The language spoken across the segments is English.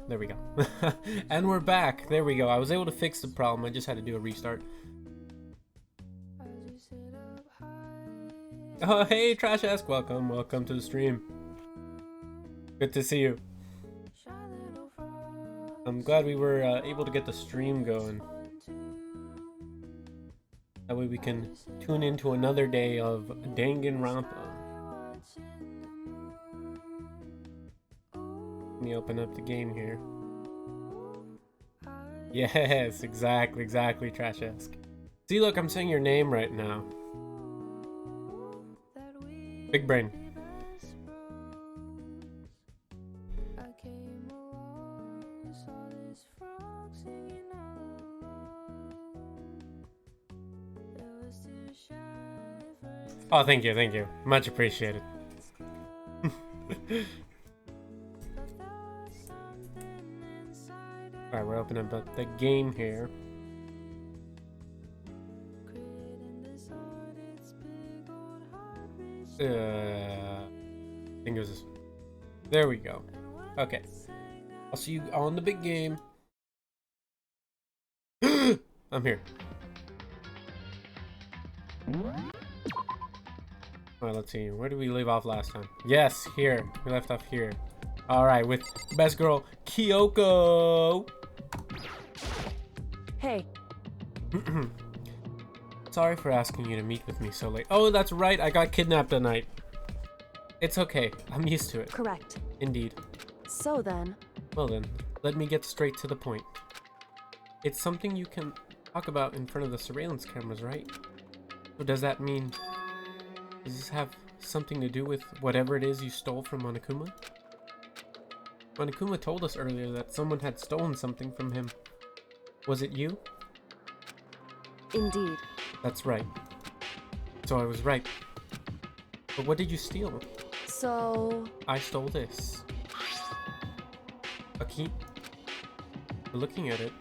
there we go. And we're back. There we go. I was able to fix the problem. I just had to do a restart. Oh, hey, Trash Ask. Welcome to the stream. Good to see you. I'm glad we were able to get the stream going. That way we can tune into another day of Danganronpa. Let me open up the game here. Yes, exactly, Trash Ask. See, look, I'm saying your name right now. Big brain. Oh, thank you. Much appreciated. Alright, we're opening up the game here. I think it was this. There we go. Okay. I'll see you on the big game. I'm here. Alright, let's see. Where did we leave off last time? Yes, here. We left off here. Alright, with best girl, Kyoko. Hey. Sorry for asking you to meet with me so late. Oh, that's right. I got kidnapped tonight. It's okay. I'm used to it. Correct. Indeed. So then. Well then, let me get straight to the point. It's something you can talk about in front of the surveillance cameras, right? So does that mean... Does this have something to do with whatever it is you stole from Monokuma? Monokuma told us earlier that someone had stolen something from him. Was it you? Indeed. That's right. So I was right. But what did you steal? So... I stole this. A key? Looking at it,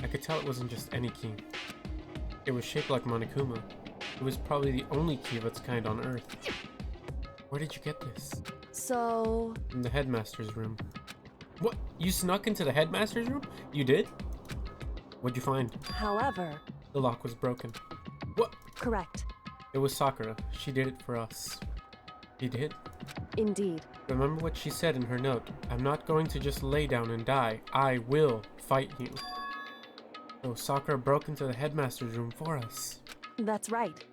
I could tell it wasn't just any key. It was shaped like Monokuma. It was probably the only key of its kind on Earth. Where did you get this? So... In the headmaster's room. What? You snuck into the headmaster's room? You did? What'd you find? However... The lock was broken. What? Correct. It was Sakura. She did it for us. She did? Indeed. Remember what she said in her note. I'm not going to just lay down and die. I will fight you. So Sakura broke into the headmaster's room for us. That's right.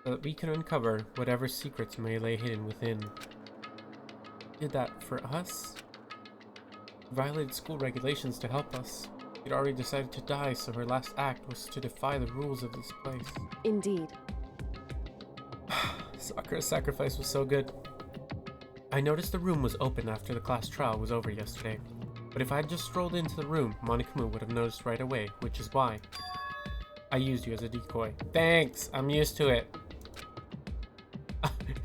So that we can uncover whatever secrets may lay hidden within. Did that for us? Violated school regulations to help us. She'd already decided to die, so her last act was to defy the rules of this place. Indeed. Sakura's sacrifice was so good. I noticed the room was open after the class trial was over yesterday. But if I had just strolled into the room, Monokuma would have noticed right away, which is why I used you as a decoy. Thanks! I'm used to it.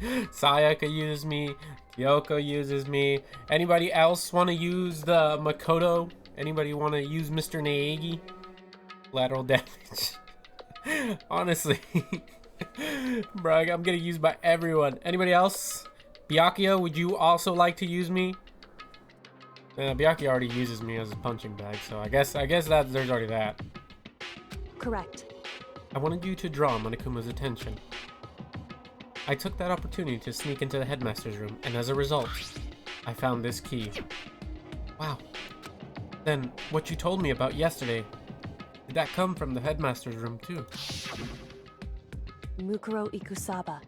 Sayaka uses me. Kyoko uses me. Anybody else want to use the Makoto? Anybody want to use Mr. Naegi? Lateral damage. Honestly. Bro, I'm getting used by everyone. Anybody else? Byakuya, would you also like to use me? Byakuya already uses me as a punching bag, so I guess that there's already that. Correct. I wanted you to draw Monokuma's attention. I took that opportunity to sneak into the headmaster's room, and as a result, I found this key. Wow. Then, what you told me about yesterday, did that come from the headmaster's room too? Mukuro Ikusaba.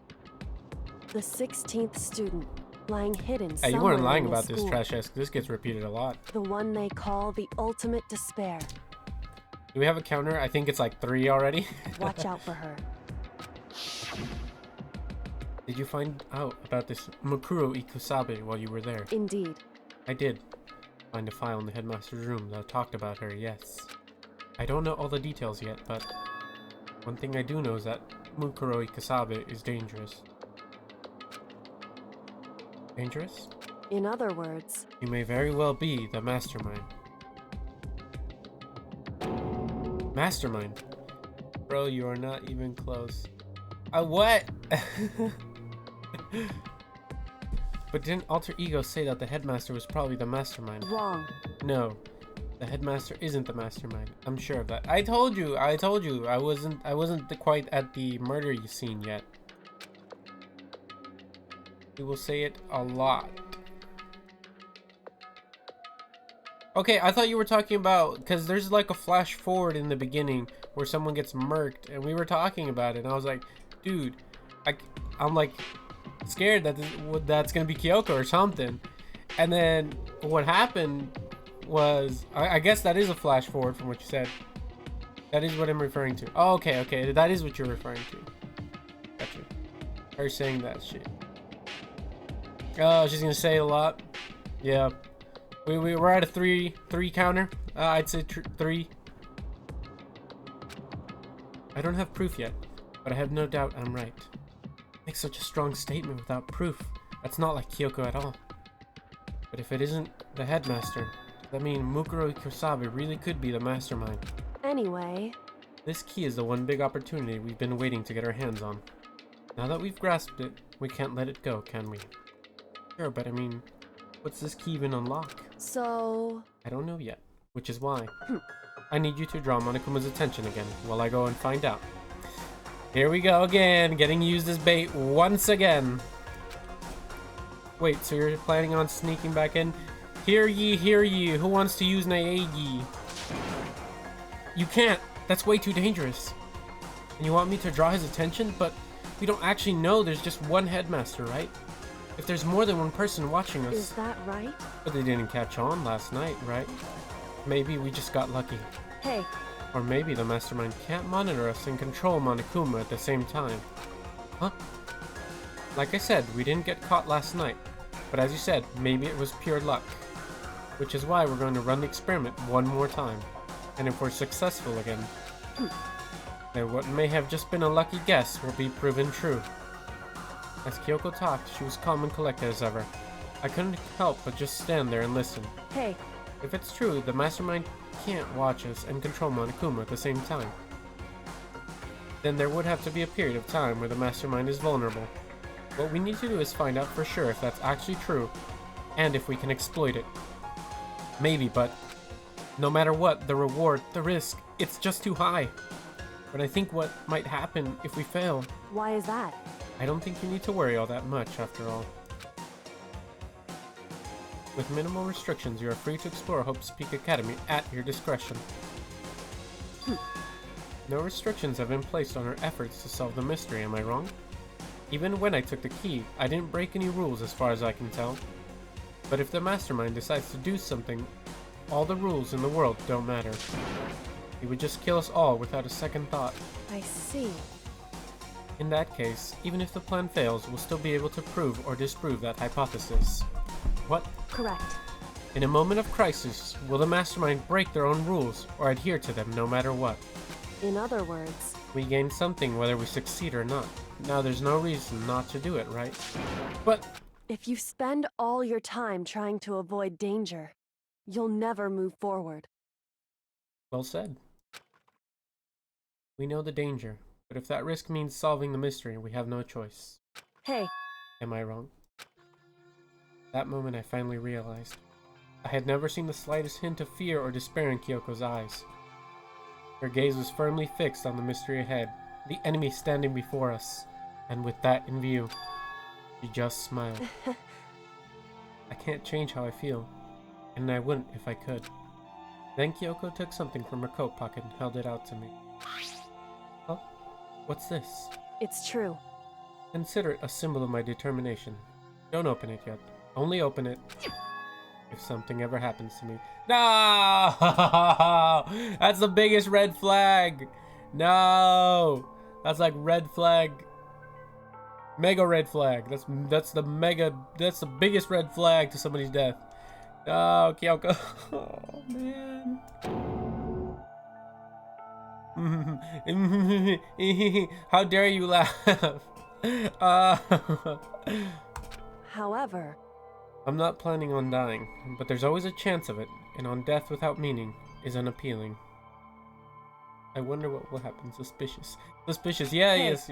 The 16th student, lying hidden Hey, somewhere you weren't lying in the about this, school. Trash Ask. This gets repeated a lot. The one they call the ultimate despair. Do we have a counter? I think it's like 3 already. Watch out for her. Did you find out about this Mukuro Ikusabe while you were there? Indeed. I did. Find a file in the headmaster's room that talked about her, yes. I don't know all the details yet, but one thing I do know is that Mukuro Ikusabe is dangerous. Dangerous? In other words, You may very well be the mastermind. Mastermind? Bro, you are not even close. What? But didn't Alter Ego say that the headmaster was probably the mastermind? wrong. No, the headmaster isn't the mastermind. I'm sure of that. I told you. I wasn't quite at the murder scene yet. We will say it a lot. Okay, I thought you were talking about, because there's like a flash forward in the beginning where someone gets murked, and we were talking about it, and I was like, dude, I'm like scared that that's gonna be Kyoko or something. And then what happened was, I guess that is a flash forward from what you said. That is what I'm referring to. Oh, okay, that is what you're referring to. Gotcha. Her saying that shit. Oh, she's gonna say it a lot. Yeah. We're at a three counter. I'd say 3. I don't have proof yet, but I have no doubt I'm right. Make such a strong statement without proof. That's not like Kyoko at all. But if it isn't the headmaster, does that mean Mukuro Kusabe really could be the mastermind? Anyway, this key is the one big opportunity we've been waiting to get our hands on. Now that we've grasped it, we can't let it go, can we? Sure, but I mean, what's this key even unlock? so... I don't know yet, which is why I need you to draw Monokuma's attention again while I go and find out. Here we go again, getting used as bait once again. Wait, so you're planning on sneaking back in? Hear ye, who wants to use Naegi? You can't, that's way too dangerous. And you want me to draw his attention? But we don't actually know there's just one headmaster, right? If there's more than one person watching us... Is that right? But they didn't catch on last night, right? Maybe we just got lucky. Hey. Or maybe the mastermind can't monitor us and control Monokuma at the same time. Huh? Like I said, we didn't get caught last night. But as you said, maybe it was pure luck. Which is why we're going to run the experiment one more time. And if we're successful again, then what may have just been a lucky guess will be proven true. As Kyoko talked, she was calm and collected as ever. I couldn't help but just stand there and listen. Hey. If it's true, the mastermind can't watch us and control Monokuma at the same time. Then there would have to be a period of time where the mastermind is vulnerable. What we need to do is find out for sure if that's actually true, and if we can exploit it. Maybe, but no matter what, the reward, the risk, it's just too high. But I think what might happen if we fail... Why is that? I don't think you need to worry all that much, after all. With minimal restrictions, you are free to explore Hope's Peak Academy at your discretion. No restrictions have been placed on our efforts to solve the mystery, am I wrong? Even when I took the key, I didn't break any rules as far as I can tell. But if the mastermind decides to do something, all the rules in the world don't matter. He would just kill us all without a second thought. I see. In that case, even if the plan fails, we'll still be able to prove or disprove that hypothesis. What? Correct. In a moment of crisis, will the mastermind break their own rules or adhere to them no matter what? In other words... We gain something whether we succeed or not. Now there's no reason not to do it, right? But... if you spend all your time trying to avoid danger, you'll never move forward. Well said. We know the danger, but if that risk means solving the mystery, we have no choice. Hey. Am I wrong? That moment I finally realized. I had never seen the slightest hint of fear or despair in Kyoko's eyes. Her gaze was firmly fixed on the mystery ahead, the enemy standing before us, and with that in view, she just smiled. I can't change how I feel, and I wouldn't if I could. Then Kyoko took something from her coat pocket and held it out to me. Oh, what's this? It's true. Consider it a symbol of my determination. Don't open it yet. Only open it if something ever happens to me. No! That's the biggest red flag! No! That's like red flag. Mega red flag. That's the biggest red flag to somebody's death. No, Kyoko. Oh, man. How dare you laugh? However... I'm not planning on dying, but there's always a chance of it, and on death without meaning is unappealing. I wonder what will happen. Suspicious. Suspicious. Yeah, Hey. yes.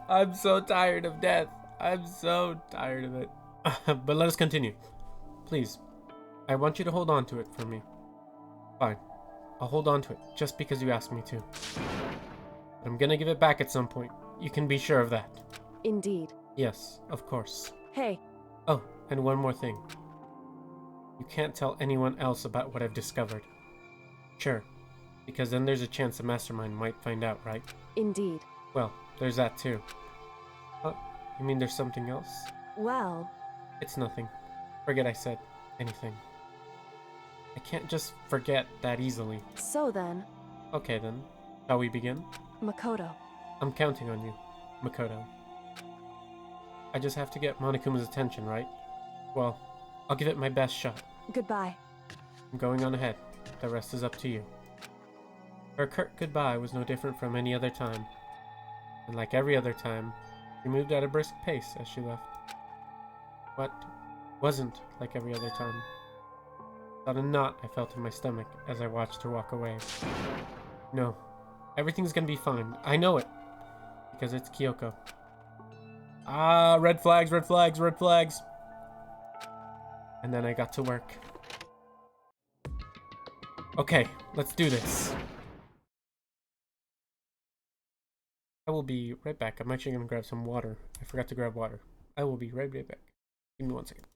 I'm so tired of death. I'm so tired of it. But let us continue. Please, I want you to hold on to it for me. Fine. I'll hold on to it, just because you asked me to. But I'm gonna give it back at some point. You can be sure of that. Indeed. Yes, of course. Hey. Oh, and one more thing. You can't tell anyone else about what I've discovered. Sure, because then there's a chance the mastermind might find out, right? Indeed. Well, there's that too. Oh, you mean there's something else? Well... It's nothing. Forget I said anything. I can't just forget that easily. So then... Okay then. Shall we begin? Makoto. I'm counting on you, Makoto. I just have to get Monokuma's attention, right? Well, I'll give it my best shot. Goodbye. I'm going on ahead. The rest is up to you. Her curt goodbye was no different from any other time. And like every other time, she moved at a brisk pace as she left. But wasn't like every other time. Not a knot I felt in my stomach as I watched her walk away. No, everything's gonna be fine. I know it. Because it's Kyoko. Ah, red flags, red flags, red flags. And then I got to work. Okay, let's do this. I will be right back. I'm actually gonna grab some water. I forgot to grab water. I will be right back. Give me 1 second.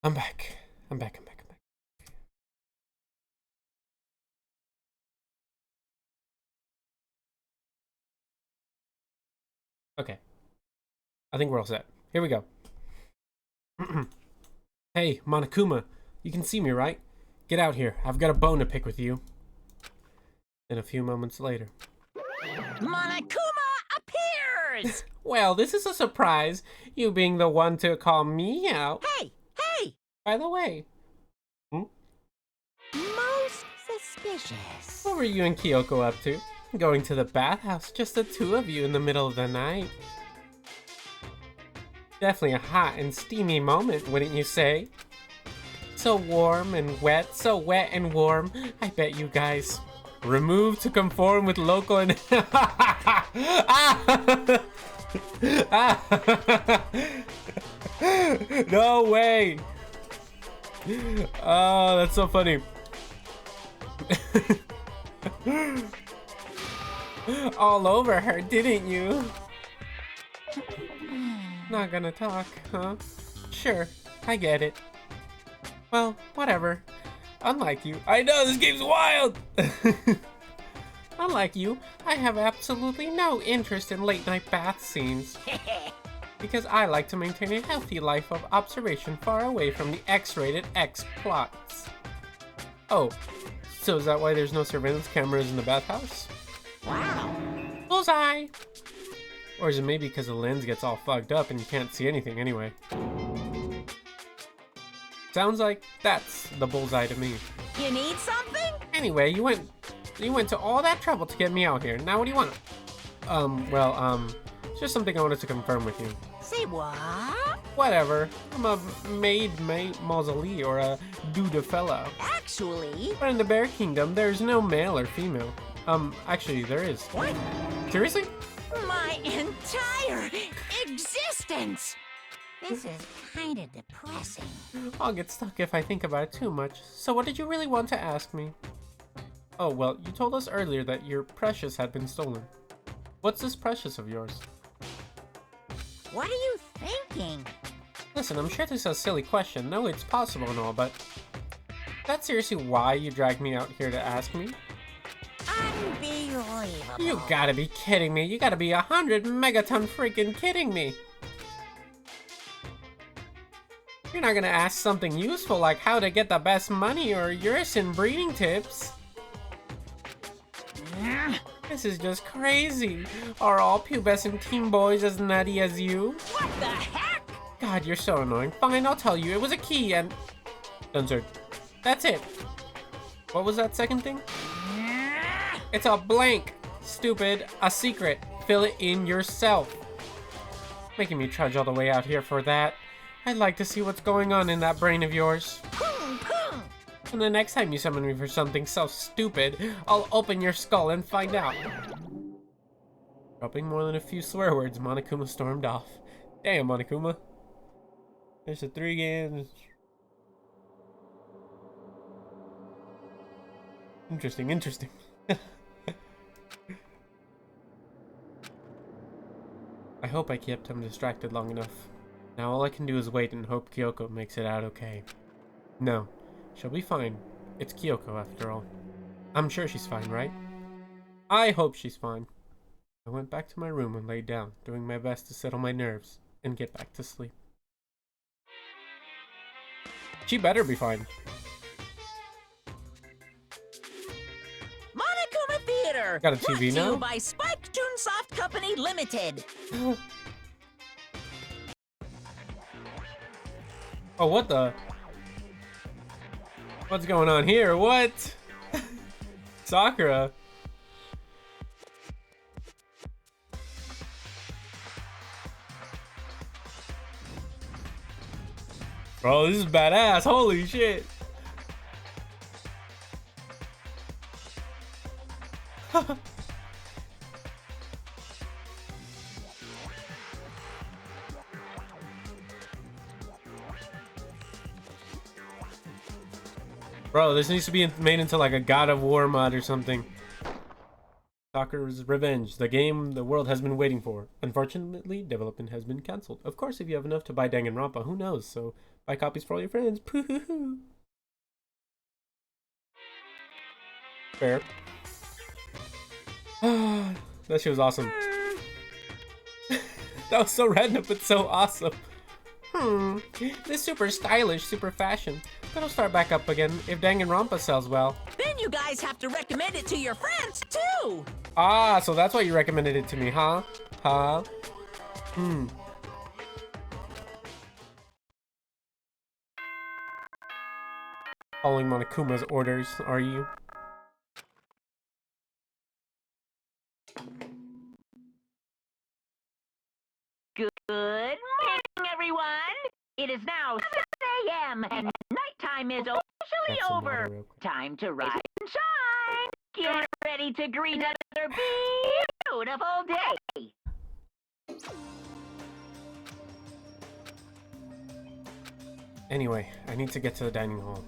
I'm back. I'm back. Okay. I think we're all set. Here we go. Hey, Monokuma. You can see me, right? Get out here. I've got a bone to pick with you. Then a few moments later. Monokuma appears! Well, this is a surprise. You being the one to call me out. Hey! By the way. Most suspicious. What were you and Kyoko up to? Going to the bathhouse, just the two of you in the middle of the night. Definitely a hot and steamy moment, wouldn't you say? So warm and wet, so wet and warm. I bet you guys. Removed to conform with local and... No way! Oh, that's so funny. All over her, didn't you? Not gonna talk, huh? Sure, I get it. Well, whatever. Unlike you, I know this game's wild! Unlike you, I have absolutely no interest in late night bath scenes. Because I like to maintain a healthy life of observation far away from the X-rated X plots. Oh, so is that why there's no surveillance cameras in the bathhouse? Wow. Bullseye! Or is it maybe because the lens gets all fogged up and you can't see anything anyway? Sounds like that's the bullseye to me. You need something? Anyway, you went to all that trouble to get me out here. Now what do you want? It's just something I wanted to confirm with you. Say what? Whatever. I'm a maid mausolee or a dude fellow. Actually, But in the Bear Kingdom, there's no male or female. Actually, there is. what? Seriously? My entire existence! This is kind of depressing. I'll get stuck if I think about it too much. So what did you really want to ask me? Oh, well, you told us earlier that your precious had been stolen. What's this precious of yours? What are you thinking? Listen, I'm sure this is a silly question. No, it's possible and all, but... That's seriously why you dragged me out here to ask me? Unbelievable. You gotta be kidding me. You gotta be 100 megaton freaking kidding me. You're not gonna ask something useful like how to get the best money or urine breeding tips. This is just crazy. Are all pubescent teen boys as nutty as you? What the heck? God, you're so annoying. Fine, I'll tell you. It was a key and... Censored. That's it. What was that second thing? It's a blank. Stupid. A secret. Fill it in yourself. Making me trudge all the way out here for that. I'd like to see what's going on in that brain of yours. Boom, boom. And the next time you summon me for something so stupid, I'll open your skull and find out. Dropping more than a few swear words, Monokuma stormed off. Damn, Monokuma. There's the 3 games. Interesting, interesting. I hope I kept him distracted long enough. Now all I can do is wait and hope Kyoko makes it out okay. No, she'll be fine. It's Kyoko after all. I'm sure she's fine, right? I hope she's fine. I went back to my room and laid down, doing my best to settle my nerves and get back to sleep. She better be fine. Monokuma Theater. Got a Brought TV to now? you by Spike Toonsoft Company Limited. Oh, what the? What's going on here? What? Sakura. Bro, this is badass. Holy shit. Bro, this needs to be made into like a God of War mod or something. Sakura's Revenge, the game the world has been waiting for. Unfortunately, development has been cancelled. Of course, if you have enough to buy Danganronpa, who knows? So, buy copies for all your friends. Poo-hoo-hoo. Fair. That shit was awesome. That was so random, but so awesome. This super stylish, super fashion. But I'll start back up again if Danganronpa sells well. Then you guys have to recommend it to your friends, too. Ah, so that's why you recommended it to me, huh? Huh? Following Monokuma's orders, are you? Good morning, everyone. It is now 7 a.m. and nighttime is officially Got some over. water real quick. Time to rise and shine. Get ready to greet another beautiful day. Anyway, I need to get to the dining hall.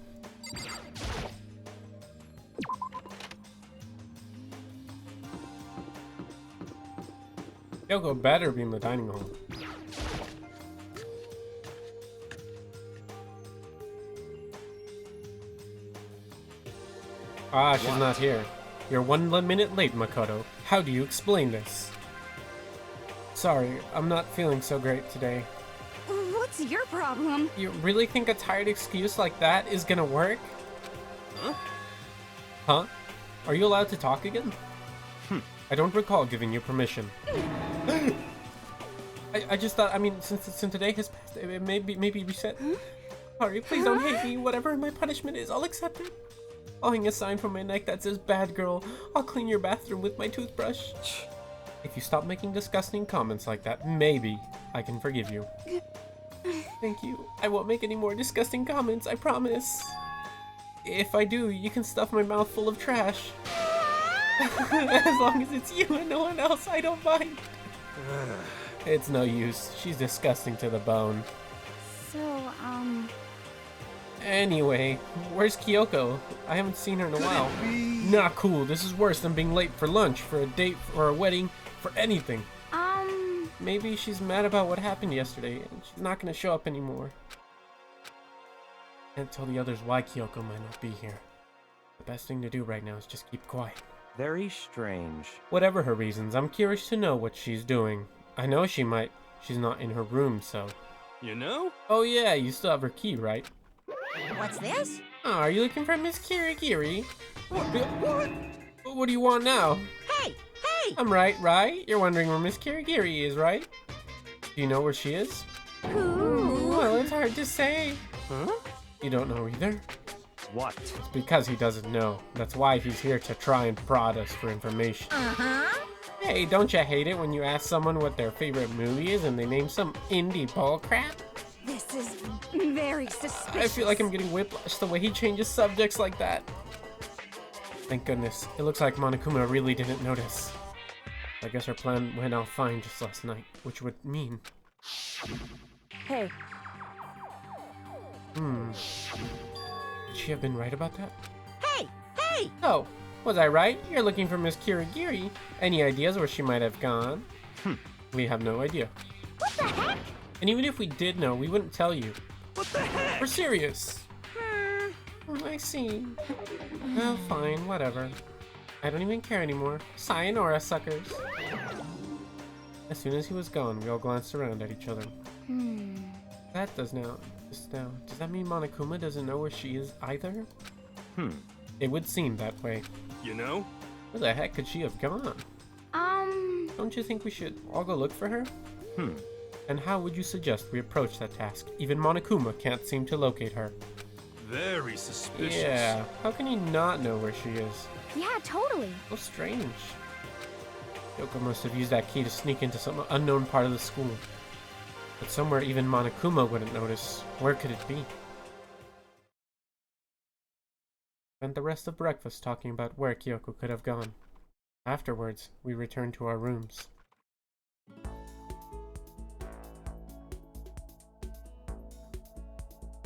Kyoko better be in the dining hall. Ah, she's not here. You're 1 minute late, Makoto. How do you explain this? Sorry, I'm not feeling so great today. What's your problem? You really think a tired excuse like that is gonna work? Huh? Are you allowed to talk again? I don't recall giving you permission. I just thought, I mean, since today has passed, it maybe reset. Sorry, please don't hate me. Whatever my punishment is, I'll accept it. I'll hang a sign from my neck that says, "Bad girl." I'll clean your bathroom with my toothbrush. If you stop making disgusting comments like that, maybe I can forgive you. Thank you. I won't make any more disgusting comments, I promise. If I do, you can stuff my mouth full of trash. As long as it's you and no one else, I don't mind. It's no use. She's disgusting to the bone. So, Anyway, where's Kyoko? I haven't seen her in a while. Not cool. This is worse than being late for lunch, for a date, for a wedding, for anything. Maybe she's mad about what happened yesterday, and she's not gonna show up anymore. Can't tell the others why Kyoko might not be here. The best thing to do right now is just keep quiet. Very strange. Whatever her reasons, I'm curious to know what she's doing. I know she's not in her room, so. You know? Oh yeah, you still have her key, right? what's this? Oh, are you looking for Miss Kirigiri? What do you want now? Hey! I'm right? You're wondering where Miss Kirigiri is, right? Do you know where she is? Who? Well, it's hard to say. Huh? You don't know either? What? It's because he doesn't know. That's why he's here to try and prod us for information. Hey, don't you hate it when you ask someone what their favorite movie is and they name some indie bullcrap? This is very suspicious. I feel like I'm getting whiplash the way he changes subjects like that. Thank goodness. It looks like Monokuma really didn't notice. I guess our plan went out fine just last night, which would mean... Hey, Could she have been right about that? Hey! Oh, was I right? You're looking for Miss Kirigiri. Any ideas where she might have gone? We have no idea. What the heck? And even if we did know, we wouldn't tell you. What the heck? We're serious. I see. Well, fine, whatever. I don't even care anymore. Sayonara, suckers. As soon as he was gone, we all glanced around at each other. Does that mean Monokuma doesn't know where she is either? It would seem that way. You know? Where the heck could she have gone? Don't you think we should all go look for her? And how would you suggest we approach that task? Even Monokuma can't seem to locate her. Very suspicious. Yeah, how can he not know where she is? Yeah, totally. So strange. Yoko must have used that key to sneak into some unknown part of the school. But somewhere even Monokuma wouldn't notice. Where could it be? Spent the rest of breakfast talking about where Kyoko could have gone. Afterwards, we returned to our rooms.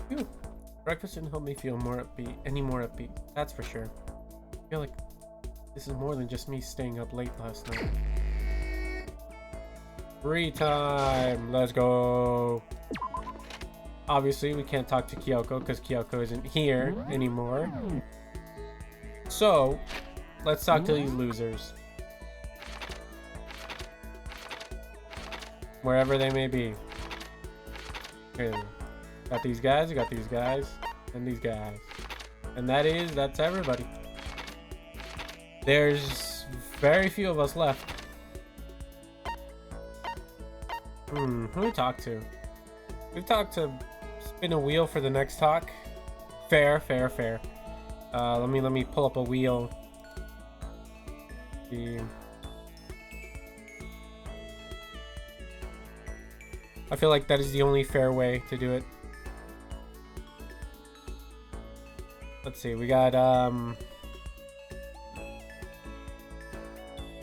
Phew. Breakfast didn't help me feel any more upbeat, that's for sure. I feel like this is more than just me staying up late last night. Free time! Let's go! Obviously, we can't talk to Kyoko because Kyoko isn't here anymore. So, let's talk to these losers. Wherever they may be. Okay. Got these guys, and these guys. And that's everybody. There's very few of us left. Who do we talk to? We've talked to Spin a Wheel for the next talk. Fair. Let me pull up a wheel. I feel like that is the only fair way to do it. Let's see, we got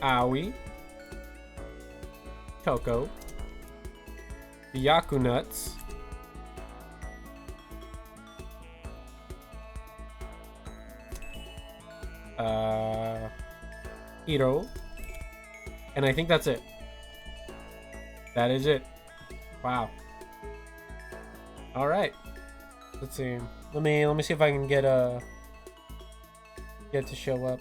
Aoi, Toko, the Yaku Nuts, Hiro, and I think that's it. That is it. Wow. All right. Let's see. Let me see if I can get to show up.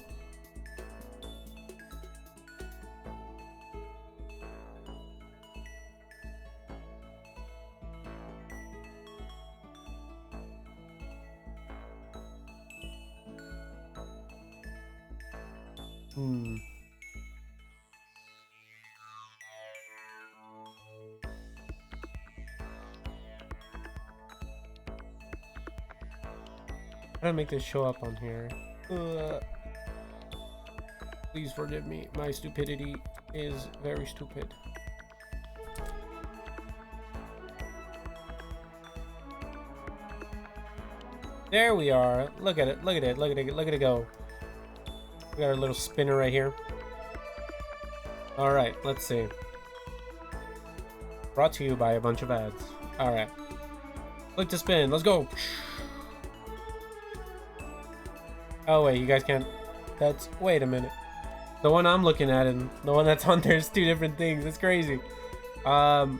How do I make this show up on here? Please forgive me. My stupidity is very stupid. There we are. Look at it. Look at it. Look at it. Look at it go. We got our little spinner right here. All right. Let's see. Brought to you by a bunch of ads. All right. Click to spin. Let's go. Oh wait, you guys can't. That's. Wait a minute. The one I'm looking at and the one that's on there is two different things. It's crazy. Well,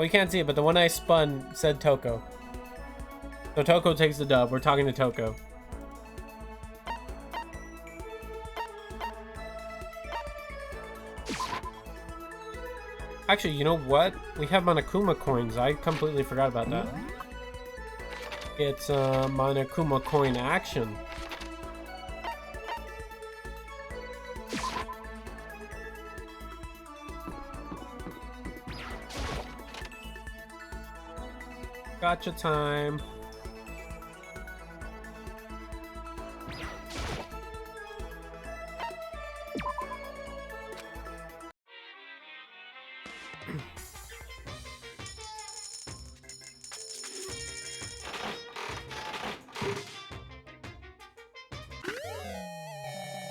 you can't see it, but the one I spun said Toko. So Toko takes the dub. We're talking to Toko. Actually, you know what? We have Monokuma coins. I completely forgot about that. It's Monokuma coin action. Gotcha time.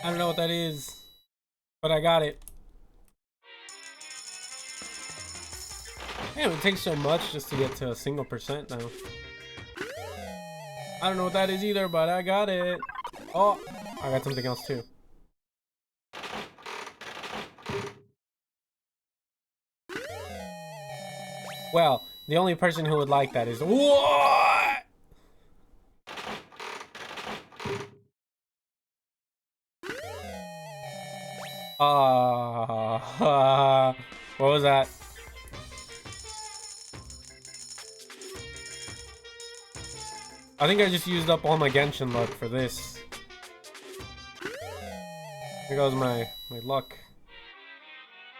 I don't know what that is, but I got it. Damn, it takes so much just to get to a single percent now. I don't know what that is either, but I got it. Oh, I got something else too. Well, the only person who would like that is what? What was that? I think I just used up all my Genshin luck for this. Here goes my luck.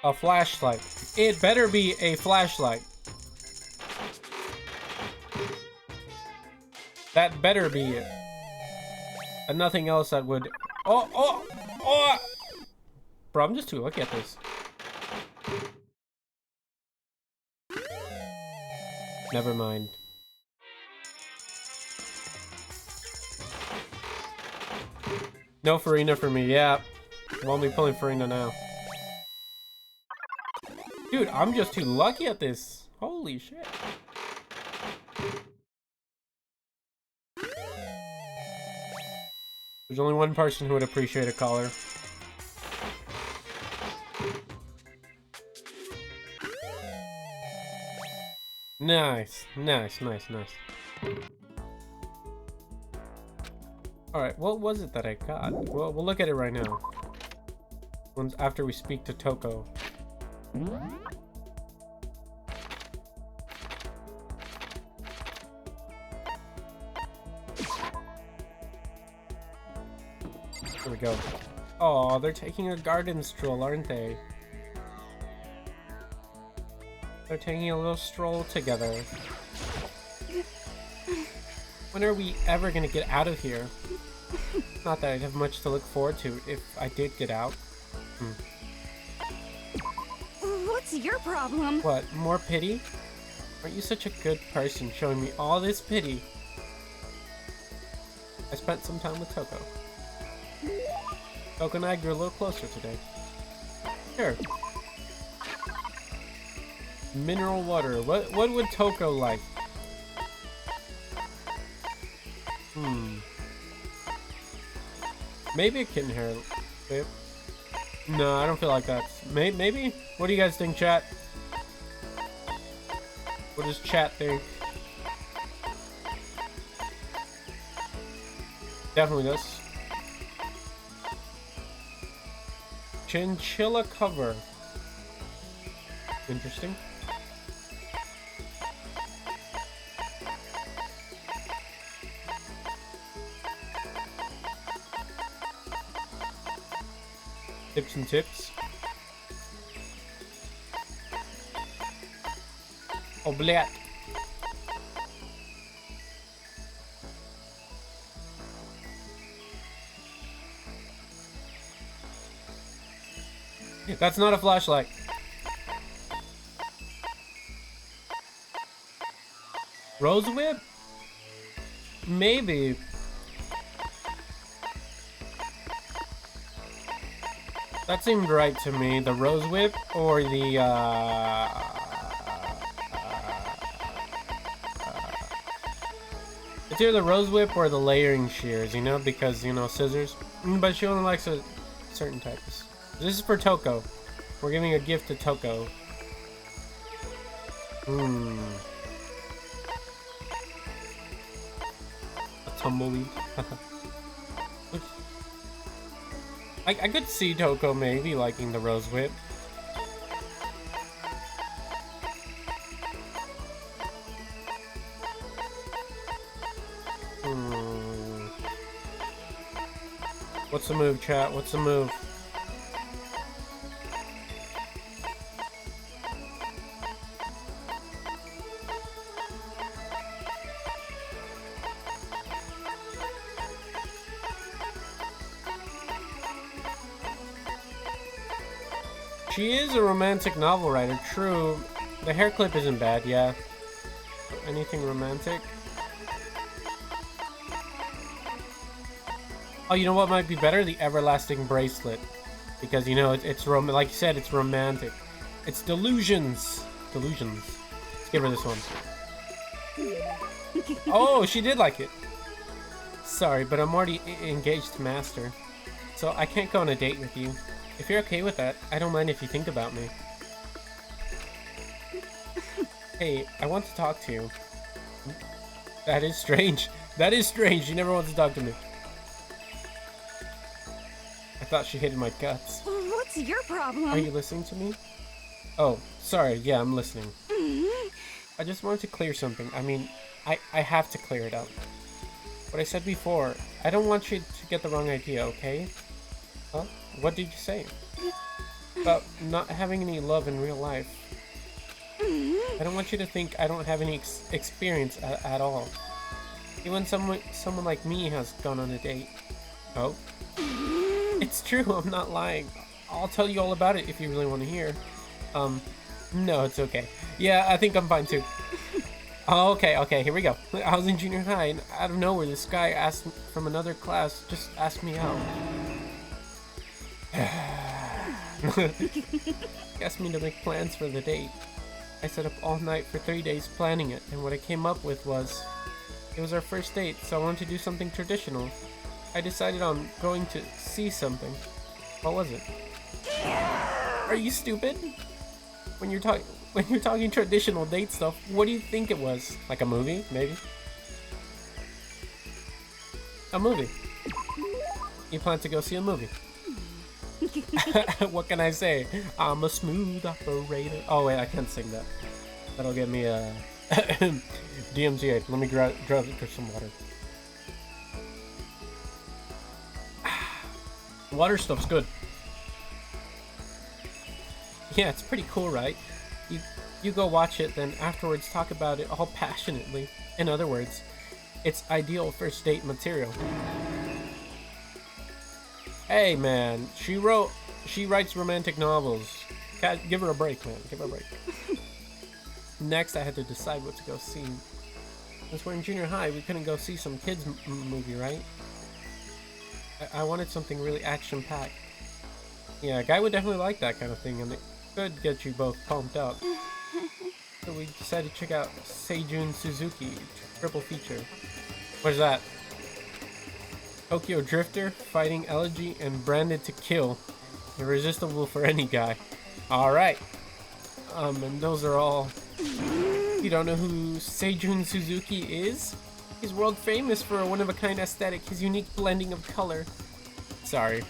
A flashlight. It better be a flashlight. That better be it. And nothing else that would... Oh! Bro, I'm just too lucky at this. Never mind. No Farina for me, yeah. Won't be pulling Farina now. Dude, I'm just too lucky at this. Holy shit. There's only one person who would appreciate a collar. Nice. Alright, what was it that I got? Well, we'll look at it right now. Once after we speak to Toko. Here we go. Oh, they're taking a garden stroll, aren't they? They're taking a little stroll together. When are we ever gonna get out of here? Not that I'd have much to look forward to if I did get out. What's your problem? What, more pity? Aren't you such a good person showing me all this pity? I spent some time with Toko. Toko and I grew a little closer today. Here. Mineral water. What would Toko like? Maybe a kitten hair. Babe. No, I don't feel like that. Maybe? What do you guys think, chat? What does chat think? Definitely this. Chinchilla cover. Interesting. Tips and tips. Oblette. That's not a flashlight. Rose Whip? Maybe. That seemed right to me. The Rose Whip or the, it's either the Rose Whip or the layering shears, you know, because, you know, scissors. But she only likes a certain types. This is for Toko. We're giving a gift to Toko. A tumbleweed. I could see Toko maybe liking the Rose Whip. What's the move, chat? What's the move? She is a romantic novel writer, true. The hair clip isn't bad, yeah. Anything romantic? Oh, you know what might be better? The everlasting bracelet. Because, you know, it's like you said, it's romantic. It's delusions. Delusions. Let's give her this one. Oh, she did like it. Sorry, but I'm already engaged to Master. So I can't go on a date with you. If you're okay with that, I don't mind if you think about me. Hey, I want to talk to you. That is strange. That is strange. She never wants to talk to me. I thought she hated my guts. What's your problem? Are you listening to me? Oh, sorry. Yeah, I'm listening. I just wanted to clear something. I mean, I have to clear it up. What I said before, I don't want you to get the wrong idea, okay? Huh? What did you say? About not having any love in real life. I don't want you to think I don't have any experience at all. Even someone like me has gone on a date. Oh? It's true, I'm not lying. I'll tell you all about it if you really want to hear. No, it's okay. Yeah, I think I'm fine too. Oh, okay, here we go. I was in junior high, and out of nowhere, this guy asked from another class, just asked me out. He asked me to make plans for the date. I sat up all night for 3 days planning it, and what I came up with was, it was our first date, so I wanted to do something traditional. I decided on going to see something. What was it? Are you stupid? When you're talking traditional date stuff, what do you think it was? Like a movie, maybe? A movie. You plan to go see a movie. What can I say? I'm a smooth operator. Oh wait, I can't sing that. That'll get me a DMCA. Let me grab some water. Water stuff's good. Yeah, it's pretty cool, right? You go watch it, then afterwards talk about it all passionately. In other words, it's ideal first date material. Hey man, she writes romantic novels. Give her a break, man. Give her a break. Next, I had to decide what to go see. Since we're in junior high, we couldn't go see some kids movie, right? I wanted something really action-packed. Yeah, a guy would definitely like that kind of thing, and it could get you both pumped up. So we decided to check out Seijun Suzuki, triple feature. What is that? Tokyo Drifter, Fighting Elegy, and Branded to Kill. Irresistible for any guy. Alright. And those are all... You don't know who Seijun Suzuki is? He's world famous for a one-of-a-kind aesthetic, his unique blending of color. Sorry.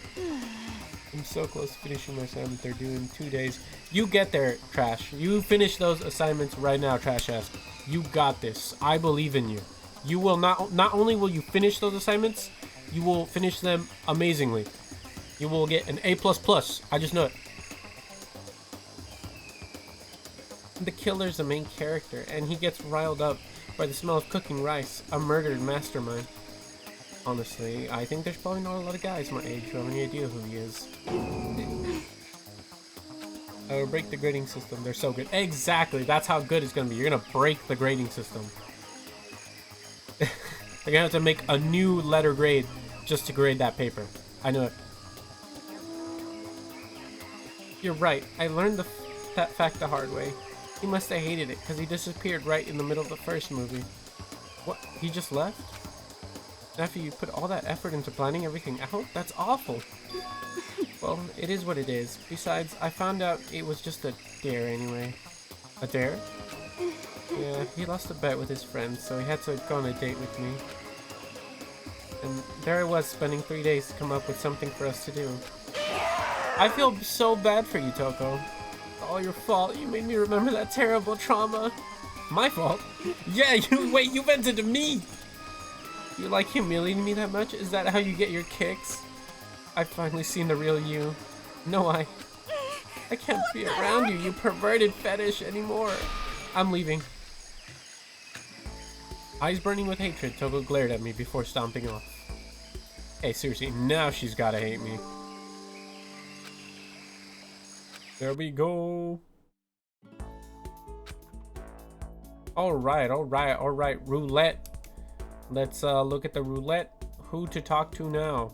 I'm so close to finishing my assignment they're due in 2 days. You get there, Trash. You finish those assignments right now, Trash ass. You got this. I believe in you. You will not only will you finish those assignments, you will finish them amazingly. You will get an A++. I just know it. The killer's the main character, and he gets riled up by the smell of cooking rice, a murdered mastermind. Honestly, I think there's probably not a lot of guys my age who have any idea who he is. I will break the grading system. They're so good. Exactly. That's how good it's gonna be. You're gonna break the grading system. They're gonna have to make a new letter grade just to grade that paper. I know it. You're right. I learned that fact the hard way. He must have hated it because he disappeared right in the middle of the first movie. What? He just left? After you put all that effort into planning everything out? That's awful. Well, it is what it is. Besides, I found out it was just a dare anyway. A dare? Yeah, he lost a bet with his friends, so he had to go on a date with me. And there I was, spending 3 days to come up with something for us to do. I feel so bad for you, Toko. It's all your fault. You made me remember that terrible trauma. My fault? Yeah, you vented to me! You like humiliating me that much? Is that how you get your kicks? I've finally seen the real you. No, I can't be around you perverted fetish anymore. I'm leaving. Eyes burning with hatred, Toko glared at me before stomping off. Hey, seriously, now she's gotta hate me. There we go. Alright, roulette. Let's look at the roulette. Who to talk to now?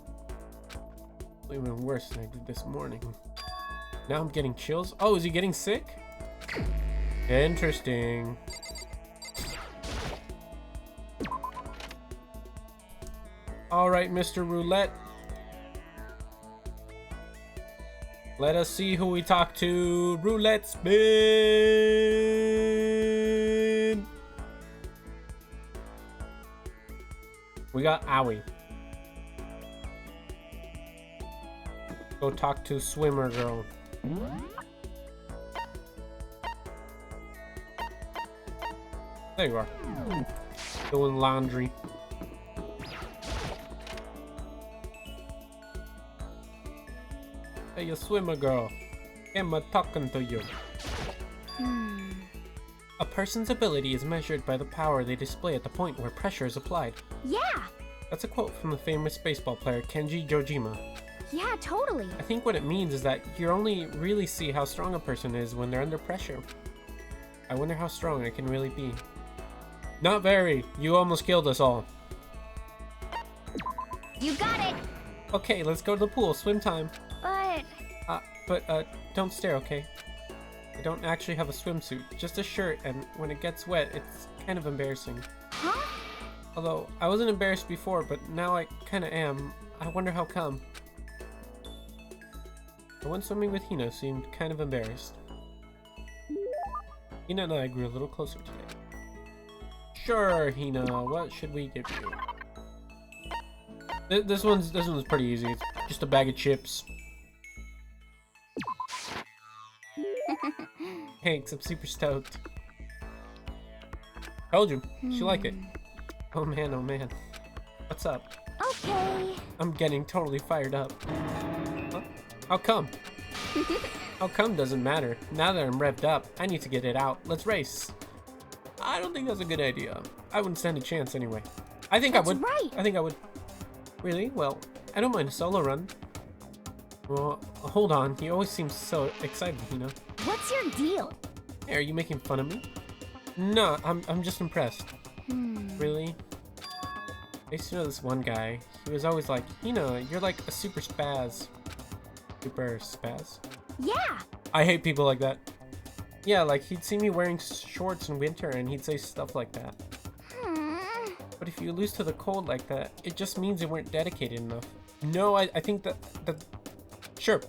Even worse than I did this morning. Now I'm getting chills. Oh, is he getting sick? Interesting. Alright, Mr. Roulette. Let us see who we talk to. Roulette spin. We got Owie. Go talk to Swimmer Girl. There you are. Doing laundry. Hey, you Swimmer Girl. Emma talking to you. A person's ability is measured by the power they display at the point where pressure is applied. Yeah. That's a quote from the famous baseball player Kenji Jojima. Yeah, totally. I think what it means is that you only really see how strong a person is when they're under pressure. I wonder how strong I can really be. Not very. You almost killed us all. You got it. Okay, let's go to the pool. Swim time. But Don't stare, okay? I don't actually have a swimsuit, just a shirt, and when it gets wet, it's kind of embarrassing. huh? Although, I wasn't embarrassed before, but now I kinda am. I wonder how come. The one swimming with Hina seemed kind of embarrassed. Hina and I grew a little closer today. Sure, Hina, what should we give you? This one's pretty easy. It's just a bag of chips. Thanks, I'm super stoked. Told you, she liked it. Oh man, oh man. What's up? Okay. I'm getting totally fired up. Huh? How come? How come doesn't matter. Now that I'm revved up, I need to get it out. Let's race. I don't think that's a good idea. I wouldn't stand a chance anyway. I think I would. Right. I think I would. Really? Well, I don't mind a solo run. Well, hold on. He always seems so excited, you know? What's your deal? Hey, are you making fun of me? No, I'm just impressed. Really? I used to know this one guy. He was always like, you know, you're like a super spaz. Super spaz? Yeah. I hate people like that. Yeah, like he'd see me wearing shorts in winter and he'd say stuff like that. But if you lose to the cold like that, it just means you weren't dedicated enough. No, I think that sure.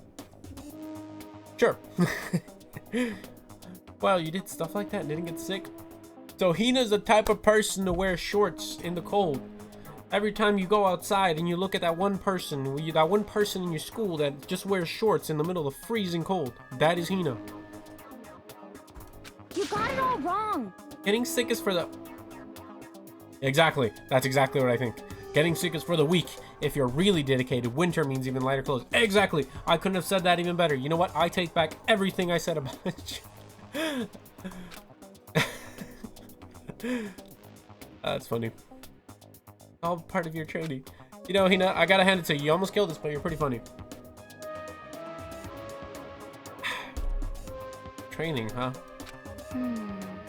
Sure. Wow, you did stuff like that and didn't get sick? So Hina's the type of person to wear shorts in the cold. Every time you go outside and you look at that one person in your school that just wears shorts in the middle of freezing cold, that is Hina. You got it all wrong. Getting sick is for the... Exactly. That's exactly what I think. Getting sick is for the weak. If you're really dedicated, winter means even lighter clothes. Exactly. I couldn't have said that even better. You know what? I take back everything I said about you. That's funny. All part of your training. You know, Hina, I gotta hand it to you. You almost killed us, but you're pretty funny. Training, huh?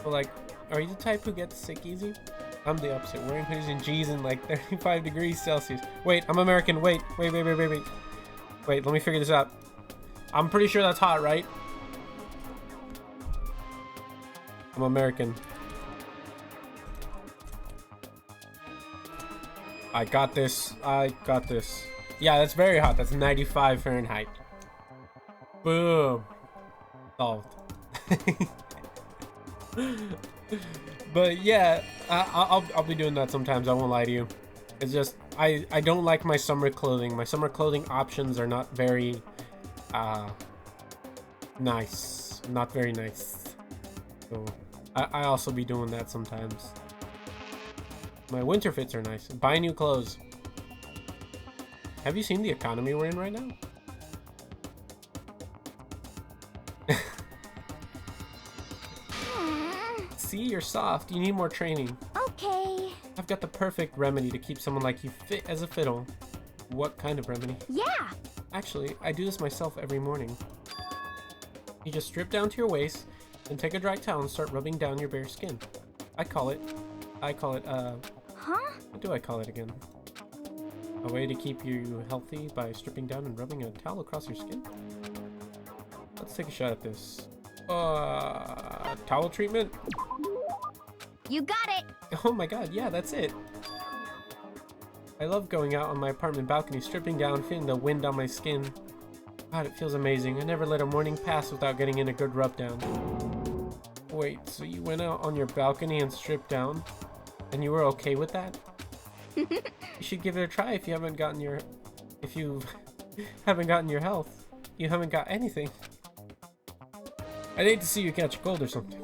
Well, like, are you the type who gets sick easy? I'm the opposite. Wearing hoodies and G's in like 35 degrees Celsius. Wait, I'm American. Wait. Wait, let me figure this out. I'm pretty sure that's hot, right? I'm American. I got this. Yeah, that's very hot. That's 95 Fahrenheit. Boom. Solved. But yeah, I'll be doing that sometimes. I won't lie to you. It's just I don't like my summer clothing. My summer clothing options are not very nice. Not very nice. So I also be doing that sometimes. My winter fits are nice. Buy new clothes. Have you seen the economy we're in right now? See, you're soft. You need more training. Okay. I've got the perfect remedy to keep someone like you fit as a fiddle. What kind of remedy? Yeah. Actually, I do this myself every morning. You just strip down to your waist, then take a dry towel and start rubbing down your bare skin. I call it, Huh? what do I call it again? A way to keep you healthy by stripping down and rubbing a towel across your skin? Let's take a shot at this. Towel treatment? You got it. Oh my god, yeah, that's it. I love going out on my apartment balcony, stripping down, feeling the wind on my skin. God, it feels amazing. I never let a morning pass without getting in a good rub down. Wait, so you went out on your balcony and stripped down? And you were okay with that? You should give it a try if you haven't gotten your... If you haven't gotten your health. You haven't got anything. I'd hate to see you catch a cold or something.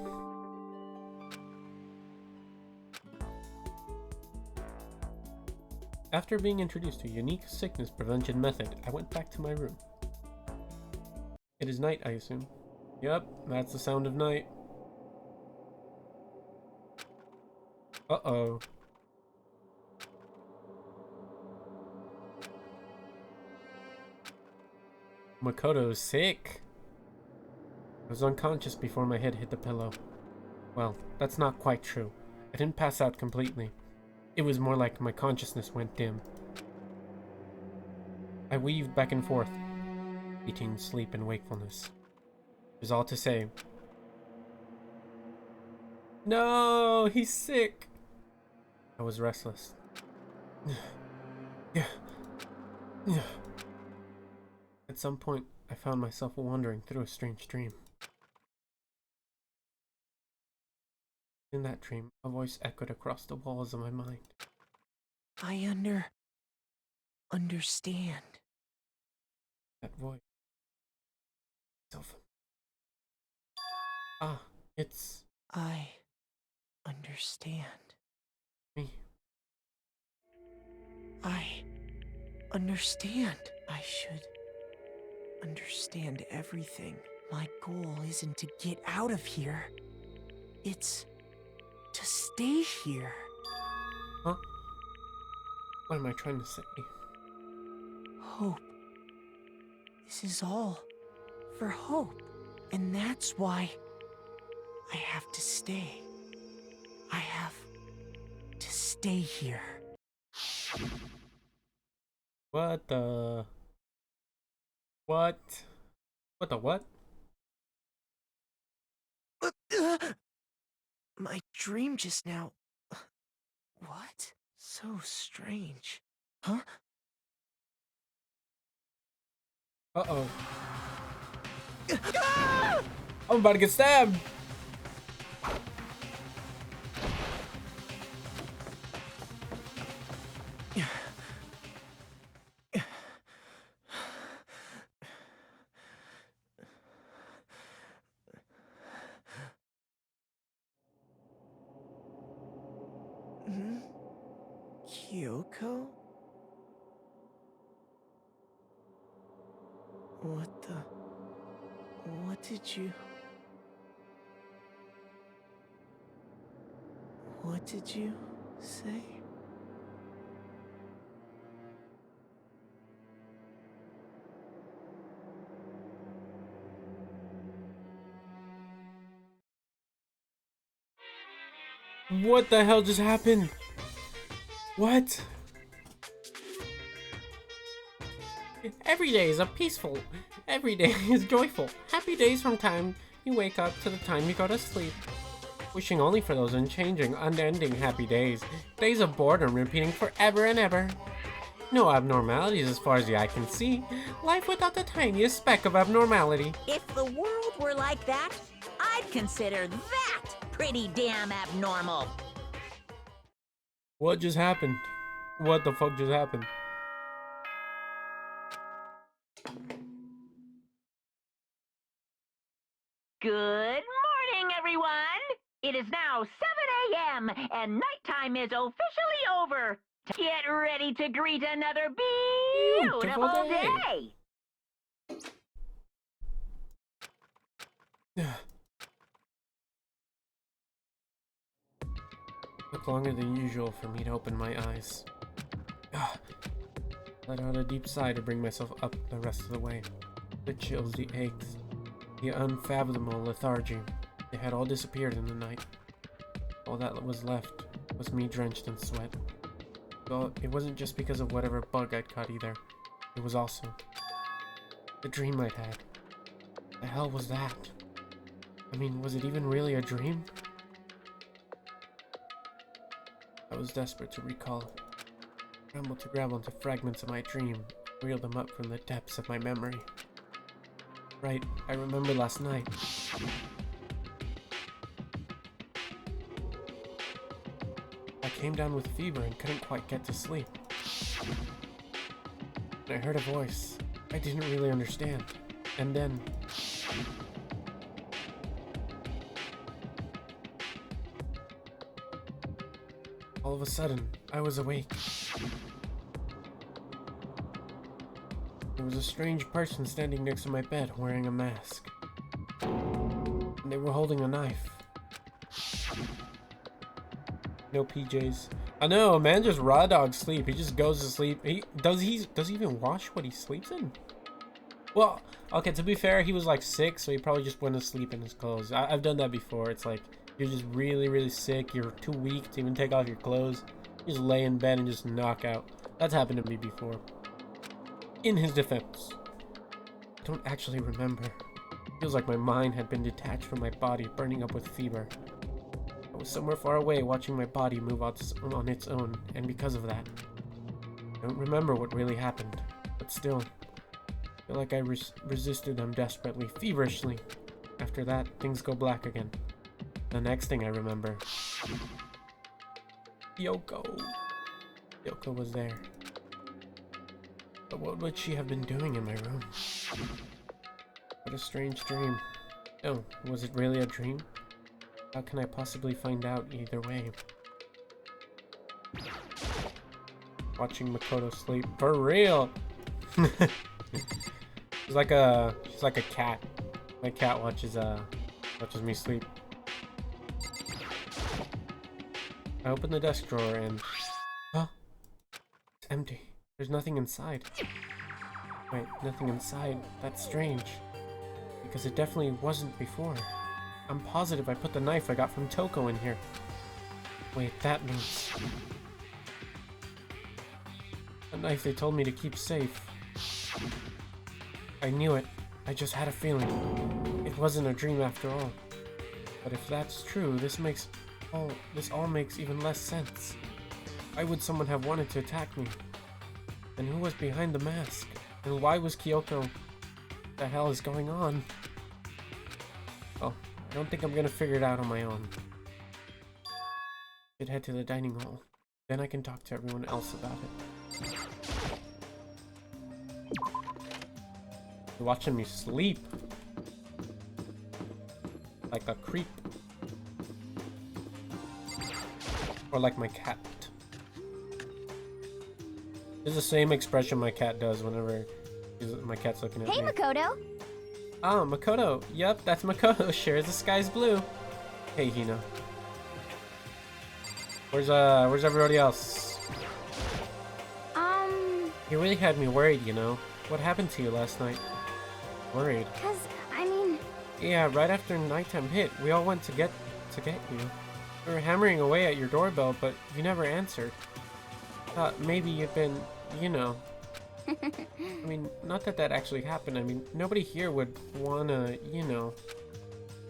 After being introduced to a unique sickness prevention method, I went back to my room. It is night, I assume. Yep, that's the sound of night. Uh-oh. Makoto's sick. I was unconscious before my head hit the pillow. Well, that's not quite true. I didn't pass out completely. It was more like my consciousness went dim. I weaved back and forth, between sleep and wakefulness. It was all to say, no, he's sick. I was restless. Yeah. At some point, I found myself wandering through a strange dream. In that dream, a voice echoed across the walls of my mind. I understand. That voice. Self. Ah, it's I understand. me. I understand. I should understand everything. My goal isn't to get out of here. It's to stay here. Huh? What am I trying to say? Hope. This is all for hope. And that's why I have to stay. I have to stay here. What the... What? What the what? My dream just now. What? So strange. Huh? Uh-oh. I'm about to get stabbed! Hmm? Kyoko? What the... What did you... What did you say? What the hell just happened? What? Every day is peaceful. Every day is joyful. Happy days from time you wake up to the time you go to sleep. Wishing only for those unchanging, unending happy days. Days of boredom repeating forever and ever. No abnormalities as far as the eye can see. Life without the tiniest speck of abnormality. If the world were like that, I'd consider that pretty damn abnormal. What just happened? What the fuck just happened? Good morning, everyone! It is now 7 a.m. and nighttime is officially over. Get ready to greet another beautiful day! Took longer than usual for me to open my eyes. Let out a deep sigh to bring myself up the rest of the way. The chills, the aches, the unfathomable lethargy, they had all disappeared in the night. All that was left was me drenched in sweat. Well, it wasn't just because of whatever bug I'd caught either. It was also the dream I'd had. The hell was that? I mean, was it even really a dream? I was desperate to recall it. Scrambled to grab onto fragments of my dream, reel them up from the depths of my memory. Right, I remember last night. I came down with fever and couldn't quite get to sleep. I heard a voice I didn't really understand, and then all of a sudden, I was awake. There was a strange person standing next to my bed wearing a mask. And they were holding a knife. No PJs. I know, man, just raw dog sleep. He just goes to sleep. Does he even wash what he sleeps in? Well, okay, to be fair, he was like sick, so he probably just went to sleep in his clothes. I've done that before. It's like, you're just really, really sick. You're too weak to even take off your clothes. You just lay in bed and just knock out. That's happened to me before. In his defense, I don't actually remember. Feels like my mind had been detached from my body, burning up with fever. I was somewhere far away watching my body move on its own, and because of that, I don't remember what really happened. But still, I feel like I resisted them desperately, feverishly. After that, things go black again. The next thing I remember, Yoko was there. But what would she have been doing in my room? What a strange dream. Oh, was it really a dream? How can I possibly find out either way? Watching Makoto sleep. For real! she's like a cat. My cat watches me sleep. I open the desk drawer and it's empty. There's nothing inside. Wait, nothing inside? That's strange. Because it definitely wasn't before. I'm positive I put the knife I got from Toko in here. Wait, that means a knife they told me to keep safe. I knew it. I just had a feeling. It wasn't a dream after all. But if that's true, this all makes even less sense. Why would someone have wanted to attack me? And who was behind the mask? And why was Kyoko? What the hell is going on? Well, I don't think I'm gonna figure it out on my own. I'd head to the dining hall. Then I can talk to everyone else about it. You're watching me sleep. Like a creep. Or like my cat. It's the same expression my cat does whenever my cat's looking at me. Hey, Makoto. Oh, Makoto. Yep, that's Makoto. Shares the sky's blue. Hey, Hina. Where's everybody else? You really had me worried, you know. What happened to you last night? Worried. I mean... Yeah, right after nighttime hit, we all went to get you. We were hammering away at your doorbell, but you never answered. Thought maybe you'd been, you know. I mean, not that that actually happened. I mean, nobody here would wanna, you know.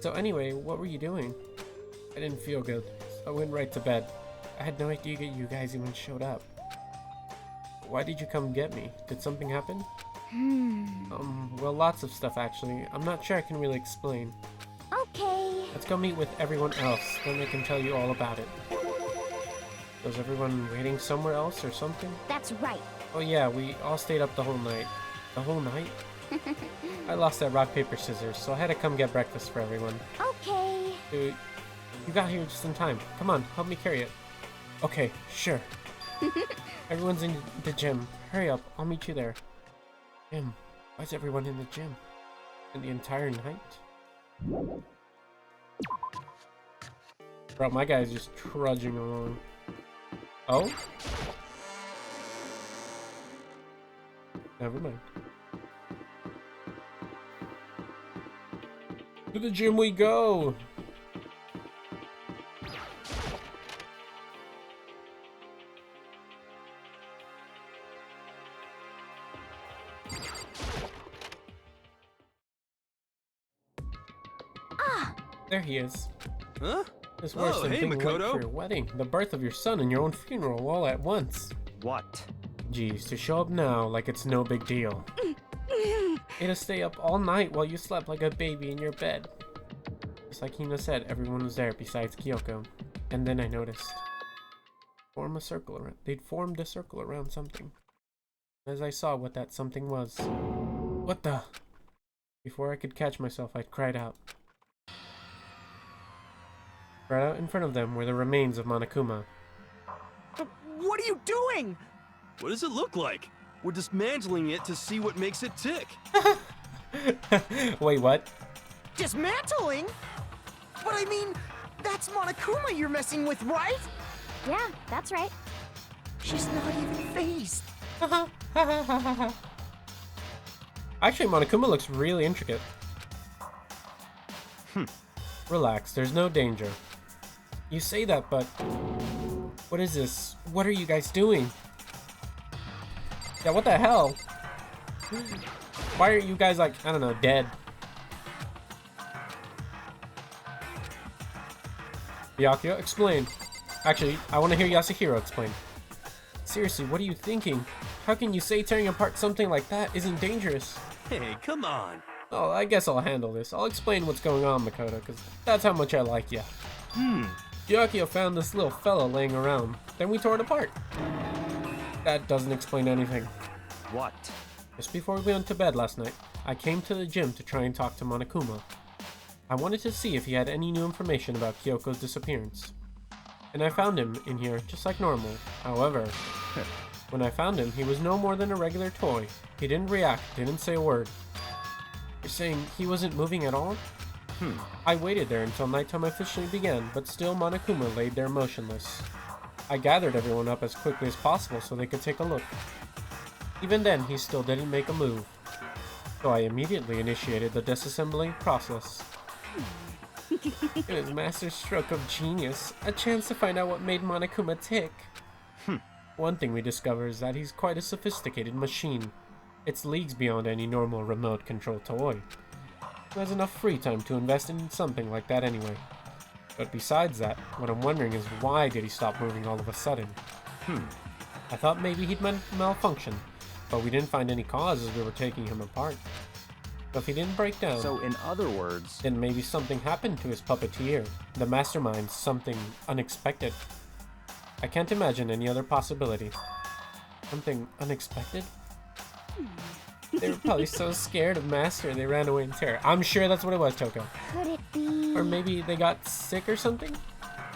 So anyway, what were you doing? I didn't feel good, so I went right to bed. I had no idea you guys even showed up. Why did you come get me? Did something happen? Well, lots of stuff actually. I'm not sure I can really explain. Okay. Let's go meet with everyone else, then they can tell you all about it. Was everyone waiting somewhere else or something? That's right. Oh yeah, we all stayed up the whole night. The whole night? I lost that rock, paper, scissors, so I had to come get breakfast for everyone. Okay. Dude, you got here just in time. Come on, help me carry it. Okay, sure. Everyone's in the gym. Hurry up, I'll meet you there. Gym? Why's everyone in the gym? And the entire night? Bro, my guy's just trudging along. Oh? Never mind. To the gym we go! There he is. Huh? It's worse than hey, being late Makoto. for your wedding, the birth of your son, and your own funeral all at once. What? Geez, to show up now like it's no big deal. You had to stay up all night while you slept like a baby in your bed. Just like Hina said, everyone was there besides Kyoko. And then I noticed. They'd formed a circle around something. As I saw what that something was. What the? Before I could catch myself, I cried out. Right out in front of them were the remains of Monokuma. What are you doing? What does it look like? We're dismantling it to see what makes it tick. Wait, what? Dismantling? But I mean, that's Monokuma you're messing with, right? Yeah, that's right. She's not even phased. Actually, Monokuma looks really intricate. Relax, there's no danger. You say that, but... What is this? What are you guys doing? Yeah, what the hell? Why are you guys like, I don't know, dead? Byakuya, explain. Actually, I want to hear Yasuhiro explain. Seriously, what are you thinking? How can you say tearing apart something like that isn't dangerous? Hey, come on. Oh, I guess I'll handle this. I'll explain what's going on, Makoto, because that's how much I like ya. Byakuya found this little fella laying around. Then we tore it apart. That doesn't explain anything. What? Just before we went to bed last night, I came to the gym to try and talk to Monokuma. I wanted to see if he had any new information about Kyoko's disappearance. And I found him in here, just like normal. However, when I found him, he was no more than a regular toy. He didn't react, didn't say a word. You're saying he wasn't moving at all? I waited there until nighttime officially began, but still Monokuma laid there motionless. I gathered everyone up as quickly as possible so they could take a look. Even then, he still didn't make a move. So I immediately initiated the disassembly process. It was master stroke of genius, a chance to find out what made Monokuma tick. One thing we discover is that he's quite a sophisticated machine. It's leagues beyond any normal remote control toy. He has enough free time to invest in something like that anyway. But besides that, what I'm wondering is why did he stop moving all of a sudden? I thought maybe he'd malfunction, but we didn't find any cause as we were taking him apart. But if he didn't break down, So in other words, then maybe something happened to his puppeteer, the mastermind, something unexpected. I can't imagine any other possibility. Something unexpected? They were probably so scared of Master they ran away in terror. I'm sure that's what it was, Choco. Could it be? Or maybe they got sick or something?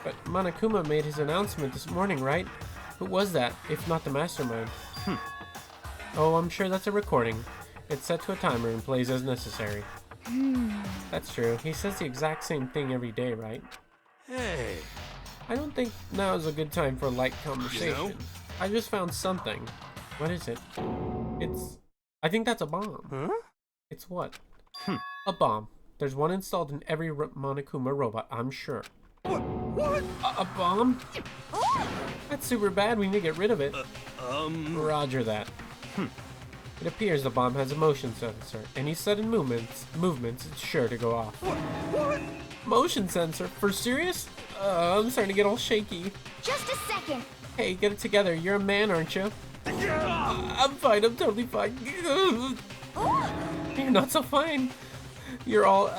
But Monokuma made his announcement this morning, right? Who was that, if not the mastermind? Oh, I'm sure that's a recording. It's set to a timer and plays as necessary. That's true. He says the exact same thing every day, right? Hey. I don't think now is a good time for a light conversation. You know? I just found something. What is it? I think that's a bomb. Huh? It's what? A bomb. There's one installed in every Monokuma robot, I'm sure. What? A bomb? That's super bad. We need to get rid of it. Roger that. It appears the bomb has a motion sensor. Any sudden movements, it's sure to go off. What? Motion sensor? For serious? I'm starting to get all shaky. Just a second. Hey, get it together. You're a man, aren't you? I'm fine. I'm totally fine. You're not so fine. You're all...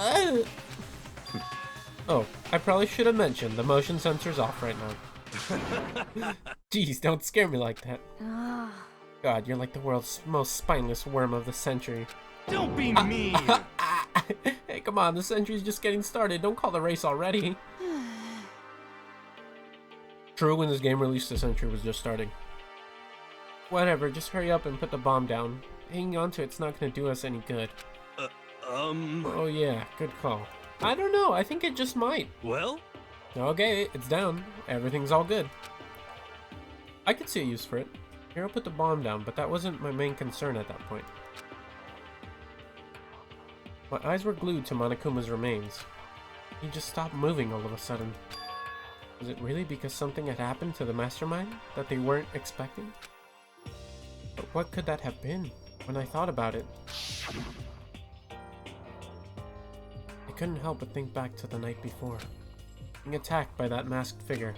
Oh, I probably should have mentioned the motion sensor's off right now. Jeez, don't scare me like that. God, you're like the world's most spineless worm of the century. Don't be mean. Hey, come on, the century's just getting started. Don't call the race already. True, when this game released, the century was just starting. Whatever, just hurry up and put the bomb down. Hanging on to it's not gonna do us any good. Oh yeah, good call. I don't know, I think it just might. Well? Okay, it's down. Everything's all good. I could see a use for it. Here, I'll put the bomb down, but that wasn't my main concern at that point. My eyes were glued to Monokuma's remains. He just stopped moving all of a sudden. Was it really because something had happened to the mastermind that they weren't expecting? But what could that have been? When I thought about it, I couldn't help but think back to the night before, being attacked by that masked figure.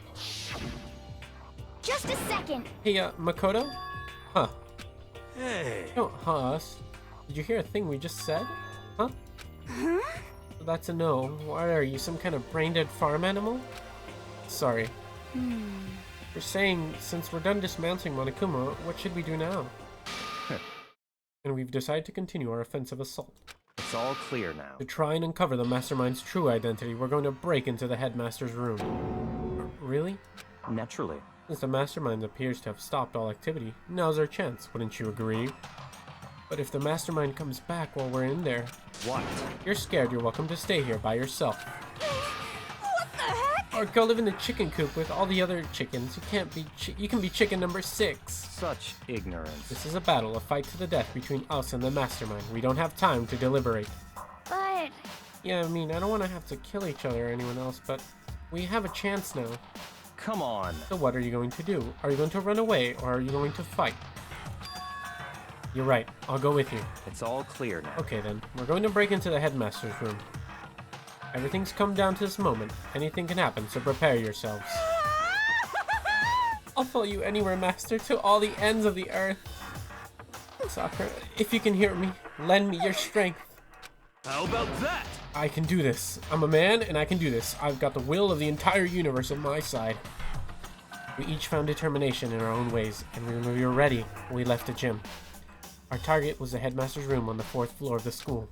Just a second. Hey, Makoto? Huh. Hey. Don't huh us. Did you hear a thing we just said? Huh? That's a no. What are you, some kind of brain-dead farm animal? Sorry. We're saying, since we're done dismantling Monokuma, what should we do now? And we've decided to continue our offensive assault. It's all clear now. To try and uncover the mastermind's true identity, we're going to break into the headmaster's room. Really? Naturally. Since the mastermind appears to have stopped all activity, now's our chance, wouldn't you agree? But if the mastermind comes back while we're in there... What? You're scared, you're welcome to stay here by yourself. What the heck? Or go live in the chicken coop with all the other chickens. You can be chicken number 6. Such ignorance. This is a battle, a fight to the death between us and the mastermind. We don't have time to deliberate. But... Yeah, I mean, I don't want to have to kill each other or anyone else, but we have a chance now. Come on. So what are you going to do? Are you going to run away, or are you going to fight? You're right. I'll go with you. It's all clear now. Okay then. We're going to break into the headmaster's room. Everything's come down to this moment. Anything can happen, so prepare yourselves. I'll follow you anywhere, Master, to all the ends of the earth. Sakura, if you can hear me, lend me your strength. How about that? I can do this. I'm a man, and I can do this. I've got the will of the entire universe on my side. We each found determination in our own ways, and when we were ready, we left the gym. Our target was the headmaster's room on the 4th floor of the school.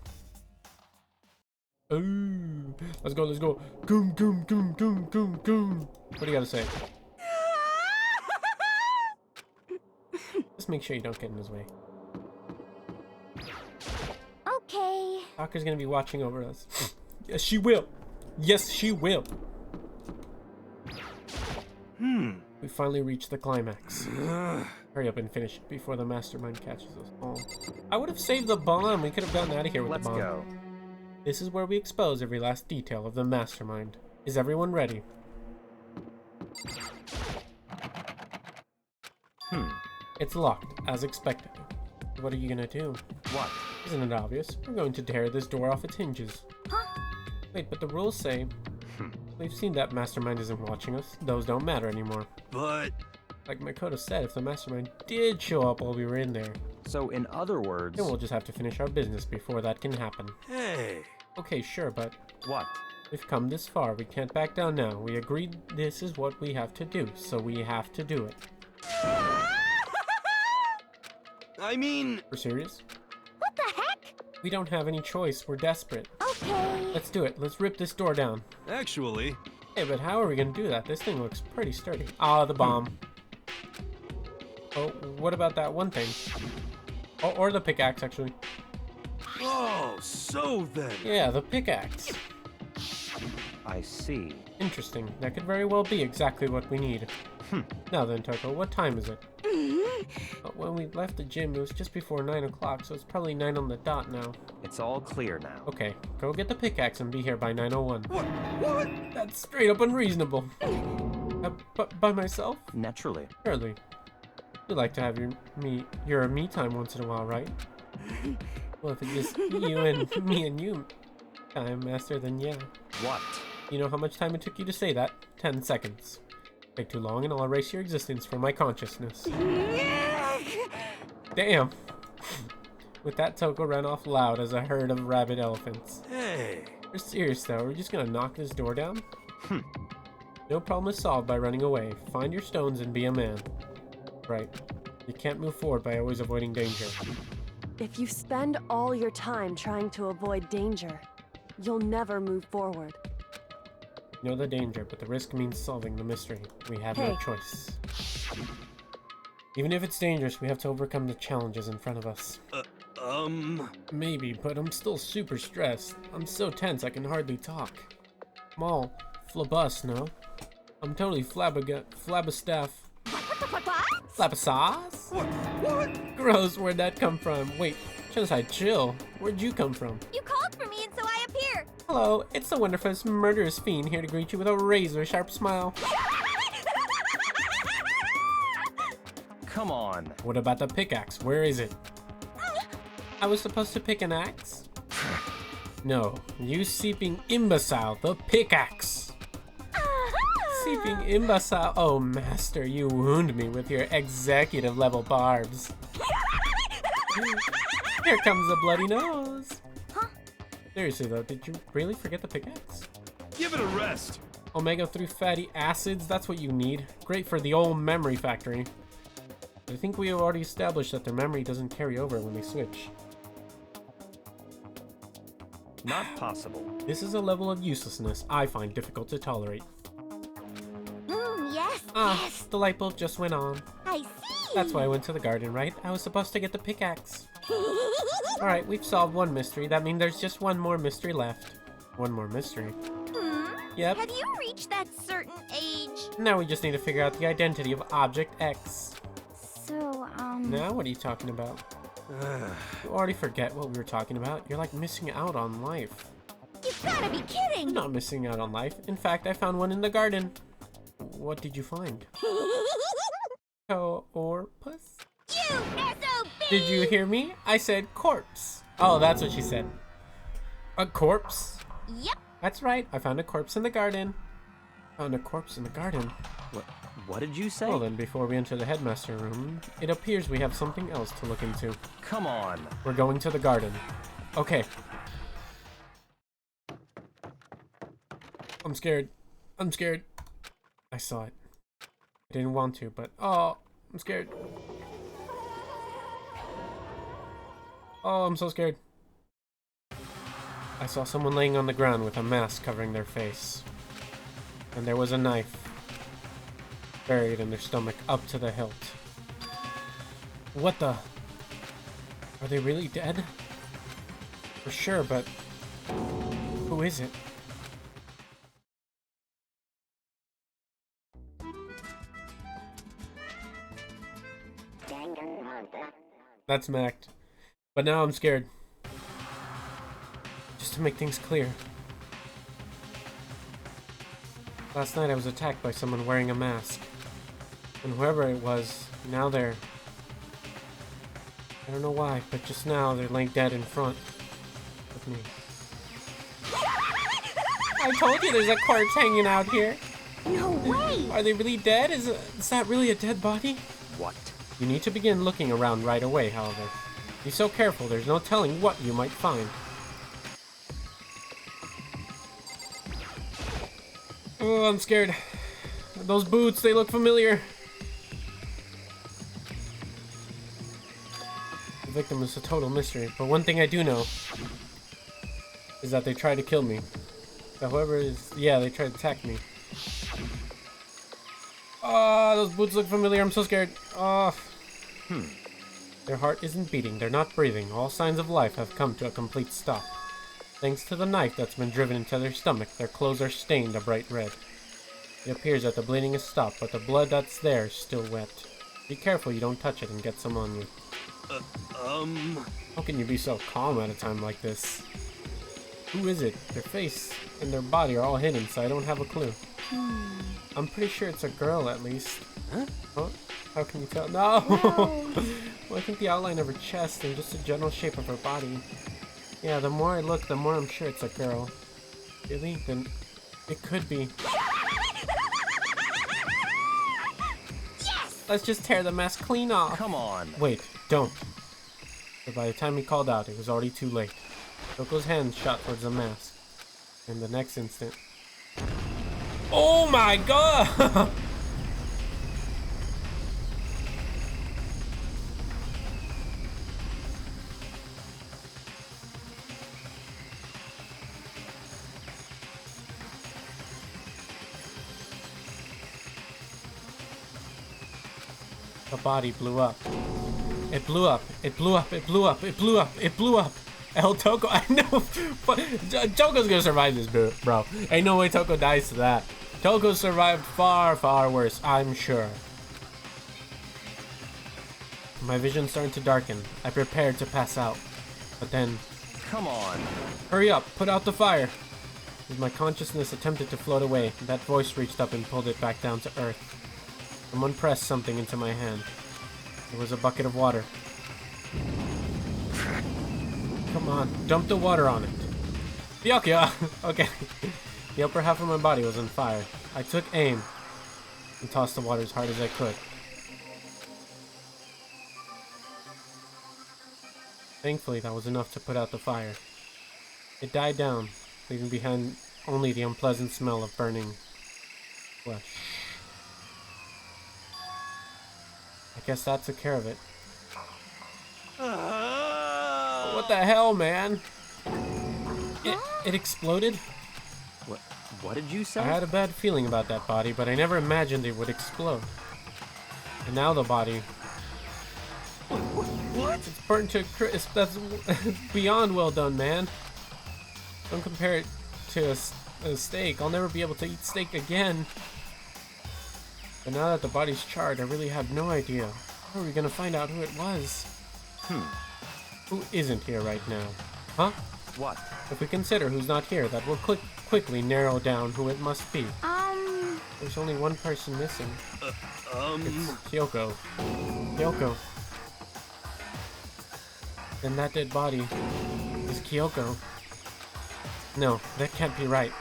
Ooh, let's go, let's go. Goom, goom, goom, goom, goom, goom. What do you gotta say? Just make sure you don't get in his way. Okay. Sakura's gonna be watching over us. Yes, she will. Yes, she will. We finally reached the climax. Hurry up and finish it before the mastermind catches us all. I would have saved the bomb. We could have gotten out of here with Let's the bomb. go. This is where we expose every last detail of the mastermind. Is everyone ready? It's locked, as expected. What are you gonna do? What? Isn't it obvious? We're going to tear this door off its hinges. Huh? Wait, but the rules say... We've seen that mastermind isn't watching us. Those don't matter anymore. But... Like Makoto said, if the mastermind did show up while we were in there, So in other words... then we'll just have to finish our business before that can happen. Hey. Okay, sure, but What? we've come this far. We can't back down now. We agreed this is what we have to do, so we have to do it. I mean... We're serious? What the heck? We don't have any choice. We're desperate. Okay. Let's do it. Let's rip this door down. Actually... Hey, but how are we gonna do that? This thing looks pretty sturdy. Ah, the bomb. Oh, what about that one thing? Oh, or the pickaxe, actually. Oh, so then... Yeah, the pickaxe. I see. Interesting. That could very well be exactly what we need. Now then, Toko, what time is it? Oh, when we left the gym, it was just before 9 o'clock, so it's probably 9 on the dot now. It's all clear now. Okay, go get the pickaxe and be here by 9:01. What? That's straight up unreasonable. By myself? Naturally. Surely. You like to have your me time once in a while, right? Well, if it's just you and me and you time, Master, then yeah. What? You know how much time it took you to say that? 10 seconds. Take too long and I'll erase your existence from my consciousness. Damn. With that, Toko ran off loud as a herd of rabid elephants. Hey. You're serious though, we're just gonna knock this door down? No problem is solved by running away. Find your stones and be a man. Right. You can't move forward by always avoiding danger. If you spend all your time trying to avoid danger, you'll never move forward. You know the danger, but the risk means solving the mystery. We have no Hey. choice. Even if it's dangerous, we have to overcome the challenges in front of us. Maybe, but I'm still super stressed. I'm so tense I can hardly talk. I'm all flabust, no? I'm totally flabberstaff. Flabbersass? What? Gross, where'd that come from? Wait, Genocide, chill. Where'd you come from? You called for me and so I appear. Hello, it's the wonderful murderous fiend here to greet you with a razor-sharp smile. Come on. What about the pickaxe? Where is it? I was supposed to pick an axe? No, you seeping imbecile, the pickaxe! Seeping imbecile. Oh, master, you wound me with your executive level barbs. Here comes the bloody nose. Seriously though, did you really forget the pickaxe? Give it a rest. Omega-3 fatty acids, that's what you need. Great for the old memory factory. But I think we have already established that their memory doesn't carry over when they switch. Not possible. This is a level of uselessness I find difficult to tolerate. Yes, Ah, yes. the light bulb just went on. I see. That's why I went to the garden, right? I was supposed to get the pickaxe. Alright, we've solved one mystery. That means there's just one more mystery left. One more mystery. Yep. Have you reached that certain age? Now we just need to figure out the identity of Object X. So, Now what are you talking about? You already forget what we were talking about. You're like missing out on life. You've gotta be kidding! I'm not missing out on life. In fact, I found one in the garden. What did you find? Corpus? You SOB! Did you hear me? I said corpse. Oh, that's what she said. A corpse? Yep. That's right. I found a corpse in the garden. Found a corpse in the garden. What did you say? Well then, before we enter the headmaster room, it appears we have something else to look into. Come on. We're going to the garden. Okay. I'm scared. I'm scared. I saw it. I didn't want to, but oh, I'm scared. Oh, I'm so scared. I saw someone laying on the ground with a mask covering their face. And there was a knife buried in their stomach up to the hilt. What the? Are they really dead? For sure, but who is it? That's Macked. But now I'm scared. Just to make things clear. Last night I was attacked by someone wearing a mask. And whoever it was, now they're... I don't know why, but just now they're laying dead in front of me. I told you there's a corpse hanging out here. No way! Are they really dead? Is that really a dead body? What? You need to begin looking around right away, however. Be so careful, there's no telling what you might find. Oh, I'm scared. Those boots, they look familiar. The victim is a total mystery, but one thing I do know is that they tried to kill me. So whoever is... yeah, they tried to attack me. Oh, those boots look familiar. I'm so scared. Oh. Their heart isn't beating. They're not breathing. All signs of life have come to a complete stop. Thanks to the knife that's been driven into their stomach, their clothes are stained a bright red. It appears that the bleeding has stopped, but the blood that's there is still wet. Be careful you don't touch it and get some on you. How can you be so calm at a time like this? Who is it? Their face and their body are all hidden, so I don't have a clue. I'm pretty sure it's a girl, at least. Huh? How can you tell? No! Well, I think the outline of her chest and just the general shape of her body. Yeah, the more I look, the more I'm sure it's a girl. Really? Then it could be. Yes! Let's just tear the mask clean off. Come on. Wait, don't. But by the time he called out, it was already too late. Kyoko's hand shot towards the mask. In the next instant... Oh my god! The body blew up. It blew up. It blew up. It blew up. It blew up. It blew up. El Toko, I know, but Toko's gonna survive this, bro. Ain't no way Toko dies to that. Toko survived far, far worse, I'm sure. My vision started to darken. I prepared to pass out, but then... Come on. Hurry up, put out the fire. As my consciousness attempted to float away, that voice reached up and pulled it back down to earth. Someone pressed something into my hand. It was a bucket of water. Come on, dump the water on it. Byakuya! Okay. The upper half of my body was on fire. I took aim and tossed the water as hard as I could. Thankfully, that was enough to put out the fire. It died down, leaving behind only the unpleasant smell of burning flesh. I guess that took care of it. What the hell, man? It exploded? What did you say? I had a bad feeling about that body, but I never imagined it would explode. And now the body... What? It's burnt to a crisp. That's beyond well done, man. Don't compare it to a steak. I'll never be able to eat steak again. But now that the body's charred, I really have no idea. How are we gonna find out who it was? Who isn't here right now? Huh? What? If we consider who's not here, that will quickly narrow down who it must be. There's only one person missing. It's Kyoko. Kyoko. And that dead body is Kyoko. No, that can't be right.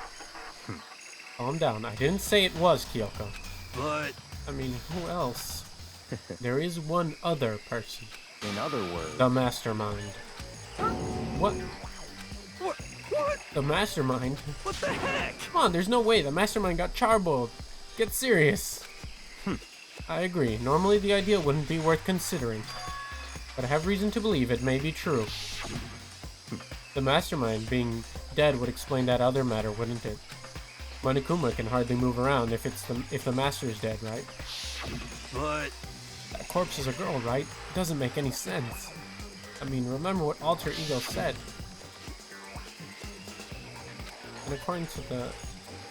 Calm down. I didn't say it was Kyoko. But... I mean, who else? There is one other person. In other words... The mastermind. What? What? The mastermind? What the heck? Come on, there's no way. The mastermind got charboiled. Get serious. I agree. Normally the idea wouldn't be worth considering. But I have reason to believe it may be true. The mastermind being dead would explain that other matter, wouldn't it? Monokuma can hardly move around if the master is dead, right? But... That corpse is a girl, right? It doesn't make any sense. I mean, remember what Alter Ego said. And according to the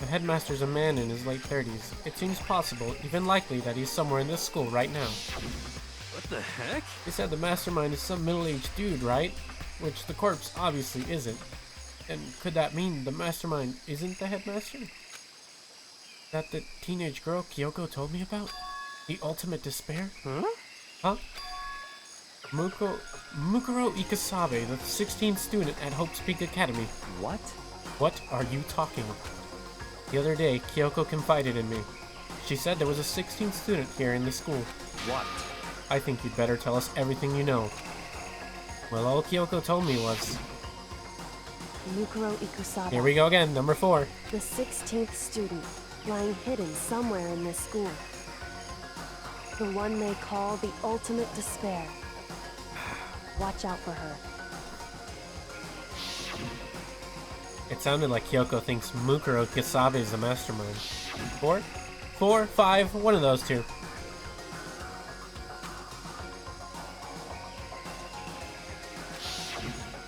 headmaster's a man in his late 30s. It seems possible, even likely, that he's somewhere in this school right now. What the heck? They said the mastermind is some middle-aged dude, right? Which the corpse obviously isn't. And could that mean the mastermind isn't the headmaster? That the teenage girl Kyoko told me about? The ultimate despair? Huh? Mukuro Ikasabe, the 16th student at Hope's Peak Academy. What? What are you talking about? The other day, Kyoko confided in me. She said there was a 16th student here in the school. What? I think you'd better tell us everything you know. Well, all Kyoko told me was... Mukuro Ikusawa. Here we go again, number 4. The 16th student, lying hidden somewhere in this school. The one they call the ultimate despair. Watch out for her. It sounded like Kyoko thinks Mukuro Kisabe is the mastermind. 4? 4? 5? One of those two.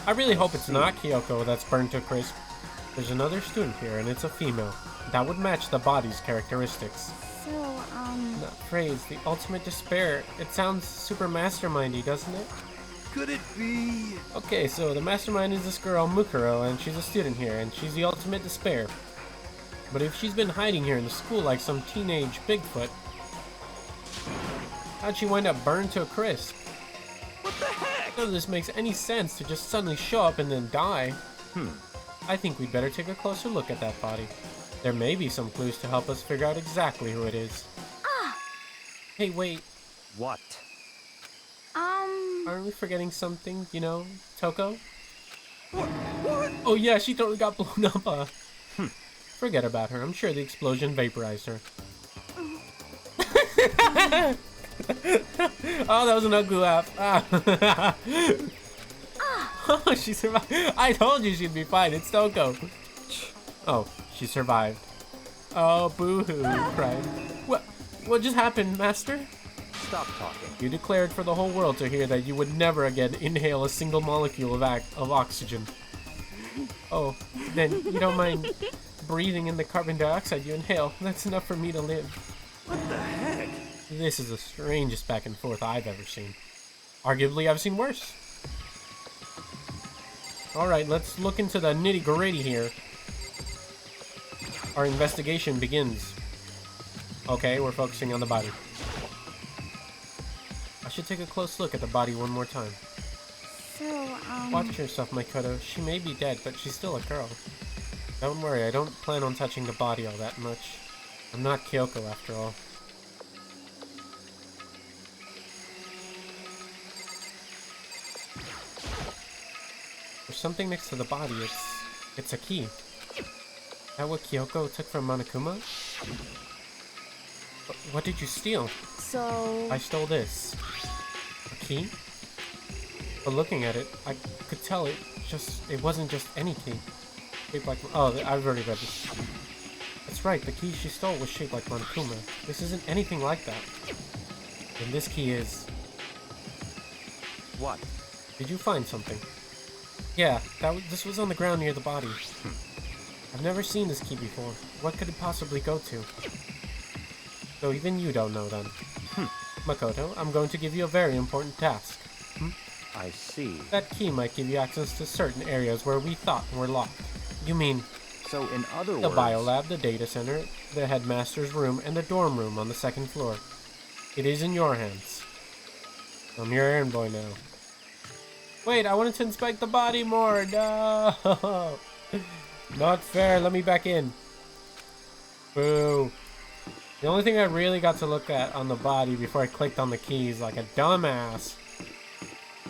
I really hope it's not Kyoko that's burned to a crisp. There's another student here, and it's a female. That would match the body's characteristics. So, that phrase, the ultimate despair. It sounds super mastermindy, doesn't it? Could it be? Okay, so the mastermind is this girl, Mukuro, and she's a student here, and she's the ultimate despair. But if she's been hiding here in the school like some teenage Bigfoot, how'd she wind up burned to a crisp? What the heck? None of this makes any sense to just suddenly show up and then die. I think we'd better take a closer look at that body. There may be some clues to help us figure out exactly who it is. Hey, wait. What? Aren't we forgetting something, you know, Toko? What? Oh yeah, she totally got blown up. Forget about her. I'm sure the explosion vaporized her. Oh, that was an ugly laugh. Oh, she survived. I told you she'd be fine. It's Toko. Oh, she survived. Oh, boo-hoo, cried. What just happened, Master? Stop talking. You declared for the whole world to hear that you would never again inhale a single molecule of oxygen. Oh, then you don't mind breathing in the carbon dioxide you inhale. That's enough for me to live. What the heck? This is the strangest back and forth I've ever seen. Arguably, I've seen worse. Alright, let's look into the nitty-gritty here. Our investigation begins. Okay, we're focusing on the body. I should take a close look at the body one more time. So, Watch yourself, Makoto. She may be dead, but she's still a girl. Don't worry, I don't plan on touching the body all that much. I'm not Kyoko after all. There's something next to the body. It's a key. Is that what Kyoko took from Monokuma? What did you steal? So... I stole this. A key? But looking at it, I could tell it wasn't just any key. Shaped like... Oh, I've already read this. That's right, the key she stole was shaped like Monokuma. This isn't anything like that. And this key is... What? Did you find something? Yeah, this was on the ground near the body. I've never seen this key before. What could it possibly go to? So even you don't know then. Makoto, I'm going to give you a very important task. I see. That key might give you access to certain areas where we thought were locked. You mean So in other the words... biolab, the data center, the headmaster's room, and the dorm room on the second floor. It is in your hands. I'm your errand boy now. Wait, I wanted to inspect the body more. No! Not fair. Let me back in. Boo. The only thing I really got to look at on the body before I clicked on the keys like a dumbass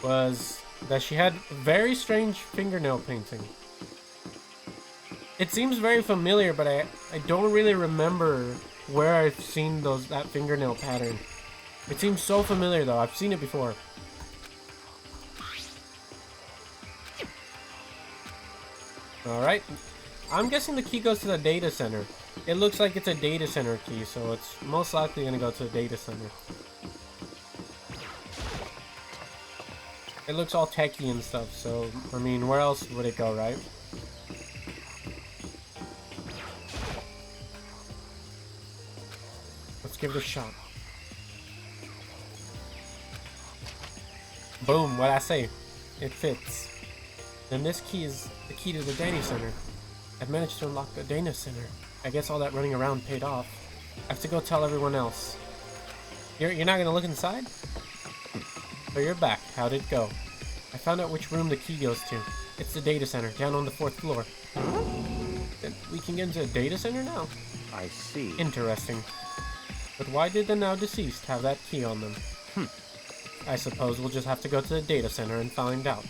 was that she had very strange fingernail painting. It seems very familiar, but I don't really remember where I've seen that fingernail pattern. It seems so familiar though. I've seen it before. Alright. I'm guessing the key goes to the data center. It looks like it's a data center key, so it's most likely going to go to the data center. It looks all techy and stuff, so, I mean, where else would it go, right? Let's give it a shot. Boom, what'd I say? It fits. Then this key is the key to the data center. I've managed to unlock the data center. I guess all that running around paid off. I have to go tell everyone else. You're not gonna look inside? So you're back. How'd it go? I found out which room the key goes to. It's the data center, down on the 4th floor. Then we can get into the data center now? I see. Interesting. But why did the now deceased have that key on them? I suppose we'll just have to go to the data center and find out.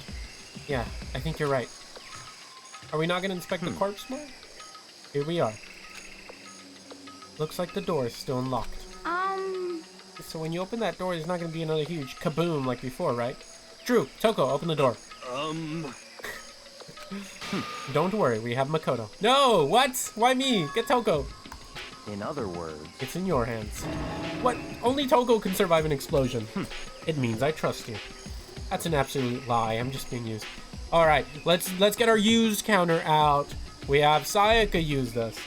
Yeah, I think you're right. Are we not going to inspect the corpse more? Here we are. Looks like the door is still unlocked. So when you open that door, there's not going to be another huge kaboom like before, right? True. Toko, open the door. Don't worry, we have Makoto. No! What? Why me? Get Toko. In other words... It's in your hands. What? Only Toko can survive an explosion. It means I trust you. That's an absolute lie. I'm just being used. Alright, let's get our used counter out. We have Sayaka used us.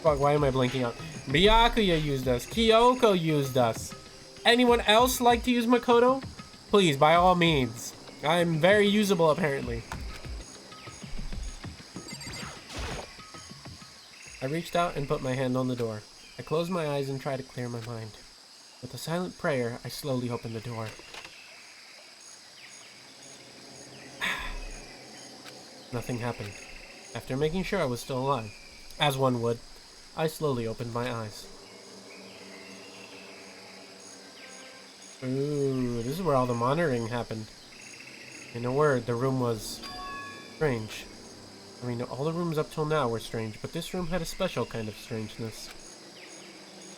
Fuck, why am I blinking out? Byakuya used us. Kyoko used us. Anyone else like to use Makoto? Please, by all means. I'm very usable, apparently. I reached out and put my hand on the door. I closed my eyes and tried to clear my mind. With a silent prayer, I slowly opened the door. Nothing happened. After making sure I was still alive, as one would, I slowly opened my eyes. Ooh, this is where all the monitoring happened. In a word, the room was strange. I mean, all the rooms up till now were strange, but this room had a special kind of strangeness.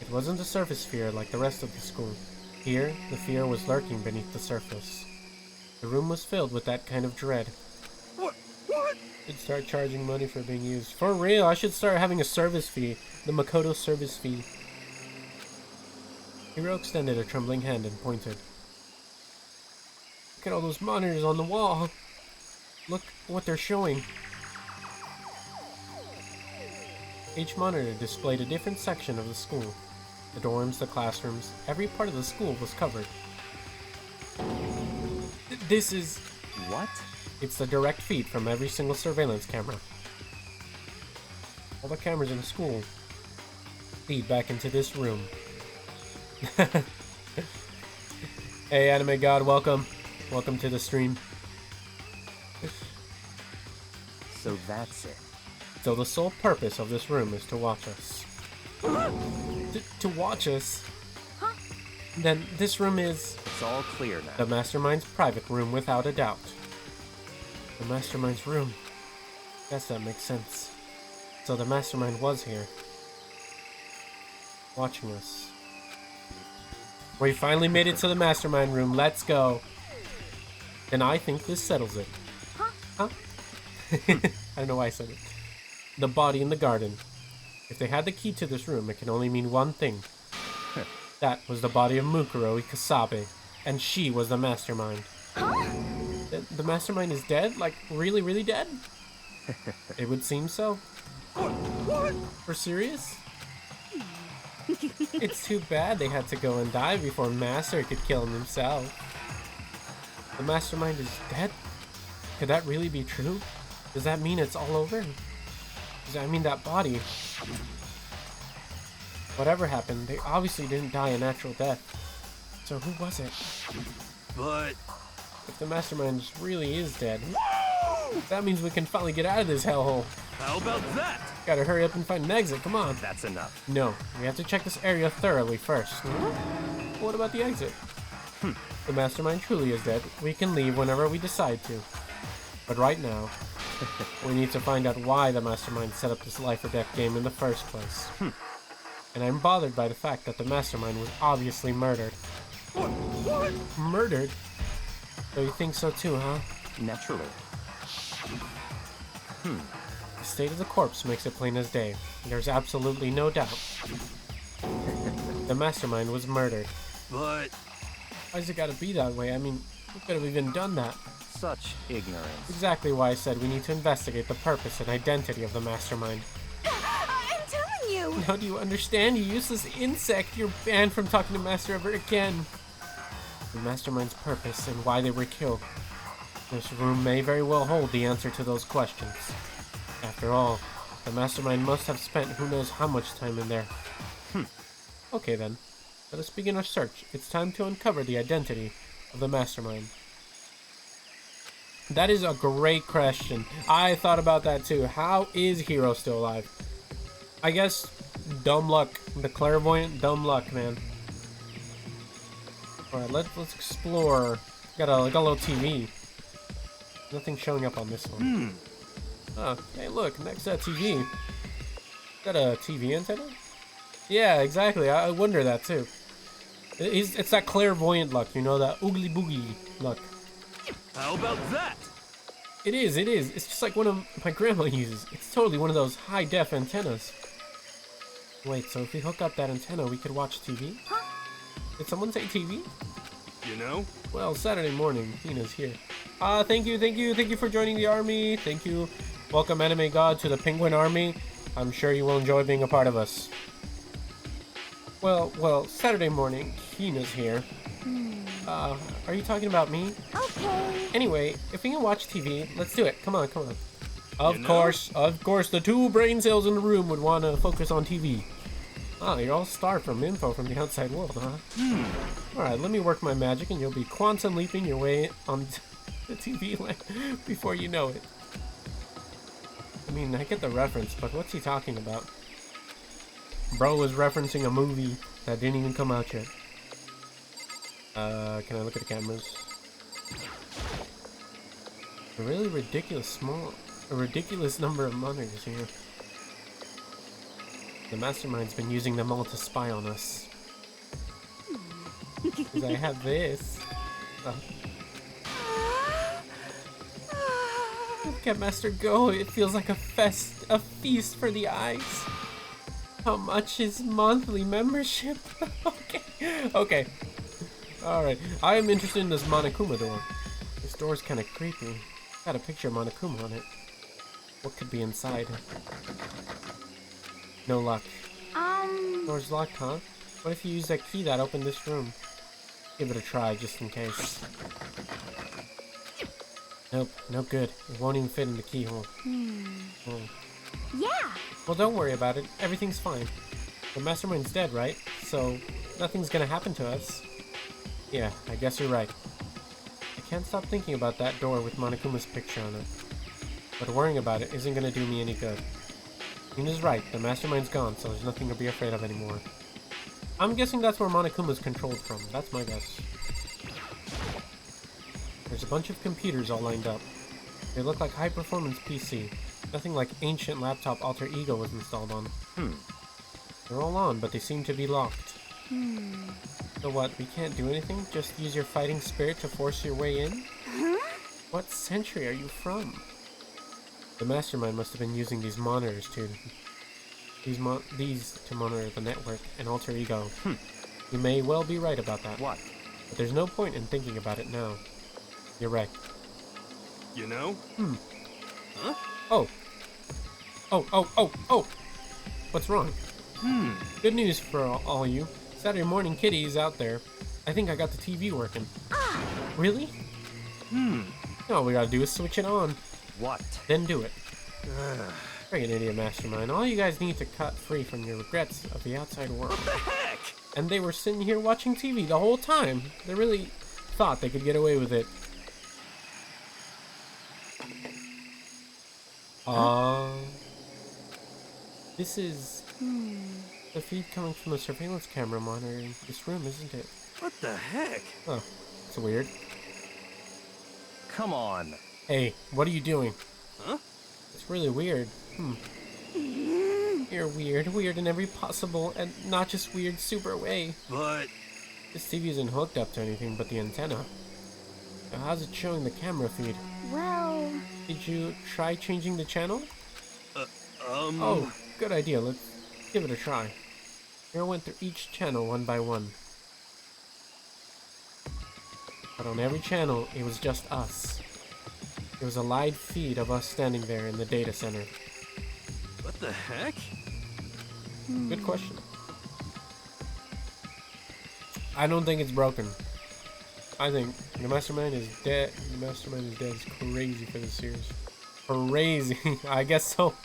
It wasn't a surface fear like the rest of the school. Here, the fear was lurking beneath the surface. The room was filled with that kind of dread. What? Should start charging money for being used. For real, I should start having a service fee. The Makoto service fee. Hiro extended a trembling hand and pointed. Look at all those monitors on the wall. Look what they're showing. Each monitor displayed a different section of the school. The dorms, the classrooms, every part of the school was covered. This is... What? It's the direct feed from every single surveillance camera. All the cameras in the school feed back into this room. Hey, Anime God, welcome. Welcome to the stream. So that's it. So the sole purpose of this room is to watch us. To watch us? Huh? Then this room is It's all clear the now. Mastermind's private room, without a doubt. The Mastermind's room. Guess that makes sense. So the Mastermind was here. Watching us. We finally made it to the Mastermind room. Let's go. And I think this settles it. Huh? I don't know why I said it. The body in the garden. If they had the key to this room, it can only mean one thing. That was the body of Mukuro Ikasabe, and she was the Mastermind. The Mastermind is dead? Like, really, really dead? It would seem so. What? For serious? It's too bad they had to go and die before Master could kill him himself. The Mastermind is dead? Could that really be true? Does that mean it's all over? Does that mean that body? Whatever happened, they obviously didn't die a natural death. So who was it? But... If the Mastermind really is dead, that means we can finally get out of this hellhole. how about that? Gotta hurry up and find an exit, come on. That's enough. No, we have to check this area thoroughly first. What about the exit? The Mastermind truly is dead. We can leave whenever we decide to. But right now, we need to find out why the Mastermind set up this life or death game in the first place. And I'm bothered by the fact that the Mastermind was obviously murdered. What? Murdered? So you think so too, huh? Naturally. The state of the corpse makes it plain as day. There's absolutely no doubt. The Mastermind was murdered. But... Why's it gotta be that way? I mean, who could have even done that? Such ignorance. Exactly why I said we need to investigate the purpose and identity of the Mastermind. I'm telling you! Now do you understand, you useless insect? You're banned from talking to Master ever again. The Mastermind's purpose and why they were killed. This room may very well hold the answer to those questions. After all, the Mastermind must have spent who knows how much time in there. Okay then, let us begin our search. It's time to uncover the identity of the Mastermind. That is a great question. I thought about that too. How is Hiro still alive? I guess dumb luck. The clairvoyant dumb luck, man. Alright, let's explore. Got a little TV. Nothing showing up on this one. Oh, hey look, next to that TV. Got a TV antenna? Yeah, exactly. I wonder that too. It's that clairvoyant luck, you know, that oogly boogie luck. how about that? It is. It's just like one of my grandma uses. It's totally one of those high-def antennas. Wait, so if we hook up that antenna, we could watch TV? Did someone say TV? You know? Well, Saturday morning, Hina's here. Thank you for joining the army. Thank you. Welcome, Anime God, to the Penguin Army. I'm sure you will enjoy being a part of us. Well, Saturday morning, Hina's here. Are you talking about me? Okay. Anyway, if we can watch TV, let's do it. Come on, come on. You know? Of course, the 2 brain cells in the room would want to focus on TV. Oh, you're all starved from info from the outside world, huh? Alright, let me work my magic and you'll be quantum leaping your way on the TV land before you know it. I mean, I get the reference, but what's he talking about? Bro was referencing a movie that didn't even come out yet. Can I look at the cameras? A ridiculous number of monitors here. The mastermind's been using them all to spy on us. 'Cause I have this. Look at Master go, it feels like a feast for the eyes. How much is monthly membership? Okay. Alright, I am interested in this Monokuma door. This door's kinda creepy. Got a picture of Monokuma on it. What could be inside? No luck. Door's locked, huh? What if you use that key that opened this room? Give it a try, just in case. Nope, no good. It won't even fit in the keyhole. Yeah. Well, don't worry about it. Everything's fine. The mastermind's dead, right? So, nothing's gonna happen to us. Yeah, I guess you're right. I can't stop thinking about that door with Monokuma's picture on it. But worrying about it isn't gonna do me any good. Yuna's right, the mastermind's gone, so there's nothing to be afraid of anymore. I'm guessing that's where Monokuma's controlled from. That's my guess. There's a bunch of computers all lined up. They look like high-performance PC. Nothing like ancient laptop alter ego was installed on. They're all on, but they seem to be locked. So what, we can't do anything? Just use your fighting spirit to force your way in? What century are you from? The mastermind must have been using these monitors to... These to monitor the network and alter ego. You may well be right about that. What? But there's no point in thinking about it now. You're right. You know? Huh? Oh. What's wrong? Good news for all you. Saturday morning kitty is out there. I think I got the TV working. Really? All we gotta do is switch it on. What? Then do it. Friggin' idiot mastermind. All you guys need to cut free from your regrets of the outside world. What the heck? And they were sitting here watching TV the whole time. They really thought they could get away with it. This is the feed coming from the surveillance camera monitoring this room, isn't it? What the heck? Oh, it's weird. Come on. Hey, what are you doing? Huh? It's really weird. You're weird in every possible and not just weird super way. But... This TV isn't hooked up to anything but the antenna. So how's it showing the camera feed? Well... Did you try changing the channel? Oh, good idea. Let's give it a try. Here went through each channel one by one. But on every channel, it was just us. It was a live feed of us standing there in the data center. what the heck? Good question. I don't think it's broken. I think the mastermind is dead. The mastermind is dead. It's crazy for this series. Crazy. I guess so.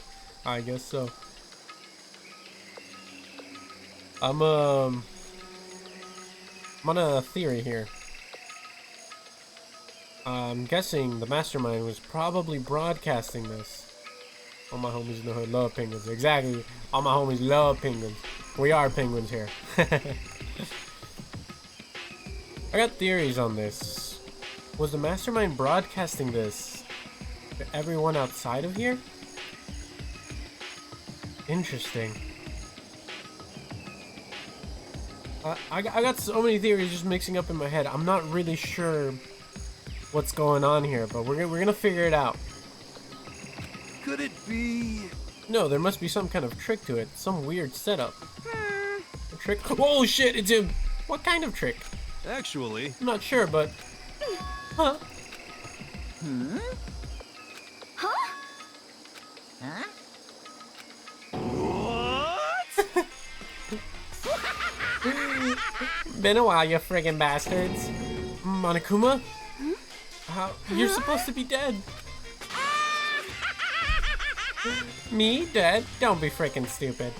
I'm on a theory here. I'm guessing the mastermind was probably broadcasting this. All my homies in the hood love penguins. Exactly. All my homies love penguins. We are penguins here. I got theories on this. Was the mastermind broadcasting this to everyone outside of here? Interesting. I got so many theories just mixing up in my head. I'm not really sure what's going on here, but we're gonna figure it out. Could it be... No, there must be some kind of trick to it. Some weird setup. A trick? Oh shit, it's him! What kind of trick? Actually... I'm not sure, but... Huh? What? been a while, you friggin' bastards. Monokuma? How? You're supposed to be dead. Me? Dead? Don't be frickin' stupid.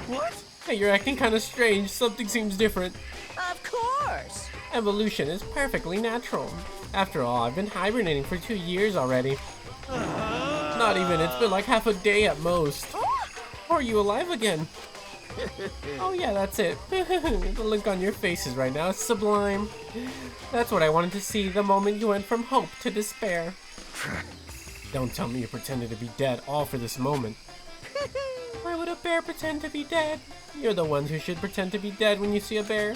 What? Hey, you're acting kinda strange. Something seems different. Of course. Evolution is perfectly natural. After all, I've been hibernating for 2 years already. Not even, it's been like half a day at most. Are you alive again? Oh yeah, that's it. The look on your faces right now is sublime. That's what I wanted to see the moment you went from hope to despair. Don't tell me you pretended to be dead all for this moment. Why would a bear pretend to be dead? You're the ones who should pretend to be dead when you see a bear.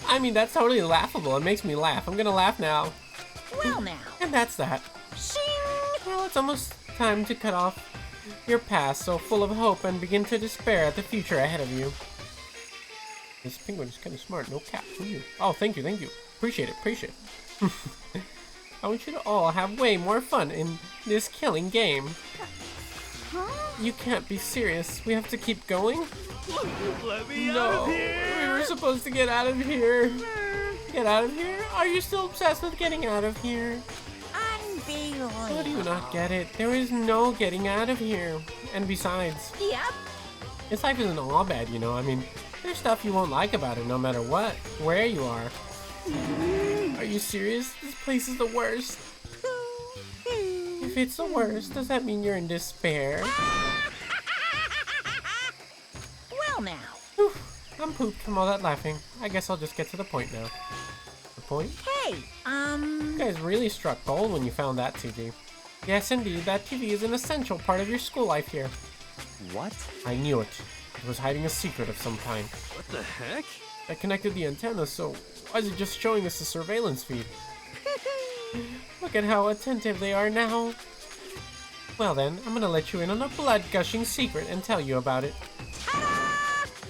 I mean, that's totally laughable. It makes me laugh. I'm gonna laugh now. Well now. And that's that. Well, it's almost time to cut off your past so full of hope and begin to despair at the future ahead of you. This penguin is kind of smart. No cap. Who you? Oh, thank you, thank you. Appreciate it, appreciate it. I want you to all have way more fun in this killing game. You can't be serious. We have to keep going? Let me No, out of here! we were supposed to get out of here. Get out of here? Are you still obsessed with getting out of here? How do you not get it? There is no getting out of here. And besides, Yep. this life isn't all bad, you know. I mean, there's stuff you won't like about it no matter what, where you are. Are you serious? This place is the worst. If it's the worst, does that mean you're in despair? Well now. Whew, I'm pooped from all that laughing. I guess I'll just get to the point now. The point? Hey, You guys really struck gold when you found that TV. Yes, indeed, that TV is an essential part of your school life here. What? I knew it. It was hiding a secret of some kind. What the heck? I connected the antenna, so why is it just showing us the surveillance feed? Look at how attentive they are now. Well then, I'm gonna let you in on a blood-gushing secret and tell you about it.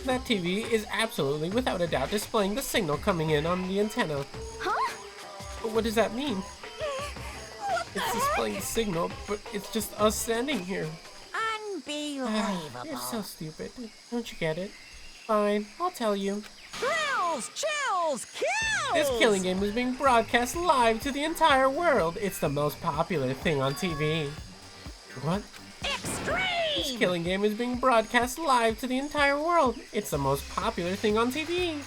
That TV is absolutely, without a doubt, displaying the signal coming in on the antenna. Huh? But what does that mean? It's displaying the signal, but it's just us standing here. unbelievable. You're so stupid. Don't you get it? Fine, I'll tell you. Thrills, chills, kills! This killing game is being broadcast live to the entire world. It's the most popular thing on TV. What? This Extreme! killing game is being broadcast live to the entire world. It's the most popular thing on TV.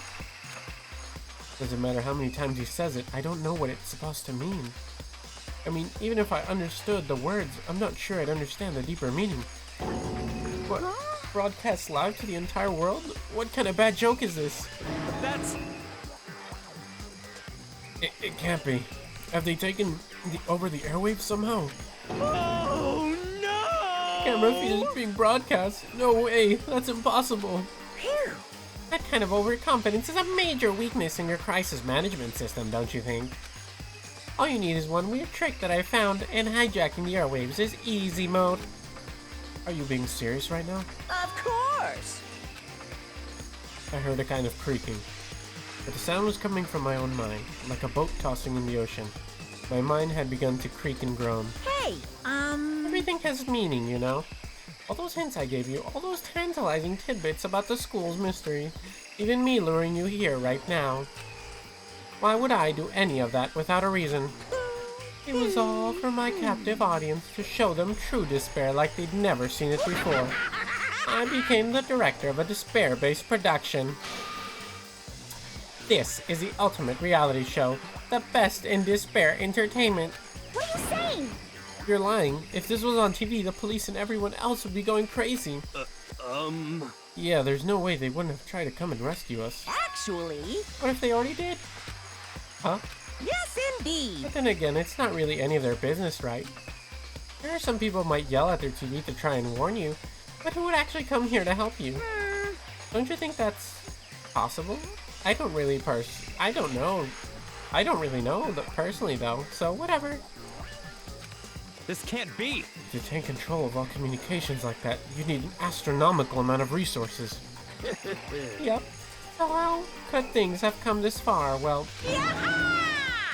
Doesn't matter how many times he says it, I don't know what it's supposed to mean. I mean, even if I understood the words, I'm not sure I'd understand the deeper meaning. What? Broadcast live to the entire world? What kind of bad joke is this? That's... It can't be. Have they taken over the airwaves somehow? Oh no! Camera feed is being broadcast. No way, that's impossible. Phew. That kind of overconfidence is a major weakness in your crisis management system, don't you think? All you need is one weird trick that I found, and hijacking the airwaves is easy mode. Are you being serious right now? Of course. I heard a kind of creaking. But the sound was coming from my own mind, like a boat tossing in the ocean. My mind had begun to creak and groan. Hey, Everything has meaning, you know? All those hints I gave you, all those tantalizing tidbits about the school's mystery, even me luring you here right now. Why would I do any of that without a reason? It was all for my captive audience to show them true despair like they'd never seen it before. I became the director of a despair-based production. This is the ultimate reality show, the best in despair entertainment. What are you saying? You're lying. If this was on TV, the police and everyone else would be going crazy. Yeah, there's no way they wouldn't have tried to come and rescue us. Actually, What if they already did? Huh? yes indeed. But then again, it's not really any of their business, right? There are some people who might yell at their TV to try and warn you, but who would actually come here to help you? Don't you think that's possible? I don't really know. I don't really know personally though, so whatever. This can't be! To take control of all communications like that, you need an astronomical amount of resources. Yep. So how could things have come this far? Well,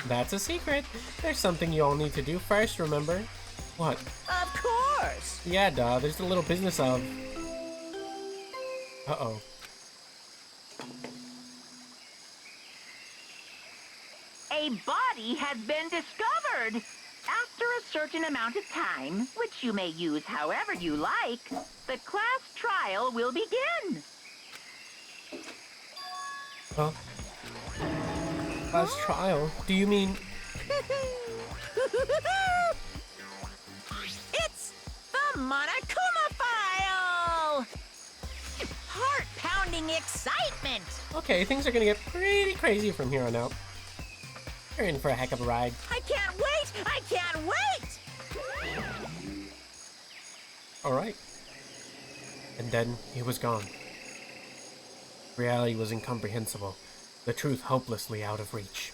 that's a secret. There's something you all need to do first, remember? What? Of course. Yeah, duh, there's the little business of... Uh-oh. A body has been discovered. After a certain amount of time, which you may use however you like, the class trial will begin. Huh? Class trial? Do you mean... It's the Monokuma file! Heart-pounding excitement! Okay, things are gonna get pretty crazy from here on out. You're in for a heck of a ride. I can't wait! I can't wait! Alright. And then he was gone. Reality was incomprehensible. The truth hopelessly out of reach.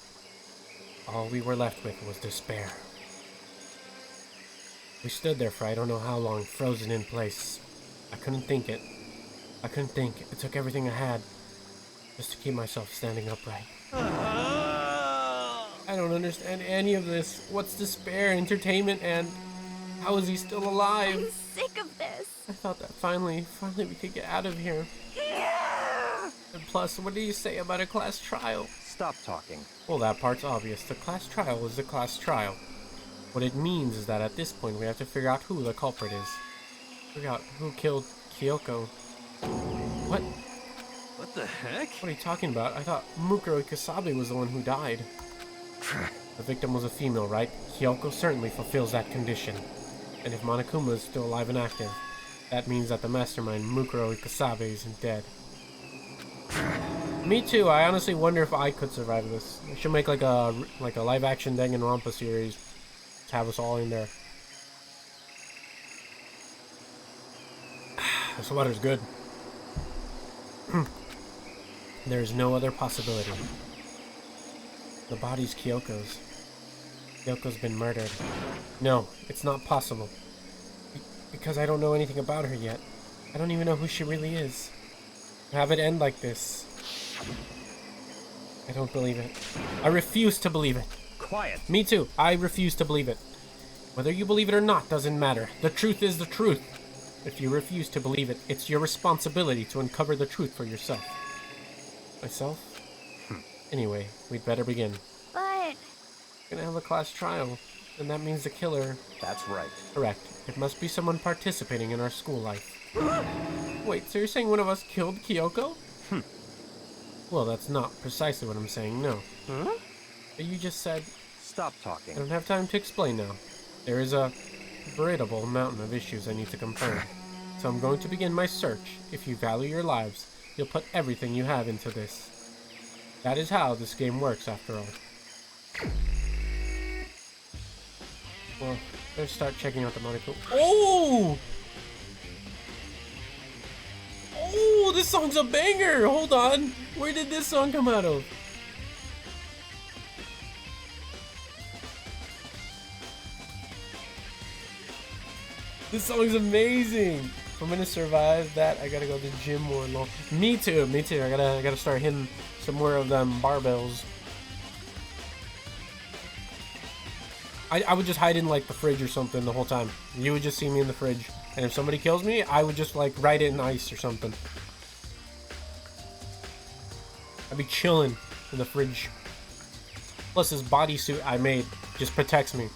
All we were left with was despair. We stood there for I don't know how long, frozen in place. I couldn't think it. I couldn't think. It took everything I had just to keep myself standing upright. I don't understand any of this. What's despair, entertainment, and how is he still alive? I'm sick of this. I thought that finally we could get out of here. And plus, what do you say about a class trial? Stop talking. Well, that part's obvious. The class trial is the class trial. What it means is that at this point, we have to figure out who the culprit is. Figure out who killed Kyoko. What? What the heck? What are you talking about? I thought Mukuro Ikasabe was the one who died. The victim was a female, right? Kyoko certainly fulfills that condition. And if Monokuma is still alive and active, that means that the mastermind, Mukuro Ikasabe, isn't dead. Me too. I honestly wonder if I could survive this. We should make like a live-action Danganronpa series. To have us all in there. This water's good. There's no other possibility. The body's Kyoko's. Kyoko's been murdered. No, it's not possible. Because I don't know anything about her yet. I don't even know who she really is. To have it end like this. I don't believe it. I refuse to believe it. Quiet. Me too. I refuse to believe it. Whether you believe it or not doesn't matter. The truth is the truth. If you refuse to believe it, it's your responsibility to uncover the truth for yourself. Myself? Anyway, we'd better begin. But... We're gonna have a class trial, and that means the killer... That's right. Correct. It must be someone participating in our school life. Wait, so you're saying one of us killed Kyoko? Well, that's not precisely what I'm saying, no. Huh? But you just said... Stop I talking. don't have time to explain now. There is a veritable mountain of issues I need to confirm. So I'm going to begin my search. If you value your lives, you'll put everything you have into this. That is how this game works, after all. Well, let's start checking out the Monaco. Oh! Oh, this song's a banger! Hold on! Where did this song come out of? This song's amazing! If I'm gonna survive that, I gotta go to the gym more long. Me too, me too. I gotta start hitting some more of them barbells. I would just hide in like the fridge or something the whole time. You would just see me in the fridge. And if somebody kills me, I would just like write it in ice or something. I'd be chilling in the fridge. Plus this bodysuit I made just protects me.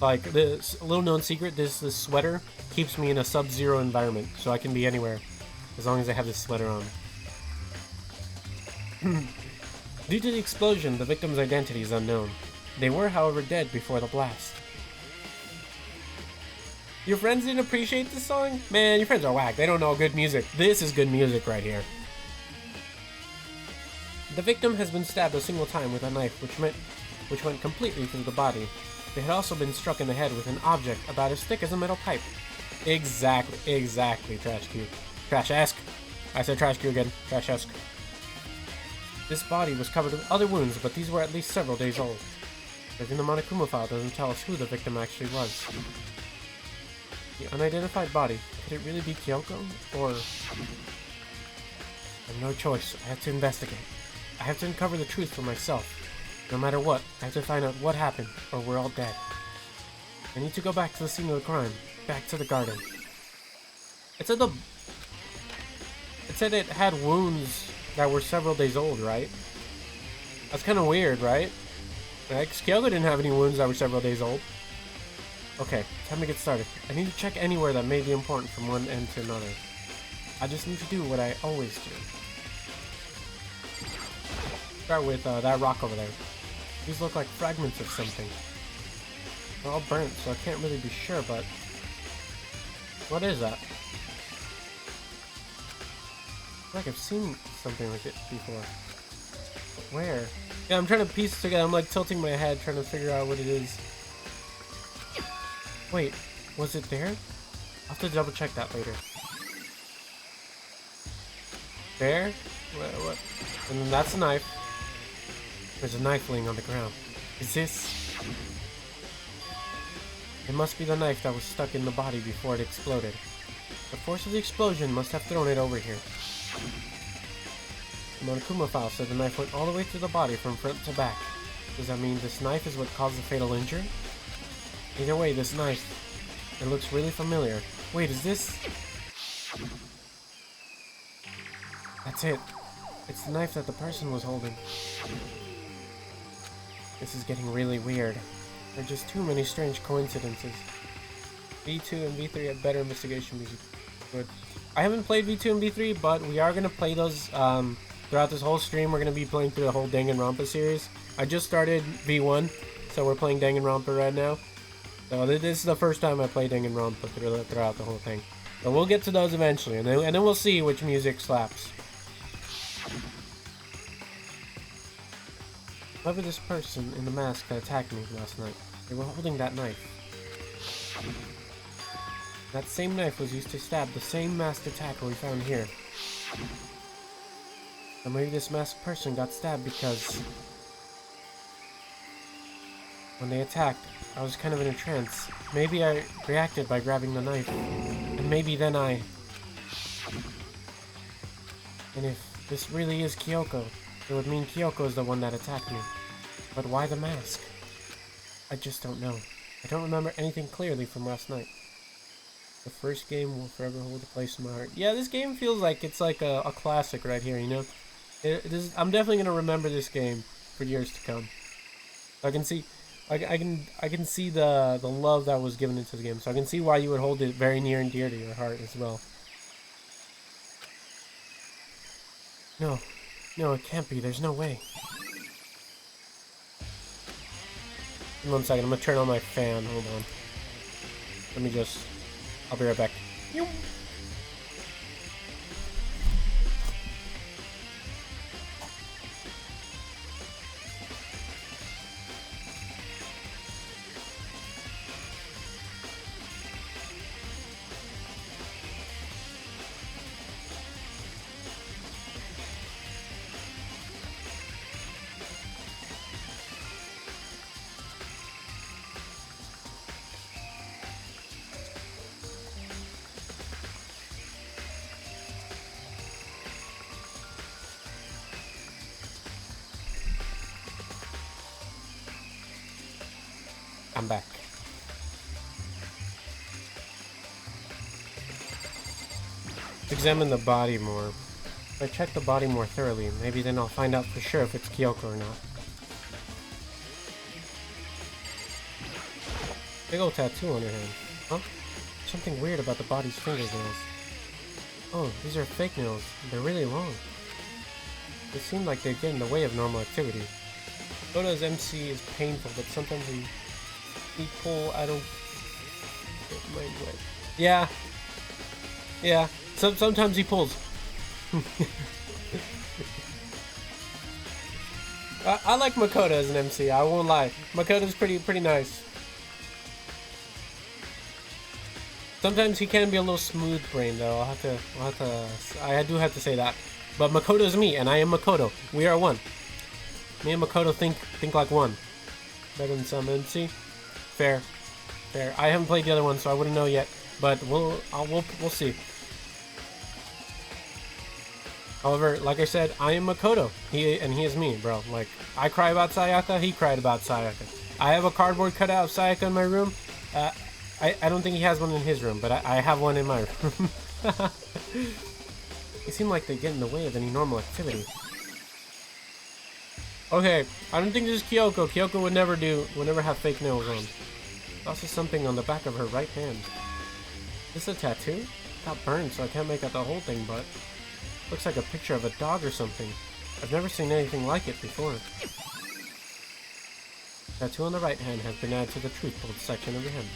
Like this little known secret, this sweater keeps me in a sub-zero environment, so I can be anywhere as long as I have this sweater on. Due to the explosion, the victim's identity is unknown. They were, however, dead before the blast. Your friends didn't appreciate this song? Man, your friends are whack. They don't know good music. This is good music right here. The victim has been stabbed a single time with a knife, which went completely through the body. They had also been struck in the head with an object about as thick as a metal pipe. Exactly, Trash Q. Trash-esque. I said Trash Q again. Trash-esque. This body was covered with other wounds, but these were at least several days old. Even the Monokuma file doesn't tell us who the victim actually was. The unidentified body, could it really be Kyoko? Or... I have no choice. I have to investigate. I have to uncover the truth for myself. No matter what, I have to find out what happened, or we're all dead. I need to go back to the scene of the crime. Back to the garden. It's at the It said it had wounds that were several days old, right? That's kind of weird, right? Right? 'Cause Kyoko didn't have any wounds that were several days old. Okay, time to get started. I need to check anywhere that may be important from one end to another. I just need to do what I always do. Start with that rock over there. These look like fragments of something. They're all burnt, so I can't really be sure, but... What is that? I feel like I've seen something like it before. Where? Yeah, I'm trying to piece it together. I'm like tilting my head, trying to figure out what it is. Wait, was it there? I'll have to double check that later. There? What? And then that's a knife. There's a knife laying on the ground. Is this... It must be the knife that was stuck in the body before it exploded. The force of the explosion must have thrown it over here. The Monokuma file said the knife went all the way through the body from front to back. Does that mean this knife is what caused the fatal injury? Either way, this knife, it looks really familiar. Wait, is this... That's it. It's the knife that the person was holding. This is getting really weird. There are just too many strange coincidences. V2 and V3 have better investigation music. Good. I haven't played V2 and V3, but we are going to play those throughout this whole stream. We're going to be playing through the whole Danganronpa series. I just started V1, so we're playing Danganronpa right now. So this is the first time I play Danganronpa throughout the whole thing. But we'll get to those eventually, and then we'll see which music slaps. Whoever this person in the mask that attacked me last night, they were holding that knife. That same knife was used to stab the same masked attacker we found here. Or maybe this masked person got stabbed because... When they attacked, I was kind of in a trance. Maybe I reacted by grabbing the knife. And maybe then I... And if this really is Kyoko, it would mean Kyoko is the one that attacked me. But why the mask? I just don't know. I don't remember anything clearly from last night. The first game will forever hold a place in my heart. Yeah, this game feels like it's like a classic right here, you know? I'm definitely going to remember this game for years to come. I can see... I can see the love that was given into the game, so I can see why you would hold it very near and dear to your heart as well. No, it can't be. There's no way. 1 second, I'm gonna turn on my fan. Hold on. I'll be right back. I'm back. Examine the body more. If I check the body more thoroughly, maybe then I'll find out for sure if it's Kyoko or not. Big old tattoo on her hand. Huh? Something weird about the body's fingernails. Oh, these are fake nails. They're really long. They seem like they get in the way of normal activity. Oda's MC is painful, but sometimes he pull. I don't mind what. Yeah. Sometimes he pulls. I like Makoto as an MC. I won't lie. Makoto's pretty nice. Sometimes he can be a little smooth-brained, though. I do have to say that. But Makoto's me, and I am Makoto. We are one. Me and Makoto think like one. Better than some MC. Fair. I haven't played the other one, so I wouldn't know yet. But we'll see. However, like I said, I am Makoto. He is me, bro. Like, I cry about Sayaka, he cried about Sayaka. I have a cardboard cutout of Sayaka in my room. I don't think he has one in his room, but I have one in my room. They seem like they get in the way of any normal activity. Okay, I don't think this is Kyoko. Kyoko would never have fake nails on. Also something on the back of her right hand. Is this a tattoo? It got burned, so I can't make out the whole thing, but looks like a picture of a dog or something. I've never seen anything like it before. Tattoo on the right hand has been added to the truth told section of the handbook.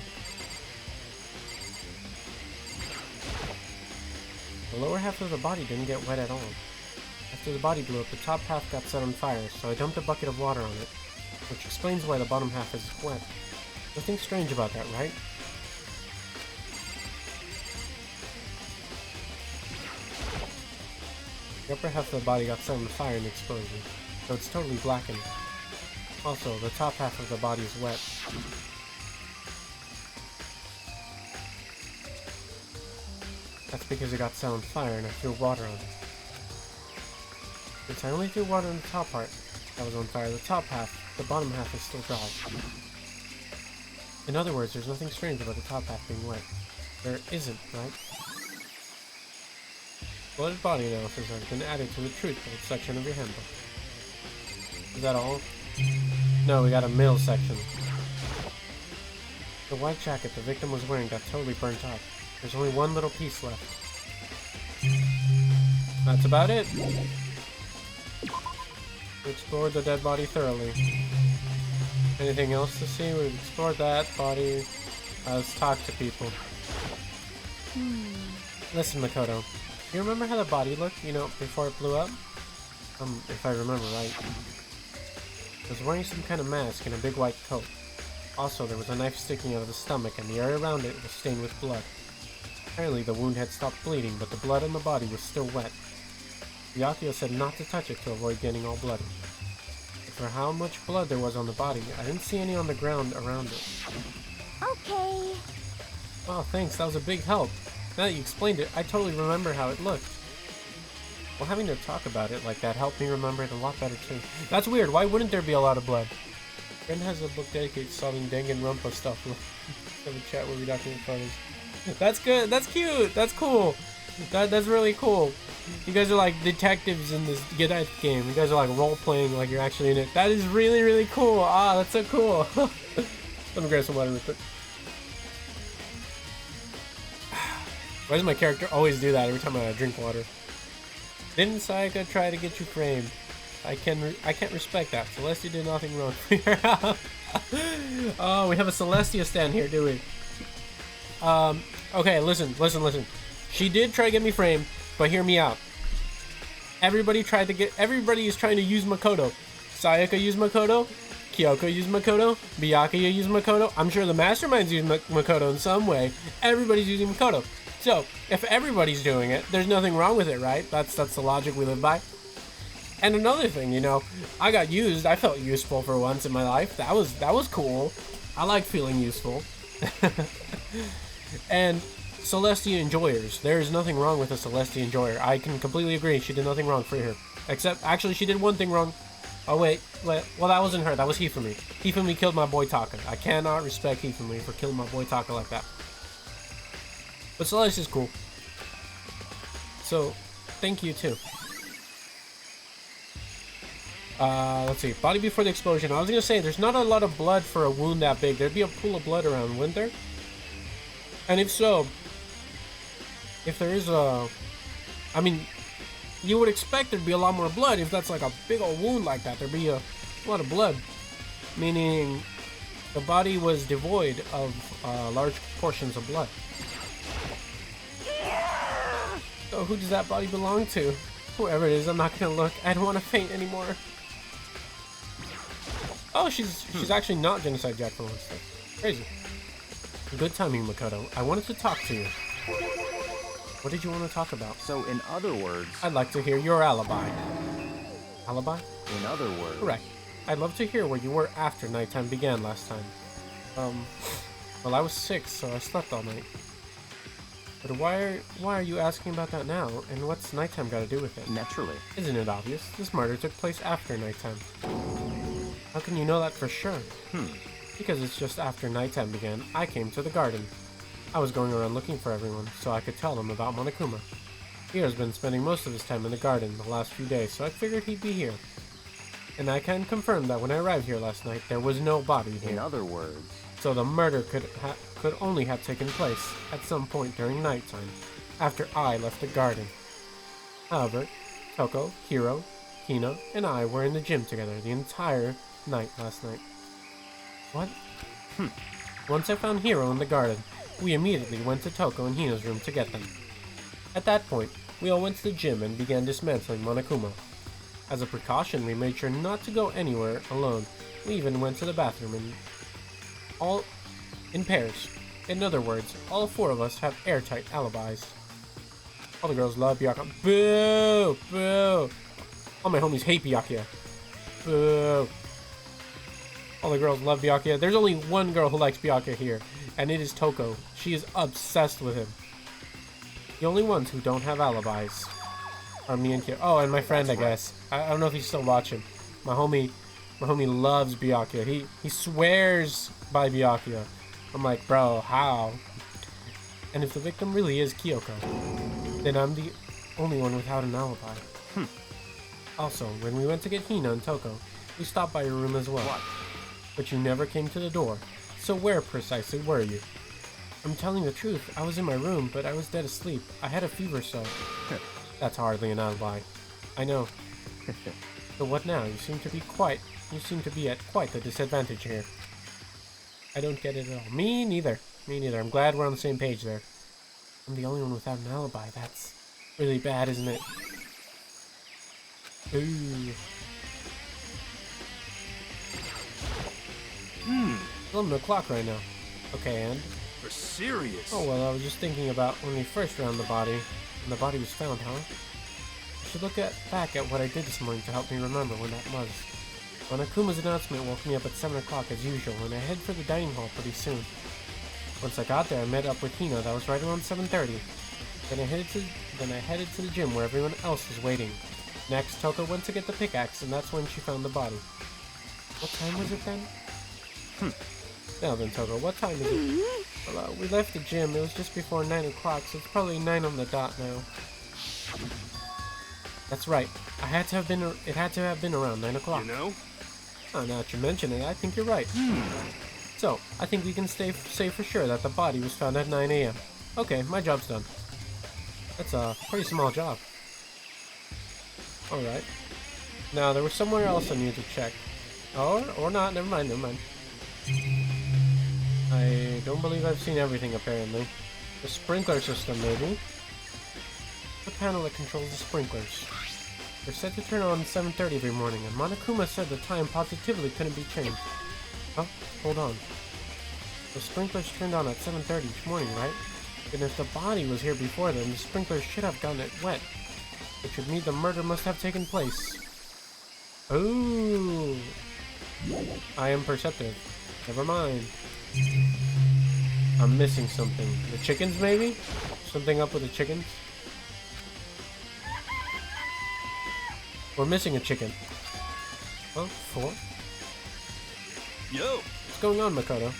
The lower half of the body didn't get wet at all. After the body blew up, the top half got set on fire, so I dumped a bucket of water on it, which explains why the bottom half is wet. Nothing strange about that, right? The upper half of the body got set on fire in the explosion, so it's totally blackened. Also, the top half of the body is wet. That's because it got set on fire and I threw water on it. Since I only threw water on the top part that was on fire, the top half, the bottom half is still dry. In other words, there's nothing strange about the top half being wet. There isn't, right? Blooded body analysis has been added to the truth told section of your handbook. Is that all? No, we got a middle section. The white jacket the victim was wearing got totally burnt off. There's only one little piece left. That's about it. We explored the dead body thoroughly. Anything else to see? We've explored that body. Let's talk to people. Listen, Makoto. Do you remember how the body looked, you know, before it blew up? If I remember right. It was wearing some kind of mask and a big white coat. Also, there was a knife sticking out of the stomach and the area around it was stained with blood. Apparently, the wound had stopped bleeding, but the blood on the body was still wet. Byakuya said not to touch it to avoid getting all bloody. But for how much blood there was on the body, I didn't see any on the ground around it. Okay. Wow, thanks, that was a big help. Now that you explained it, I totally remember how it looked. Well, having to talk about it like that helped me remember it a lot better too. That's weird, why wouldn't there be a lot of blood? Ben has a book dedicated to solving Danganronpa stuff. Have a chat where we document photos. That's good, that's cute, that's cool. That's really cool. You guys are like detectives in this Get game. You guys are like role-playing like you're actually in it. That is really, really cool. Ah, that's so cool. Let me grab some water real quick. Why does my character always do that every time I drink water? Didn't Sayaka try to get you framed? I can't respect that. Celestia did nothing wrong. Oh, we have a Celestia stand here, do we? Okay, listen. She did try to get me framed, but hear me out. Everybody is trying to use Makoto. Sayaka used Makoto. Kyoko used Makoto. Byakuya used Makoto. I'm sure the masterminds use Makoto in some way. Everybody's using Makoto. So, if everybody's doing it, there's nothing wrong with it, right? That's the logic we live by. And another thing, you know, I got used. I felt useful for once in my life. That was cool. I like feeling useful. And Celestia enjoyers. There is nothing wrong with a Celestia enjoyer. I can completely agree. She did nothing wrong for her. Except, actually, she did one thing wrong. Oh, wait. Well, that wasn't her. That was Hifumi. Hifumi killed my boy Taka. I cannot respect Hifumi for killing my boy Taka like that. But Celestia's cool. So, thank you, too. Let's see. Body before the explosion. I was gonna say, there's not a lot of blood for a wound that big. There'd be a pool of blood around, wouldn't there? And if so, if there is a... I mean, you would expect there'd be a lot more blood if that's like a big old wound like that. There'd be a lot of blood. Meaning, the body was devoid of large portions of blood. So who does that body belong to? Whoever it is, I'm not gonna look. I don't want to faint anymore. Oh, she's actually not Genocide Jack for once. Crazy. Good timing, Makoto. I wanted to talk to you. What did you want to talk about? So, in other words... I'd like to hear your alibi. Alibi? In other words... Correct. I'd love to hear where you were after nighttime began last time. Well, I was sick, so I slept all night. But why are you asking about that now? And what's nighttime got to do with it? Naturally. Isn't it obvious? This murder took place after nighttime. How can you know that for sure? Because it's just after nighttime began, I came to the garden. I was going around looking for everyone, so I could tell them about Monokuma. Hiro's been spending most of his time in the garden the last few days, so I figured he'd be here. And I can confirm that when I arrived here last night, there was no body here. In other words, So the murder could only have taken place at some point during nighttime, after I left the garden. However, Toko, Hiro, Hina, and I were in the gym together the entire night last night. What? Once I found Hiro in the garden, we immediately went to Toko and Hina's room to get them. At that point, we all went to the gym and began dismantling Monokuma. As a precaution, we made sure not to go anywhere alone. We even went to the bathroom all in pairs. In other words, all four of us have airtight alibis. All the girls love Byakuya. Boo! Boo! All my homies hate Byakuya. Boo! All the girls love Byakuya. There's only one girl who likes Byakuya here, and it is Toko. She is obsessed with him. The only ones who don't have alibis are me and Kyo. Oh, and my friend, I guess. I don't know if he's still watching. My homie loves Byakuya. He swears by Byakuya. I'm like, bro, how? And if the victim really is Kyoko, then I'm the only one without an alibi. Also, when we went to get Hina and Toko, we stopped by your room as well. What? But you never came to the door. So where precisely were you? I'm telling the truth, I was in my room, but I was dead asleep. I had a fever, so... That's hardly an alibi. I know. So what now? You seem to be at quite the disadvantage here. I don't get it at all. Me neither. I'm glad we're on the same page there. I'm the only one without an alibi. That's really bad, isn't it? Ooh. 11 o'clock right now. Okay, and? For serious? Oh, well, I was just thinking about when we first found the body. When the body was found, huh? I should look back at what I did this morning to help me remember when that was. Monokuma's announcement woke me up at 7 o'clock as usual, and I head for the dining hall pretty soon. Once I got there, I met up with Hina. That was right around 7:30. Then I headed to the gym where everyone else was waiting. Next, Toko went to get the pickaxe, and that's when she found the body. What time was it then? Now then, Toko, what time is it? Well, we left the gym. It was just before 9 o'clock, so it's probably 9 on the dot now. That's right. It had to have been around 9 o'clock. You know? Oh, now that you mention it, I think you're right. So, I think we can say for sure that the body was found at 9 a.m. Okay, my job's done. That's a pretty small job. Alright. Now, there was somewhere else I need to check. Or not, never mind. I don't believe I've seen everything, apparently. The sprinkler system, maybe? The panel that controls the sprinklers. They're set to turn on 7:30 every morning, and Monokuma said the time positively couldn't be changed. Oh, hold on. The sprinklers turned on at 7:30 each morning, right? And if the body was here before then, the sprinklers should have gotten it wet. Which would mean the murder must have taken place. Ooh. I am perceptive. Never mind. I'm missing something. The chickens, maybe? Something up with the chickens? We're missing a chicken. Oh, 4? Yo! What's going on, Makoto?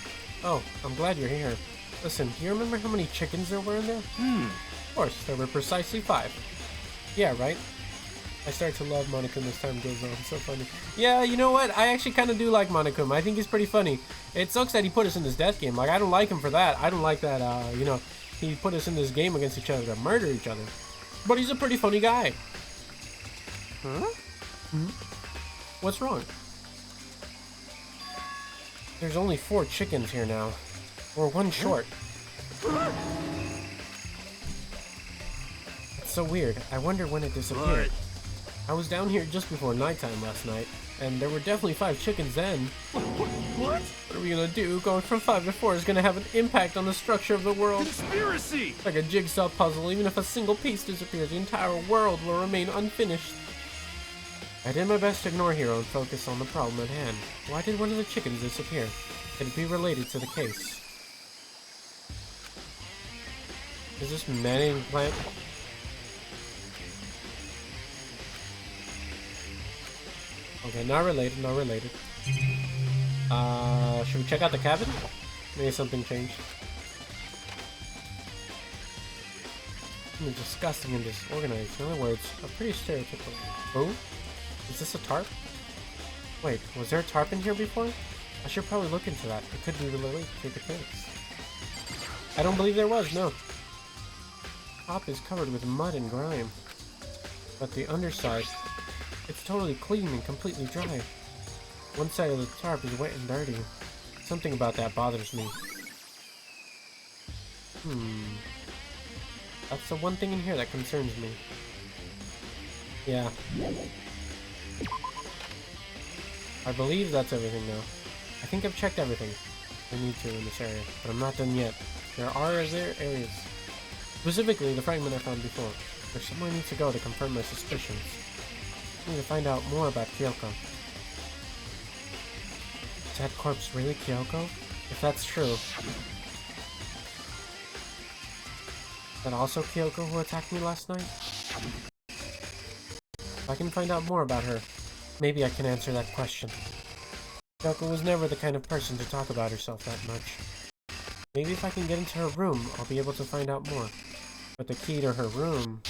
Oh, I'm glad you're here. Listen, do you remember how many chickens there were in there? Of course, there were precisely 5. Yeah, right? I start to love Monokuma as time goes on. It's so funny. Yeah, you know what? I actually kind of do like Monokuma. I think he's pretty funny. It sucks that he put us in this death game. Like, I don't like him for that. I don't like that, you know, he put us in this game against each other to murder each other. But he's a pretty funny guy. Huh? What's wrong? There's only 4 chickens here now. We're 1 short. It's so weird. I wonder when it disappeared. I was down here just before nighttime last night, and there were definitely 5 chickens then. What? What are we gonna do? Going from 5 to 4 is gonna have an impact on the structure of the world. Conspiracy! Like a jigsaw puzzle, even if a single piece disappears, the entire world will remain unfinished. I did my best to ignore Hiro and focus on the problem at hand. Why did one of the chickens disappear? Could it be related to the case? Is this man-eating plant? Okay, not related. Should we check out the cabin? Maybe something changed. Something disgusting and disorganized. In other words, a pretty stereotypical. Oh? Is this a tarp? Wait, was there a tarp in here before? I should probably look into that. It could be related to the case. I don't believe there was, no. The top is covered with mud and grime. But the underside, it's totally clean and completely dry. One side of the tarp is wet and dirty. Something about that bothers me. That's the one thing in here that concerns me. Yeah. I believe that's everything now. I think I've checked everything I need to in this area, but I'm not done yet. There are other areas. Specifically, the fragment I found before. There's somewhere I need to go to confirm my suspicions. I need to find out more about Kyoko. Is that corpse really Kyoko? If that's true... Is that also Kyoko who attacked me last night? If I can find out more about her, maybe I can answer that question. Kyoko was never the kind of person to talk about herself that much. Maybe if I can get into her room, I'll be able to find out more. But the key to her room...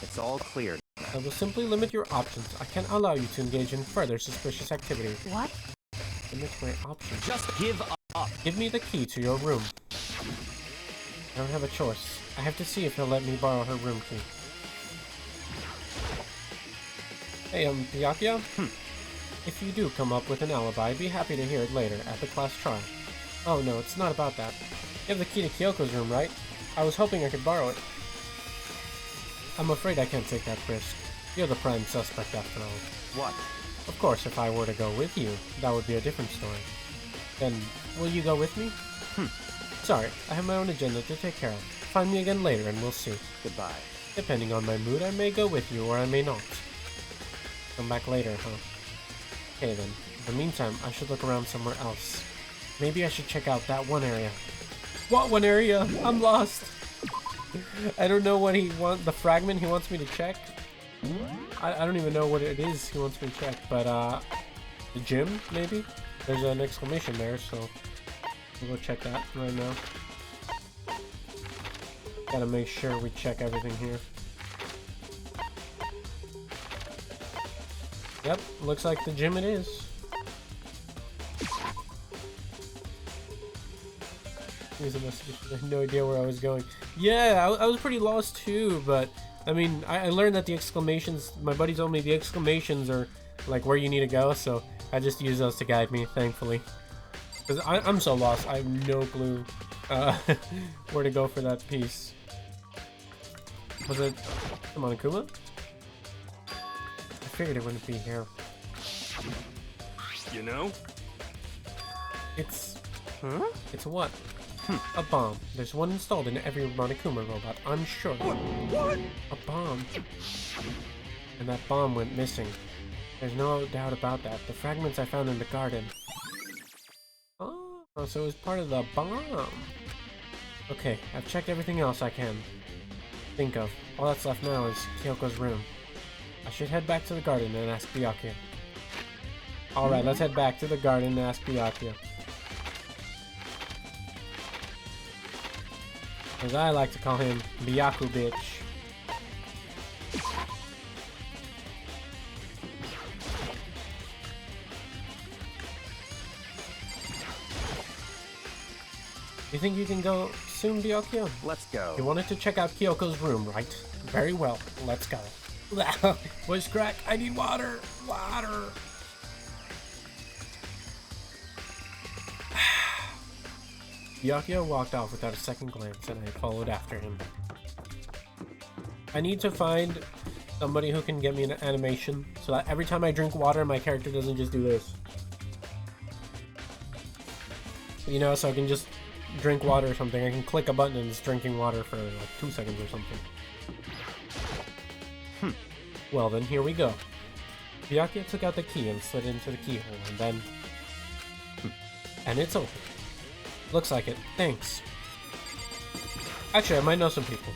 It's all clear. I will simply limit your options. I can't allow you to engage in further suspicious activity. What? Limit my options. Just give up. Give me the key to your room. I don't have a choice. I have to see if he'll let me borrow her room key. Hey, Byakuya? If you do come up with an alibi, I'd be happy to hear it later, at the class trial. Oh no, it's not about that. You have the key to Kyoko's room, right? I was hoping I could borrow it. I'm afraid I can't take that risk. You're the prime suspect after all. What? Of course, if I were to go with you, that would be a different story. Then, will you go with me? Sorry, I have my own agenda to take care of. Find me again later and we'll see. Goodbye. Depending on my mood, I may go with you or I may not. Come back later, huh? Okay then. In the meantime, I should look around somewhere else. Maybe I should check out that one area. What one area? I'm lost! I don't know what the fragment he wants me to check. I don't even know what it is he wants me to check, but the gym, maybe? There's an exclamation there, so we'll go check that right now. Gotta make sure we check everything here. Yep, looks like the gym it is. Here's a message. I had no idea where I was going. Yeah, I was pretty lost too, but I mean, I learned that the exclamations, my buddy told me the exclamations are like where you need to go, so I just use those to guide me, thankfully. Because I'm so lost, I have no clue where to go for that piece. Was it Monokuma? I figured it wouldn't be here. You know? It's... Huh? It's what? A bomb. There's one installed in every Monokuma robot, I'm sure. What? A bomb. And that bomb went missing. There's no doubt about that. The fragments I found in the garden. Oh, so it was part of the bomb. Okay, I've checked everything else I can think of. All that's left now is Kyoko's room. I should head back to the garden and ask Byakuya. Alright, let's head back to the garden and ask Byakuya. As I like to call him, Byaku bitch. You think you can go soon, Byakuya? Let's go. You wanted to check out Kyoko's room, right? Very well, let's go. Voice crack, I need water! Water! Byakuya walked off without a second glance, and I followed after him. I need to find somebody who can get me an animation, so that every time I drink water, my character doesn't just do this. You know, so I can just drink water or something. I can click a button and it's drinking water for like 2 seconds or something. Well then, here we go. Byakuya took out the key and slid into the keyhole, and then... and it's open. Looks like it. Thanks. Actually, I might know some people.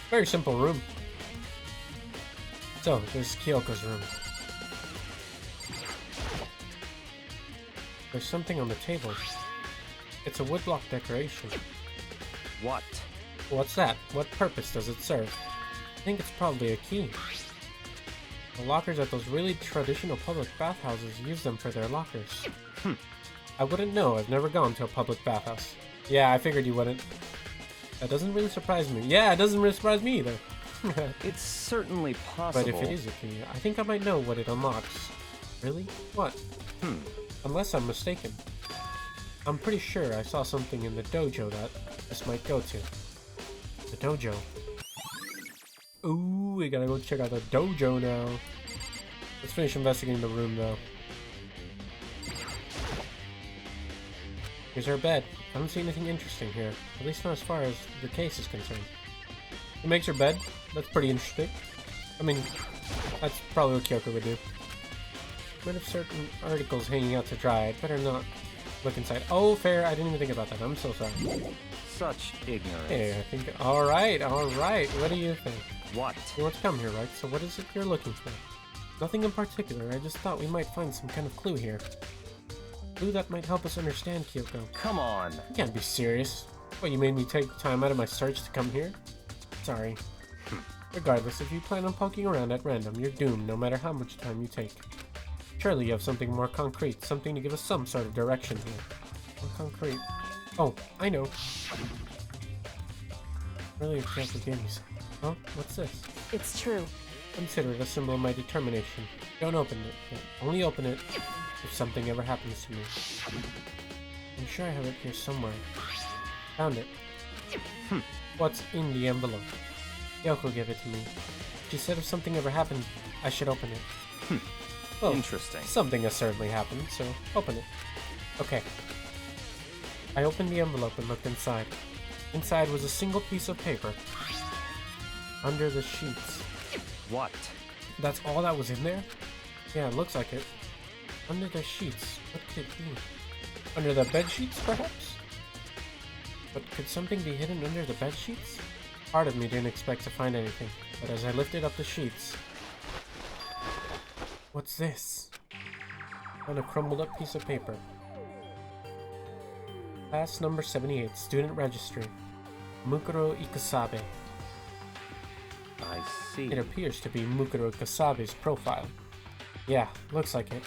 Very simple room. So, this is Kyoko's room. There's something on the table. It's a woodblock decoration. What? What's that? What purpose does it serve? I think it's probably a key. The lockers at those really traditional public bathhouses use them for their lockers. I wouldn't know. I've never gone to a public bathhouse. Yeah, I figured you wouldn't. That doesn't really surprise me. Yeah, it doesn't really surprise me either. It's certainly possible. But if it is a key, I think I might know what it unlocks. Really? What? Unless I'm mistaken. I'm pretty sure I saw something in the dojo that this might go to. The dojo. Ooh, we gotta go check out the dojo now. Let's finish investigating the room though. Here's our bed. I don't see anything interesting here. At least not as far as the case is concerned. She makes her bed. That's pretty interesting. I mean, that's probably what Kyoko would do. Rid of certain articles hanging out to dry. I'd better not look inside. Oh, fair. I didn't even think about that. I'm so sorry. Such ignorance. Hey, I think... Alright. What do you think? What? You want to come here, right? So what is it you're looking for? Nothing in particular. I just thought we might find some kind of clue here. Clue that might help us understand Kyoko. Come on. You can't be serious. What, you made me take time out of my search to come here? Sorry. Regardless, if you plan on poking around at random, you're doomed no matter how much time you take. Surely you have something more concrete, something to give us some sort of direction here. More concrete. Oh, I know. Really, if Kyoko gave me some. Huh? What's this? It's true. Consider it a symbol of my determination. Don't open it. No, only open it if something ever happens to me. I'm sure I have it here somewhere. Found it. What's in the envelope? Kyoko gave it to me. She said if something ever happened, I should open it. Well, interesting. Something has certainly happened, so open it. Okay. I opened the envelope and looked inside. Inside was a single piece of paper. Under the sheets. What? That's all that was in there? Yeah, it looks like it. Under the sheets. What could it be? Under the bed sheets, perhaps? But could something be hidden under the bed sheets? Part of me didn't expect to find anything, but as I lifted up the sheets... What's this? On a crumbled up piece of paper. Class number 78, student registry. Mukuro Ikusabe. I see. It appears to be Mukuro Ikusabe's profile. Yeah, looks like it.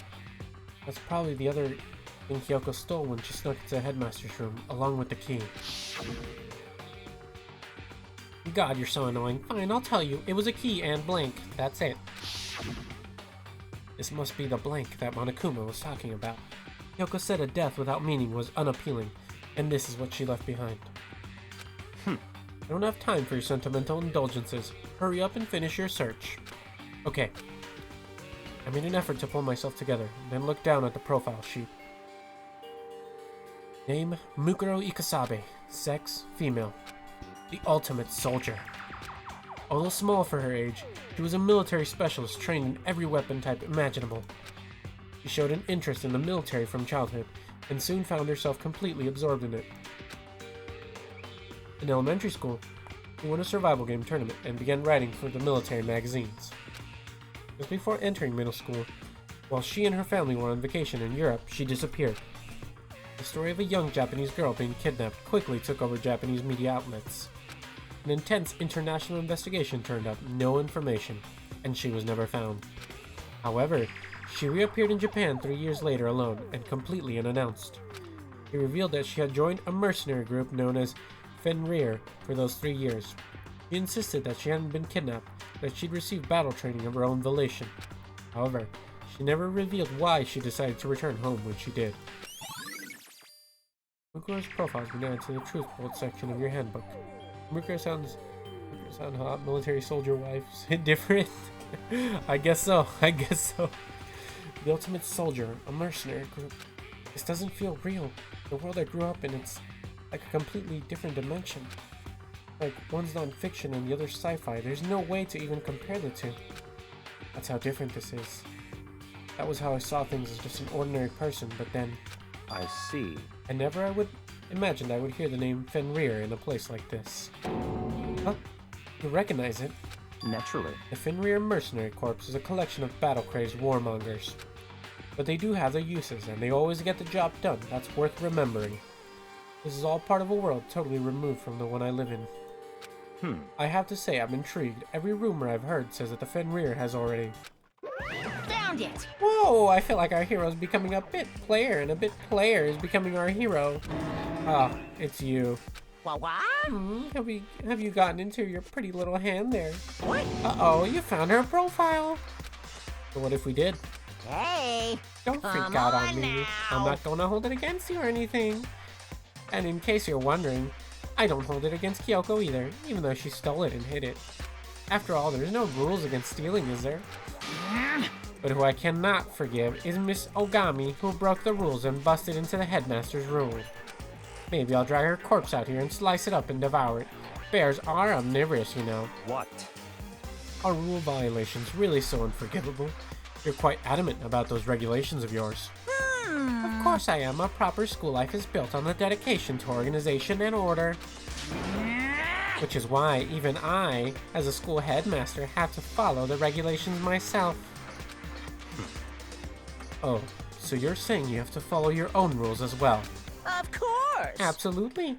That's probably the other thing Kyoko stole when she snuck into the headmaster's room, along with the key. God, you're so annoying. Fine, I'll tell you. It was a key and blank. That's it. This must be the blank that Monokuma was talking about. Kyoko said a death without meaning was unappealing, and this is what she left behind. I don't have time for your sentimental indulgences. Hurry up and finish your search. Okay. I made an effort to pull myself together, then looked down at the profile sheet. Name, Mukuro Ikusabe. Sex, female. The ultimate soldier. Although small for her age, she was a military specialist trained in every weapon type imaginable. She showed an interest in the military from childhood, and soon found herself completely absorbed in it. In elementary school, she won a survival game tournament and began writing for the military magazines. Just before entering middle school, while she and her family were on vacation in Europe, she disappeared. The story of a young Japanese girl being kidnapped quickly took over Japanese media outlets. An intense international investigation turned up no information, and she was never found. However, she reappeared in Japan 3 years later alone and completely unannounced. She revealed that she had joined a mercenary group known as Fenrir for those 3 years. She insisted that she hadn't been kidnapped, that she'd received battle training of her own volition. However, she never revealed why she decided to return home when she did. Mukuro's profile has been added to the Truth Bolt section of your handbook. Mukuro sound hot, military soldier wives. Different? I guess so. The ultimate soldier, a mercenary group. This doesn't feel real. The world I grew up in, it's like a completely different dimension. Like, one's non-fiction and the other's sci-fi. There's no way to even compare the two. That's how different this is. That was how I saw things as just an ordinary person, but then... I see. I never would imagined I would hear the name Fenrir in a place like this. Huh? You recognize it? Naturally. The Fenrir Mercenary Corps is a collection of battle-crazed warmongers. But they do have their uses, and they always get the job done. That's worth remembering. This is all part of a world totally removed from the one I live in. I have to say, I'm intrigued. Every rumor I've heard says that the Fenrir has already... Found it! Whoa, I feel like our hero is becoming a bit player, and a bit player is becoming our hero. Ah, it's you. What? Have you gotten into your pretty little hand there? What? Uh-oh, you found her profile. So what if we did? Hey! Don't freak Come out on on me. now. I'm not gonna hold it against you or anything. And in case you're wondering, I don't hold it against Kyoko either, even though she stole it and hid it. After all, there's no rules against stealing, is there? But who I cannot forgive is Miss Ogami, who broke the rules and busted into the headmaster's room. Maybe I'll drag her corpse out here and slice it up and devour it. Bears are omnivorous, you know. What? Are rule violations really so unforgivable? You're quite adamant about those regulations of yours. Of course I am. A proper school life is built on the dedication to organization and order. Which is why even I, as a school headmaster, have to follow the regulations myself. Oh, so you're saying you have to follow your own rules as well? Of course! Absolutely.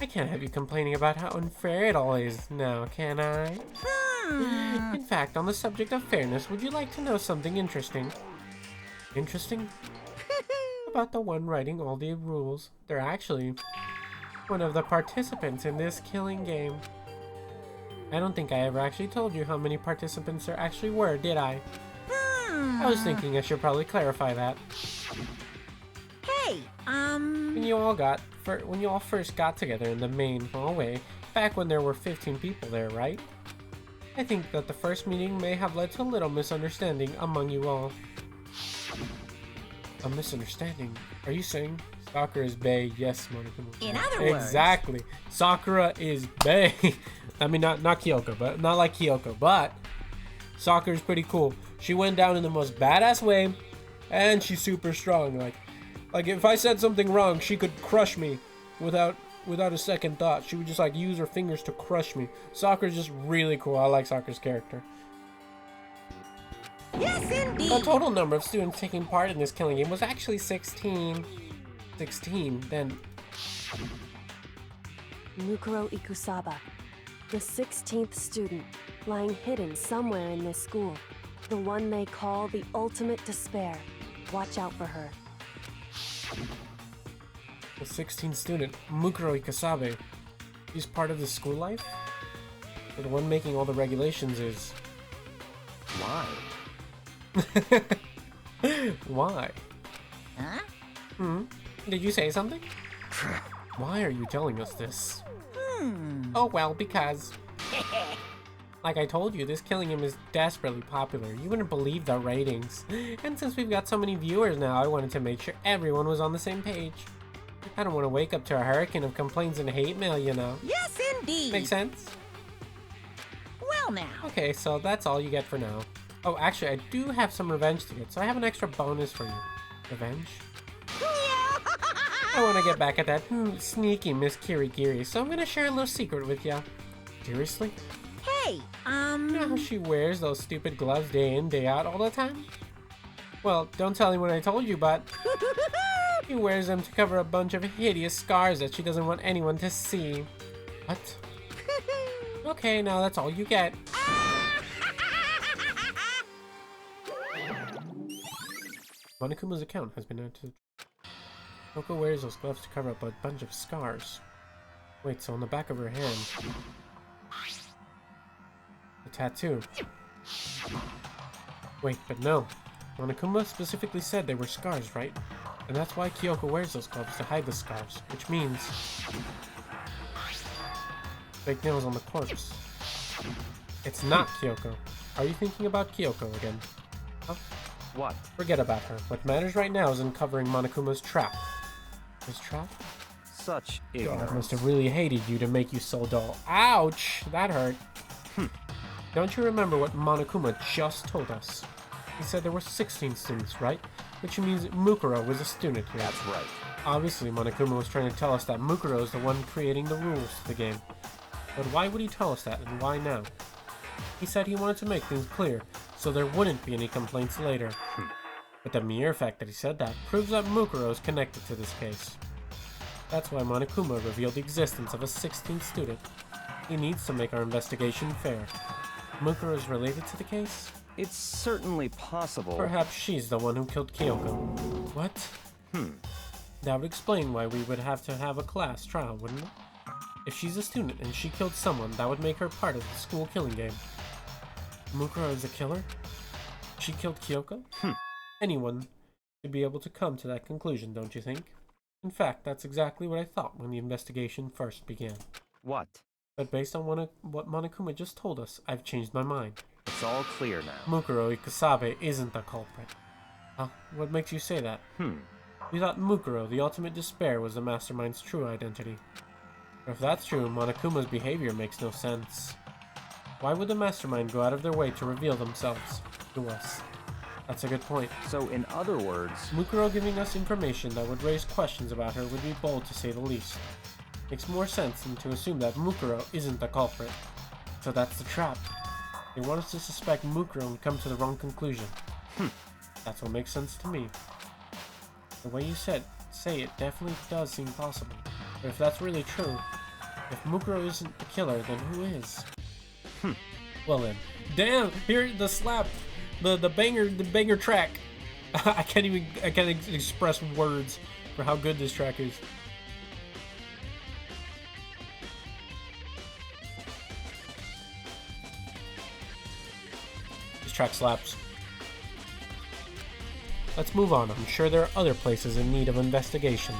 I can't have you complaining about how unfair it all is now, can I? In fact, on the subject of fairness, would you like to know something interesting? Interesting? About the one writing all the rules. They're actually one of the participants in this killing game. I don't think I ever actually told you how many participants there actually were, did I? I was thinking I should probably clarify that. Hey, When you all first got together in the main hallway, back when there were 15 people there, right? I think that the first meeting may have led to a little misunderstanding among you all. A misunderstanding? Are you saying Sakura is bae? Yes, Monica. In other words... Exactly. Sakura is bae. I mean, not Kyoko, but not like Kyoko, but Sakura's pretty cool. She went down in the most badass way, and she's super strong. Like if I said something wrong, she could crush me without a second thought. She would just like use her fingers to crush me. Sakura's just really cool. I like Sakura's character. Yes, indeed! The total number of students taking part in this killing game was actually 16. 16, then... Mukuro Ikusaba, the 16th student, lying hidden somewhere in this school. The one they call the ultimate despair. Watch out for her. The 16th student, Mukuro Ikasabe. He's part of the school life? But the one making all the regulations is... Why? Why? Huh? Did you say something? Why are you telling us this? Oh well, because... Like I told you, this killing game is desperately popular. You wouldn't believe the ratings. And since we've got so many viewers now, I wanted to make sure everyone was on the same page. I don't want to wake up to a hurricane of complaints and hate mail, you know. Yes, indeed! Make sense? Well now. Okay, so that's all you get for now. Oh, actually, I do have some revenge to get, so I have an extra bonus for you. Revenge? I want to get back at that sneaky Miss Kirigiri, so I'm going to share a little secret with ya. Seriously? Hey, You know how she wears those stupid gloves day in, day out all the time? Well, don't tell anyone I told you, but she wears them to cover a bunch of hideous scars that she doesn't want anyone to see. What? Okay, now that's all you get. Monokuma's account has been added to... Kyoko wears those gloves to cover up a bunch of scars. Wait, so on the back of her hand... a tattoo. Wait, but no. Monokuma specifically said they were scars, right? And that's why Kyoko wears those gloves to hide the scars, which means... fake nails on the corpse. It's not Kyoko. Are you thinking about Kyoko again? Huh? What? Forget about her. What matters right now is uncovering Monokuma's trap. His trap? Such God ignorance. must have really hated you to make you so dull. Ouch! That hurt. Don't you remember what Monokuma just told us? He said there were 16 students, right? Which means Mukuro was a student here. That's right. Obviously, Monokuma was trying to tell us that Mukuro is the one creating the rules to the game. But why would he tell us that, and why now? He said he wanted to make things clear, so there wouldn't be any complaints later. But the mere fact that he said that proves that Mukuro is connected to this case. That's why Monokuma revealed the existence of a 16th student. He needs to make our investigation fair. Mukuro is related to the case? It's certainly possible. Perhaps she's the one who killed Kyoko. What? That would explain why we would have to have a class trial, wouldn't it? If she's a student and she killed someone, that would make her part of the school killing game. Mukuro is a killer? She killed Kyoko? Anyone should be able to come to that conclusion, don't you think? In fact, that's exactly what I thought when the investigation first began. What? But based on what Monokuma just told us, I've changed my mind. It's all clear now. Mukuro Ikusabe isn't the culprit. Huh? What makes you say that? We thought Mukuro, the ultimate despair, was the mastermind's true identity. But if that's true, Monokuma's behavior makes no sense. Why would the mastermind go out of their way to reveal themselves to us? That's a good point. So, in other words... Mukuro giving us information that would raise questions about her would be bold to say the least. Makes more sense than to assume that Mukuro isn't the culprit. So that's the trap. They want us to suspect Mukuro and come to the wrong conclusion. That's what makes sense to me. The way you say it definitely does seem possible. But if that's really true, if Mukuro isn't the killer, then who is? Well then. Damn! Here, the slap! The banger track! I can't express words for how good this track is. This track slaps. Let's move on. I'm sure there are other places in need of investigation.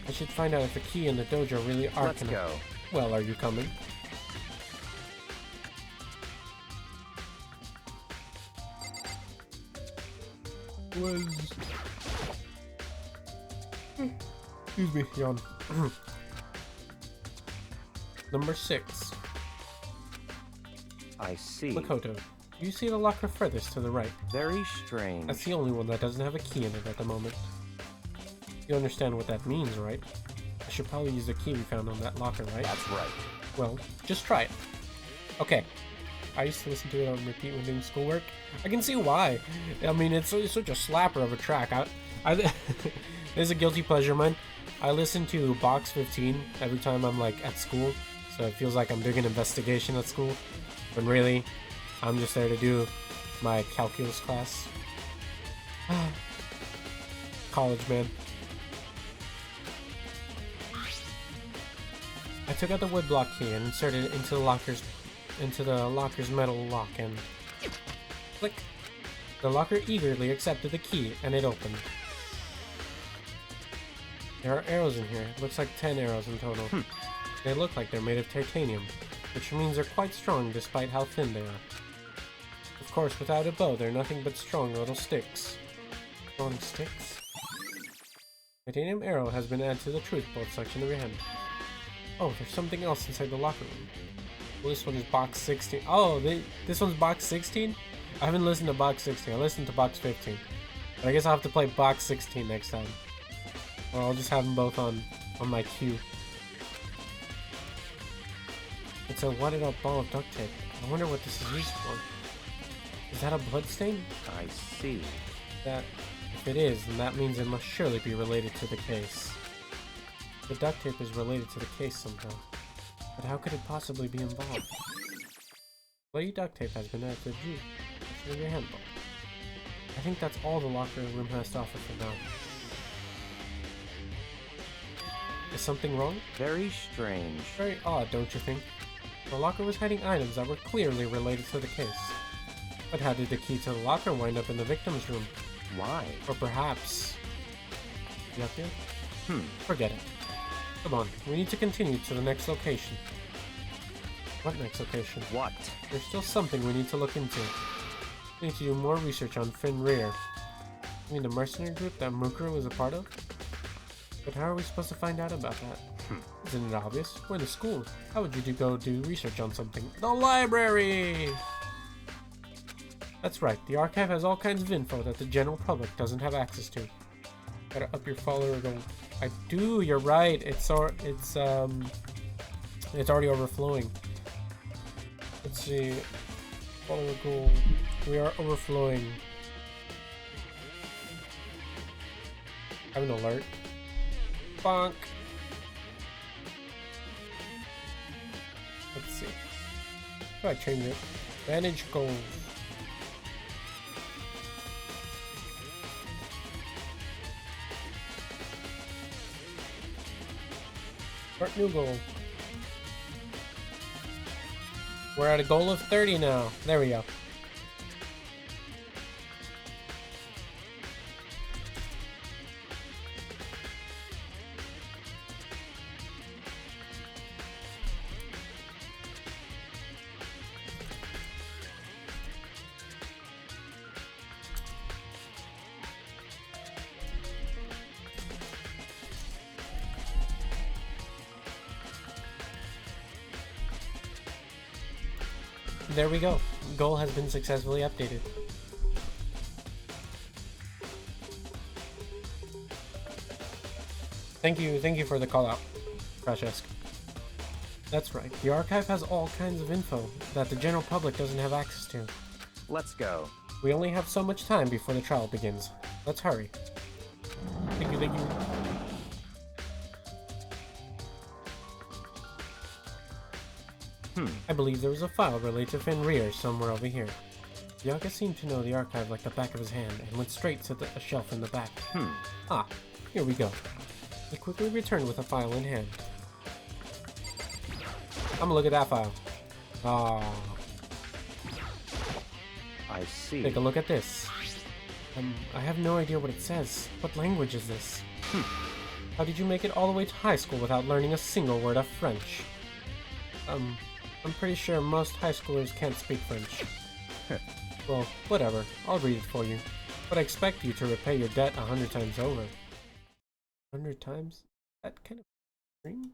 I should find out if the key and the dojo really are Let's go. Well, are you coming? Excuse me, yawn. Number 6. I see. Makoto, you see the locker furthest to the right. Very strange. That's the only one that doesn't have a key in it at the moment. You understand what that means, right? I should probably use the key we found on that locker, right? That's right. Well, just try it. Okay. I used to listen to it on repeat when doing schoolwork. I can see why. I mean, it's such a slapper of a track. It's a guilty pleasure of mine. I listen to Box 15 every time I'm like at school, so it feels like I'm doing an investigation at school, when really, I'm just there to do my calculus class. College, man. I took out the woodblock key and inserted it into the locker's metal lock, and click. The locker eagerly accepted the key, and it opened. There are arrows in here. It looks like 10 arrows in total. They look like they're made of titanium, which means they're quite strong despite how thin they are. Of course, without a bow, they're nothing but strong little sticks. Strong sticks? Titanium arrow has been added to the truth bolt section of your hand. Oh, there's something else inside the locker room. Well, this one is box 16. Oh, this one's box 16? I haven't listened to box 16. I listened to box 15. But I guess I'll have to play box 16 next time. Or I'll just have them both on my queue. It's a wadded up ball of duct tape. I wonder what this is used for. Is that a blood stain? I see. If it is, then that means it must surely be related to the case. The duct tape is related to the case somehow. But how could it possibly be involved? Bloody duct tape has been added to the juice in your handbook. I think that's all the locker room has to offer for now. Is something wrong? Very strange. Very odd, don't you think? The locker was hiding items that were clearly related to the case. But how did the key to the locker wind up in the victim's room? Why? Or perhaps... Yup, forget it. Come on, we need to continue to the next location. What next location? What? There's still something we need to look into. We need to do more research on Fenrir. You mean the mercenary group that Mukuro is a part of? But how are we supposed to find out about that? Isn't it obvious? We're in the school. How would you go do research on something? The library! That's right, the archive has all kinds of info that the general public doesn't have access to. Gotta up your follower goal. I do, you're right. It's already overflowing. Let's see. Follower goal. We are overflowing. I have an alert. Bonk. do I change it? Manage goals. Start new goal. We're at a goal of 30 now. There we go. There we go. Goal has been successfully updated. Thank you for the call out, Francesca. That's right, the archive has all kinds of info that the general public doesn't have access to. Let's go. We only have so much time before the trial begins. Let's hurry. Thank you. I believe there was a file related to Fenrir somewhere over here. Bianca seemed to know the archive like the back of his hand and went straight to a shelf in the back. Ah, here we go. He quickly returned with a file in hand. I'm gonna look at that file. Ah. I see. Take a look at this. I have no idea what it says. What language is this? How did you make it all the way to high school without learning a single word of French? I'm pretty sure most high schoolers can't speak French. Well, whatever. I'll read it for you. But I expect you to repay your debt 100 times over. 100 times? That kind of dream?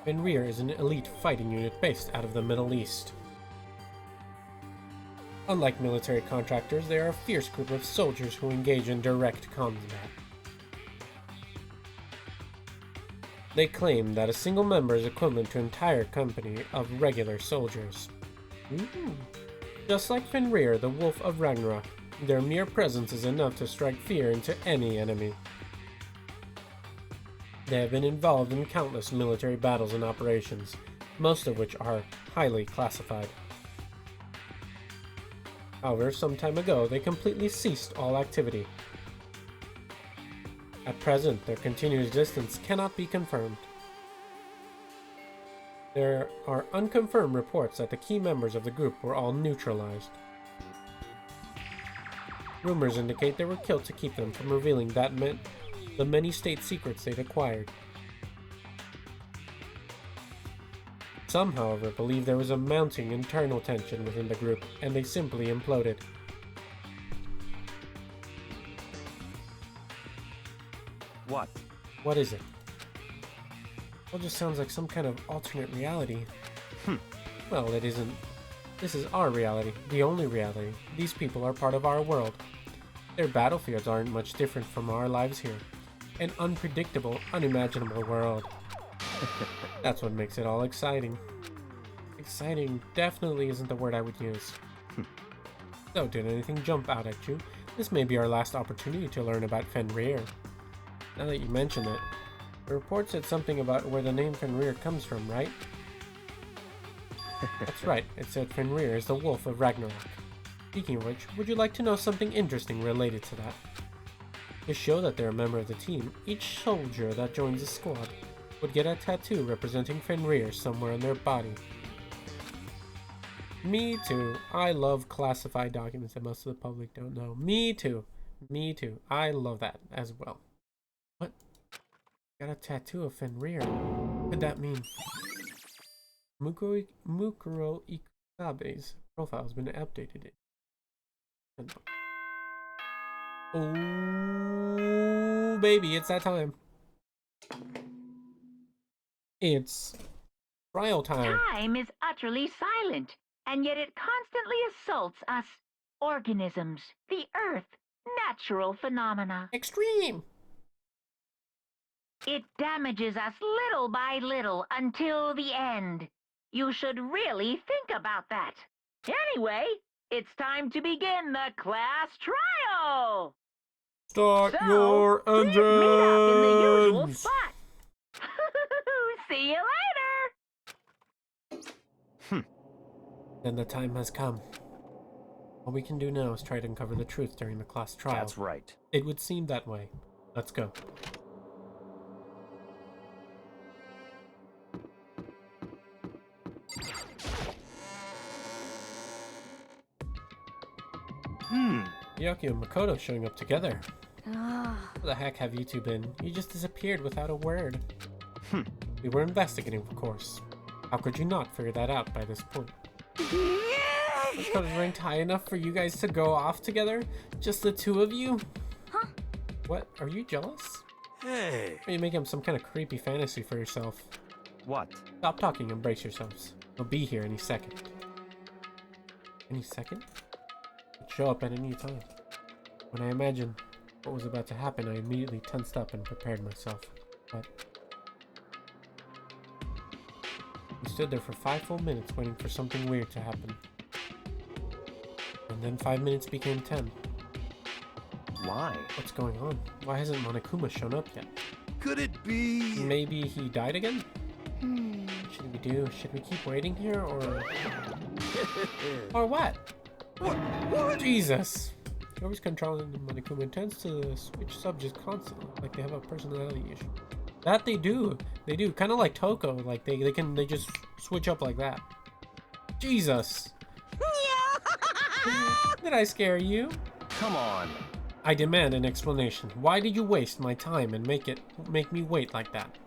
Fenrir is an elite fighting unit based out of the Middle East. Unlike military contractors, they are a fierce group of soldiers who engage in direct combat. They claim that a single member is equivalent to an entire company of regular soldiers. Just like Fenrir, the Wolf of Ragnarok, their mere presence is enough to strike fear into any enemy. They have been involved in countless military battles and operations, most of which are highly classified. However, some time ago, they completely ceased all activity. At present, their continued existence cannot be confirmed. There are unconfirmed reports that the key members of the group were all neutralized. Rumors indicate they were killed to keep them from revealing the many state secrets they'd acquired. Some, however, believe there was a mounting internal tension within the group, and they simply imploded. What? What is it? Well, just sounds like some kind of alternate reality. Well, it isn't. This is our reality, the only reality. These people are part of our world. Their battlefields aren't much different from our lives here. An unpredictable, unimaginable world. That's what makes it all exciting. Exciting definitely isn't the word I would use. So, did anything jump out at you? This may be our last opportunity to learn about Fenrir. Now that you mention it, the report said something about where the name Fenrir comes from, right? That's right, it said Fenrir is the Wolf of Ragnarok. Speaking of which, would you like to know something interesting related to that? To show that they're a member of the team, each soldier that joins the squad would get a tattoo representing Fenrir somewhere on their body. Me too. I love classified documents that most of the public don't know. Me too. Me too. I love that as well. What? Got a tattoo of Fenrir. What could that mean? Mukuro Ikabe's profile has been updated. Oh, baby, it's that time. It's trial time. Time is utterly silent, and yet it constantly assaults us organisms, the earth, natural phenomena. Extreme. It damages us little by little until the end. You should really think about that. Anyway, it's time to begin the class trial. Start So, your please meet up in the usual engines. spot. See you later. Then the time has come. All we can do now is try to uncover the truth during the class trial. That's right. It would seem that way. Let's go. Yuki and Makoto showing up together. Where the heck have you two been? You just disappeared without a word. We were investigating, of course. How could you not figure that out by this point? Makoto's ranked high enough for you guys to go off together? Just the two of you? Huh? What? Are you jealous? Hey. Are you making up some kind of creepy fantasy for yourself? What? Stop talking and brace yourselves. He'll be here any second. Any second? He'd show up at any time. When I imagined what was about to happen, I immediately tensed up and prepared myself. But we stood there for 5 full minutes waiting for something weird to happen. And then 5 minutes became 10. Why? What's going on? Why hasn't Monokuma shown up yet? Could it be? Maybe he died again? What should we do? Should we keep waiting here, or... or what? What? Jesus! Whoever's controlling Monokuma tends to switch subjects constantly, like they have a personality issue. That they do. They do. Kind of like Toko. Like they just switch up like that. Jesus! Did I scare you? Come on. I demand an explanation. Why did you waste my time and make me wait like that?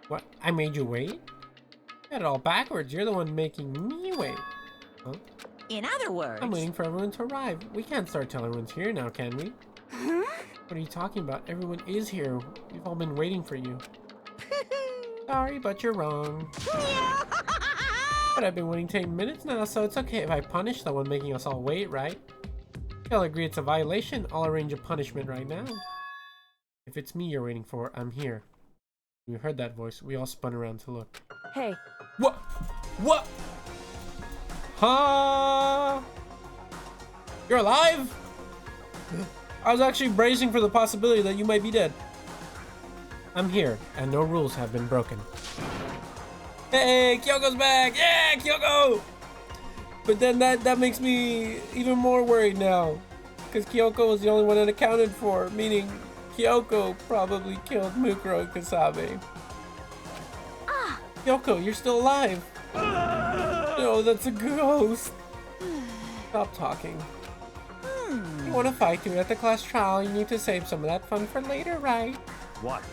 What? I made you wait? You had it all backwards. You're the one making me wait. Huh? In other words... I'm waiting for everyone to arrive. We can't start till everyone's here now, can we? What are you talking about? Everyone is here. We've all been waiting for you. Sorry, but you're wrong. But I've been waiting 10 minutes now, so it's okay if I punish the one making us all wait, right? If y'all agree it's a violation, I'll arrange a punishment right now. If it's me you're waiting for, I'm here. When we heard that voice, we all spun around to look. Hey, What? What? Huh? You're alive? I was actually bracing for the possibility that you might be dead. I'm here, and no rules have been broken. Hey, Kyoko's back! Yeah, Kyoko! But then that makes me even more worried now. Because Kyoko was the only one unaccounted for, meaning Kyoko probably killed Mukuro and Kasabe. Kyoko, you're still alive! No, that's a ghost! Stop talking. You want to fight through at the class trial, you need to save some of that fun for later, right? What?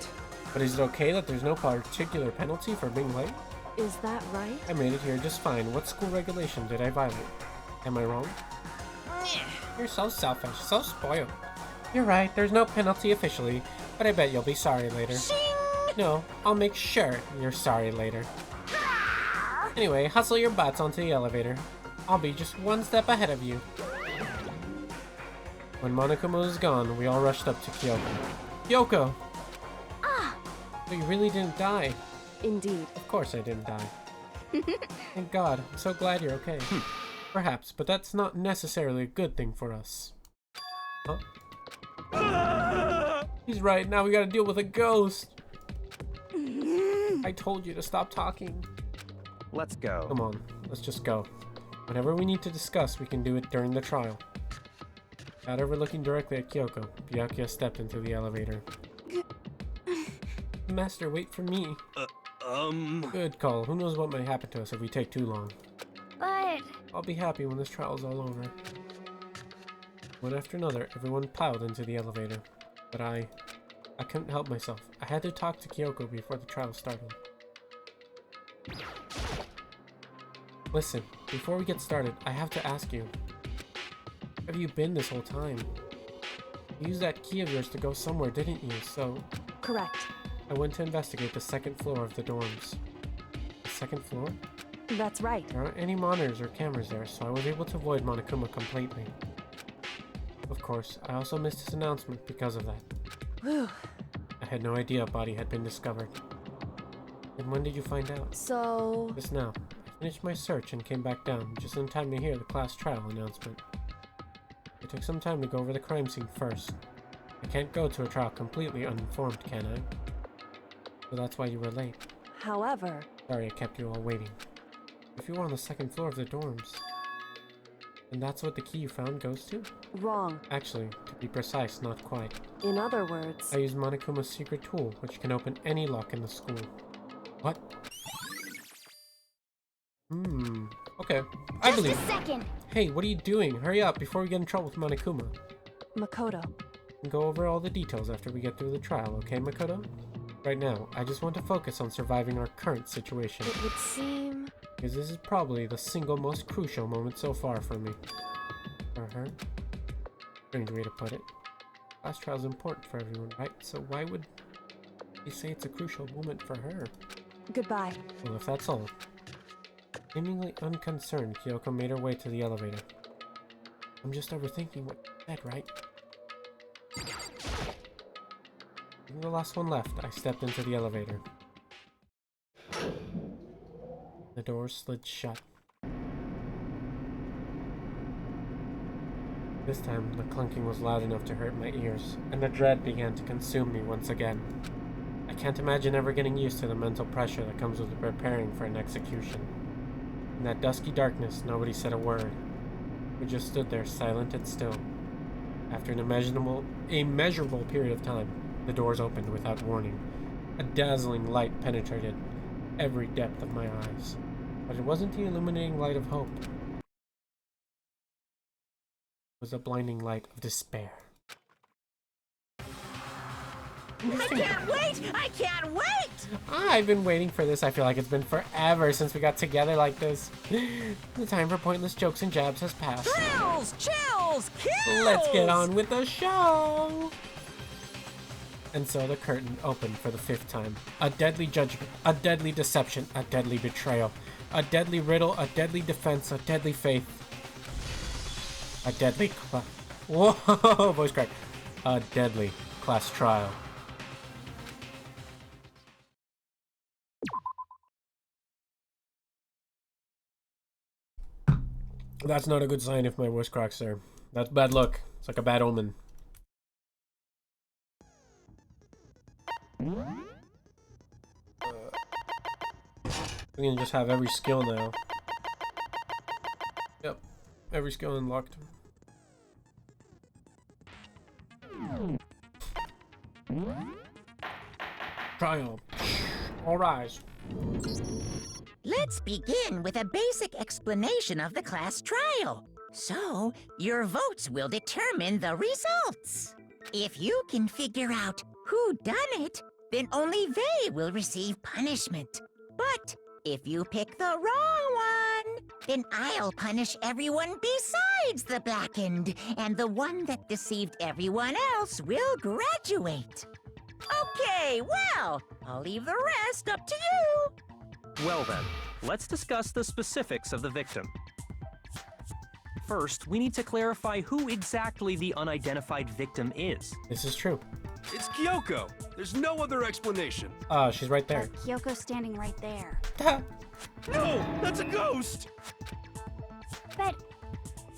But is it okay that there's no particular penalty for being late? is that right? I made it here just fine. What school regulation did I violate? Am I wrong? You're so selfish, so spoiled. You're right, there's no penalty officially, but I bet you'll be sorry later. No, I'll make sure you're sorry later. Anyway, hustle your butts onto the elevator. I'll be just one step ahead of you. When Monokuma was gone, we all rushed up to Kyoko. Kyoko! So you really didn't die. Indeed. Of course I didn't die. Thank God, I'm so glad you're okay. Perhaps, but that's not necessarily a good thing for us. Huh? He's right, now we gotta deal with a ghost. I told you to stop talking. Let's go. Come on, let's just go. Whatever we need to discuss, we can do it during the trial. Without ever looking directly at Kyoko, Byakuya stepped into the elevator. Master, wait for me. Good call. Who knows what might happen to us if we take too long. But... I'll be happy when this trial's all over. One after another, everyone piled into the elevator. But I couldn't help myself. I had to talk to Kyoko before the trial started. Listen, before we get started, I have to ask you. Where have you been this whole time? You used that key of yours to go somewhere, didn't you? So... Correct. I went to investigate the second floor of the dorms. The second floor? That's right. There aren't any monitors or cameras there, so I was able to avoid Monokuma completely. Of course, I also missed his announcement because of that. Whew. I had no idea a body had been discovered. And when did you find out? So... Just now. I finished my search and came back down, just in time to hear the class trial announcement. It took some time to go over the crime scene first. I can't go to a trial completely uninformed, can I? So that's why you were late. However... Sorry I kept you all waiting. If you were on the second floor of the dorms. And that's what the key you found goes to? Wrong. Actually, to be precise, not quite. In other words, I used Monokuma's secret tool, which can open any lock in the school. What? Okay. I believe. Just a second. Hey, what are you doing? Hurry up before we get in trouble with Monokuma. Makoto. We'll go over all the details after we get through the trial, okay, Makoto? Right now, I just want to focus on surviving our current situation. It would seem... Because this is probably the single most crucial moment so far for me. For her? Strange way to put it. Class trial's important for everyone, right? So why would you say it's a crucial moment for her? Goodbye. Well, if that's all. Seemingly unconcerned, Kyoko made her way to the elevator. I'm just overthinking what you said, right? Being the last one left, I stepped into the elevator. The doors slid shut. This time, the clunking was loud enough to hurt my ears, and the dread began to consume me once again. I can't imagine ever getting used to the mental pressure that comes with preparing for an execution. In that dusky darkness, nobody said a word. We just stood there, silent and still. After an immeasurable period of time, the doors opened without warning. A dazzling light penetrated every depth of my eyes. But it wasn't the illuminating light of hope. It was a blinding light of despair. I can't wait! I can't wait! I've been waiting for this. I feel like it's been forever since we got together like this. The time for pointless jokes and jabs has passed. Thrills, chills, kills! Let's get on with the show! And so the curtain opened for the 5th time. A deadly judgment, a deadly deception, a deadly betrayal, a deadly riddle, a deadly defense, a deadly faith, a deadly whoa, voice crack. A deadly class trial. That's not a good sign if my voice cracks there. That's bad luck. It's like a bad omen. We can just have every skill now. Yep, every skill unlocked. Trial. All rise. Let's begin with a basic explanation of the class trial. So, your votes will determine the results. If you can figure out who done it, then only they will receive punishment. But if you pick the wrong one, then I'll punish everyone besides the blackened, and the one that deceived everyone else will graduate. Okay, well, I'll leave the rest up to you. Well then, let's discuss the specifics of the victim. First, we need to clarify who exactly the unidentified victim is. This is true. It's Kyoko. There's no other explanation. She's right there. Kyoko's standing right there. No, that's a ghost. But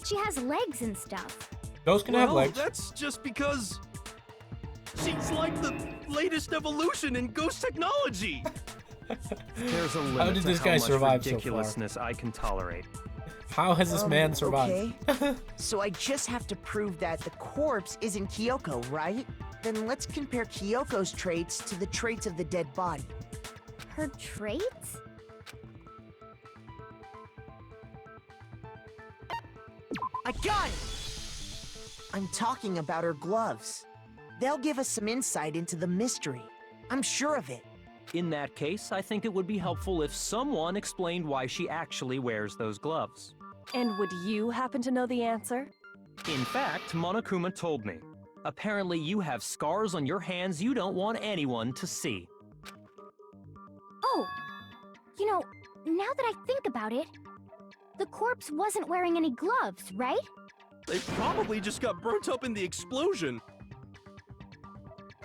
she has legs and stuff. Those can have Well, legs. that's just because she's like the latest evolution in ghost technology. There's a limit How did to this how guy much survive so far? ridiculousness I can tolerate. How has this man survived? Okay. So I just have to prove that the corpse isn't Kyoko, right? Then let's compare Kyoko's traits to the traits of the dead body. Her traits? I got it! I'm talking about her gloves. They'll give us some insight into the mystery. I'm sure of it. In that case, I think it would be helpful if someone explained why she actually wears those gloves. And would you happen to know the answer? In fact, Monokuma told me. Apparently you have scars on your hands you don't want anyone to see. Oh, you know, now that I think about it, the corpse wasn't wearing any gloves, right? They probably just got burnt up in the explosion.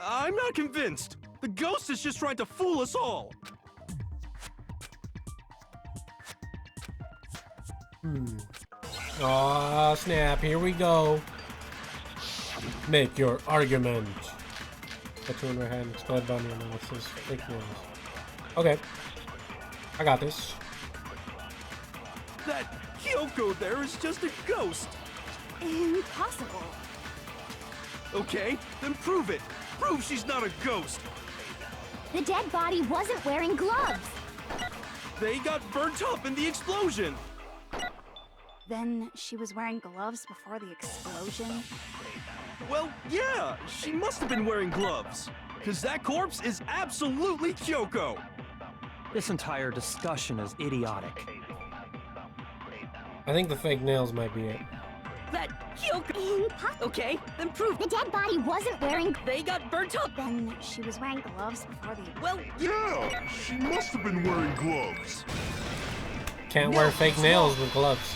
I'm not convinced. The ghost is just trying to fool us all. Aw, snap, here we go. Make your argument. Put two in my hand, explode bunny analysis, fake news. Okay. I got this. That Kyoko there is just a ghost. Impossible. Okay, then prove it. Prove she's not a ghost. The dead body wasn't wearing gloves. They got burnt up in the explosion. Then she was wearing gloves before the explosion? Well, yeah, she must have been wearing gloves. Because that corpse is absolutely Kyoko. This entire discussion is idiotic. I think the fake nails might be it. That Kyoko. Okay, then prove. The dead body wasn't wearing. They got burnt up. Then she was wearing gloves before the. Well, Yeah, she must have been wearing gloves. Can't wear fake nails with gloves.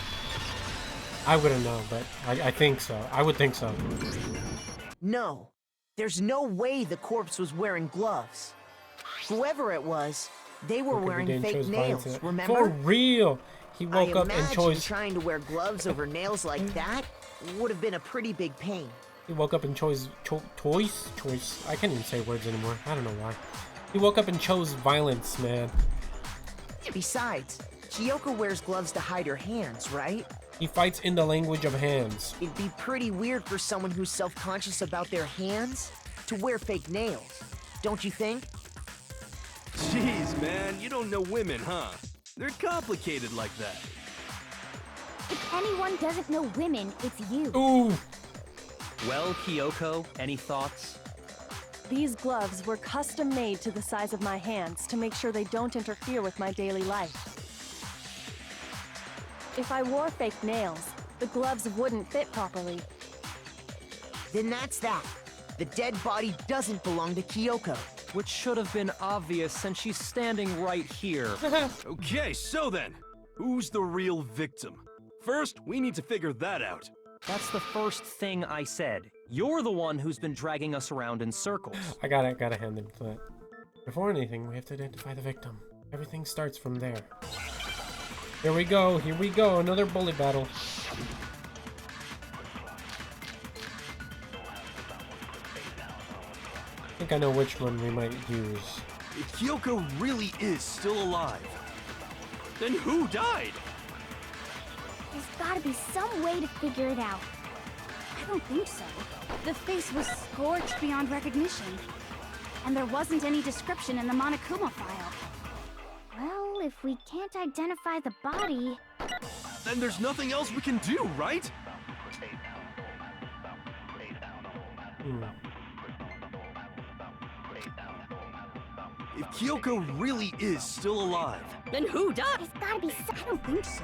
I wouldn't know, but I think so. I would think so. No, there's no way the corpse was wearing gloves. Whoever it was, they were wearing fake nails, remember? For real! He woke up and chose. Trying to wear gloves over nails like that would have been a pretty big pain. He woke up and chose choice. I can't even say words anymore. I don't know why. He woke up and chose violence, man. Besides, Kyoko wears gloves to hide her hands, right? He fights in the language of hands. It'd be pretty weird for someone who's self-conscious about their hands to wear fake nails, don't you think? Jeez, man, you don't know women, huh? They're complicated like that. If anyone doesn't know women, it's you. Ooh! Well, Kyoko, any thoughts? These gloves were custom made to the size of my hands to make sure they don't interfere with my daily life. If I wore fake nails, the gloves wouldn't fit properly. Then that's that. The dead body doesn't belong to Kyoko. Which should have been obvious since she's standing right here. Okay, so then, who's the real victim? First, we need to figure that out. That's the first thing I said. You're the one who's been dragging us around in circles. I gotta hand him that. Before anything, we have to identify the victim. Everything starts from there. Here we go, another bullet battle. I think I know which one we might use. If Kyoko really is still alive, then who died? There's gotta be some way to figure it out. I don't think so. The face was scorched beyond recognition. And there wasn't any description in the Monokuma file. Well, if we can't identify the body... Then there's nothing else we can do, right? If Kyoko really is still alive, then who died? There's gotta be some... I don't think so.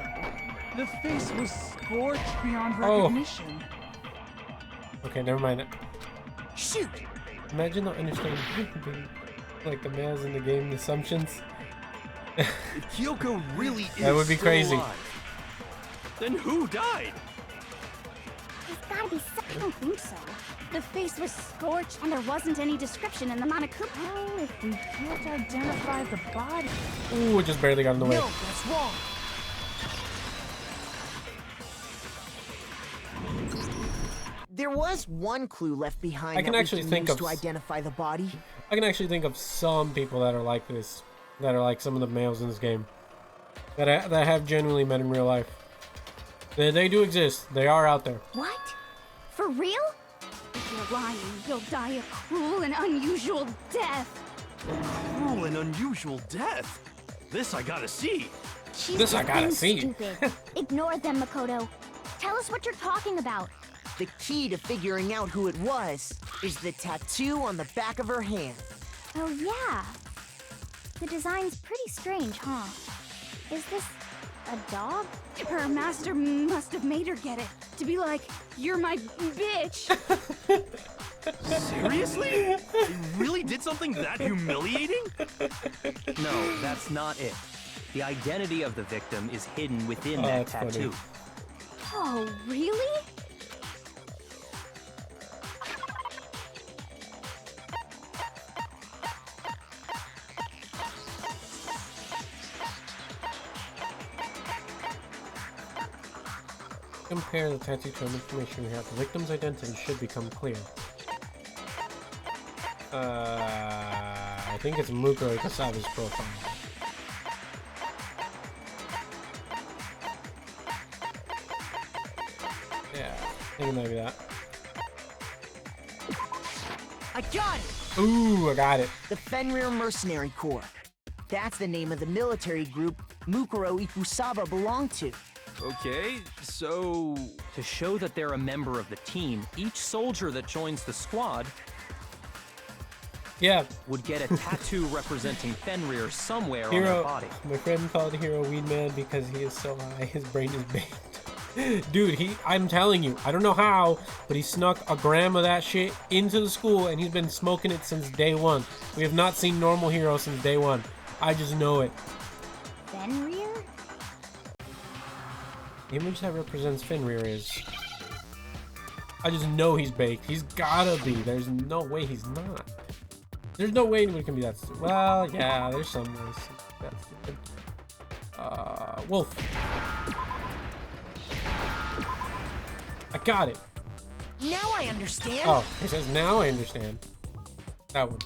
The face was scorched beyond recognition. Okay, never mind. Shoot! Imagine not understanding like the males in the game assumptions. if Kyoko really is that would be still crazy. Alive, then who died? There's gotta be some... I don't think so. The face was scorched, and there wasn't any description in the Monokuma. Well, if we can't identify the body... Ooh, it just barely got in the way. No, that's wrong. There was one clue left behind. I can actually think of to identify the body. I can actually think of some people that are like this, that are like some of the males in this game, that I have genuinely met in real life. They do exist. They are out there. What? For real? If you're lying, you'll die a cruel and unusual death. Cruel and unusual death? This I gotta see. She's This I gotta see. Stupid. Ignore them, Makoto. Tell us what you're talking about. The key to figuring out who it was is the tattoo on the back of her hand. Oh, yeah. The design's pretty strange, huh? Is this a dog? Her master must have made her get it. To be like, you're my bitch. Seriously? They really did something that humiliating? No, that's not it. The identity of the victim is hidden within that tattoo. Funny. Oh, really? Compare the tattoo to information we have. The victim's identity should become clear. I think it's Muko Kasaba's profile. think it might be that. I got it! Ooh, I got it. The Fenrir Mercenary Corps. That's the name of the military group Mukuro Ikusaba belonged to. Okay, so... To show that they're a member of the team, each soldier that joins the squad Yeah. would get a tattoo representing Fenrir somewhere on Hero, their body. my friend called Hero Weedman because he is so high, his brain is baked. Dude, I'm telling you, I don't know how, but he snuck a gram of that shit into the school and he's been smoking it since day one. We have not seen normal Hero since day one. I just know it. Fenrir? The image that represents Fenrir is... I just know he's baked. He's gotta be. There's no way he's not. There's no way anybody can be that stupid. Well, yeah, there's some ways that's stupid. Wolf. I got it. Now I understand. Oh, he says, now I understand. That one.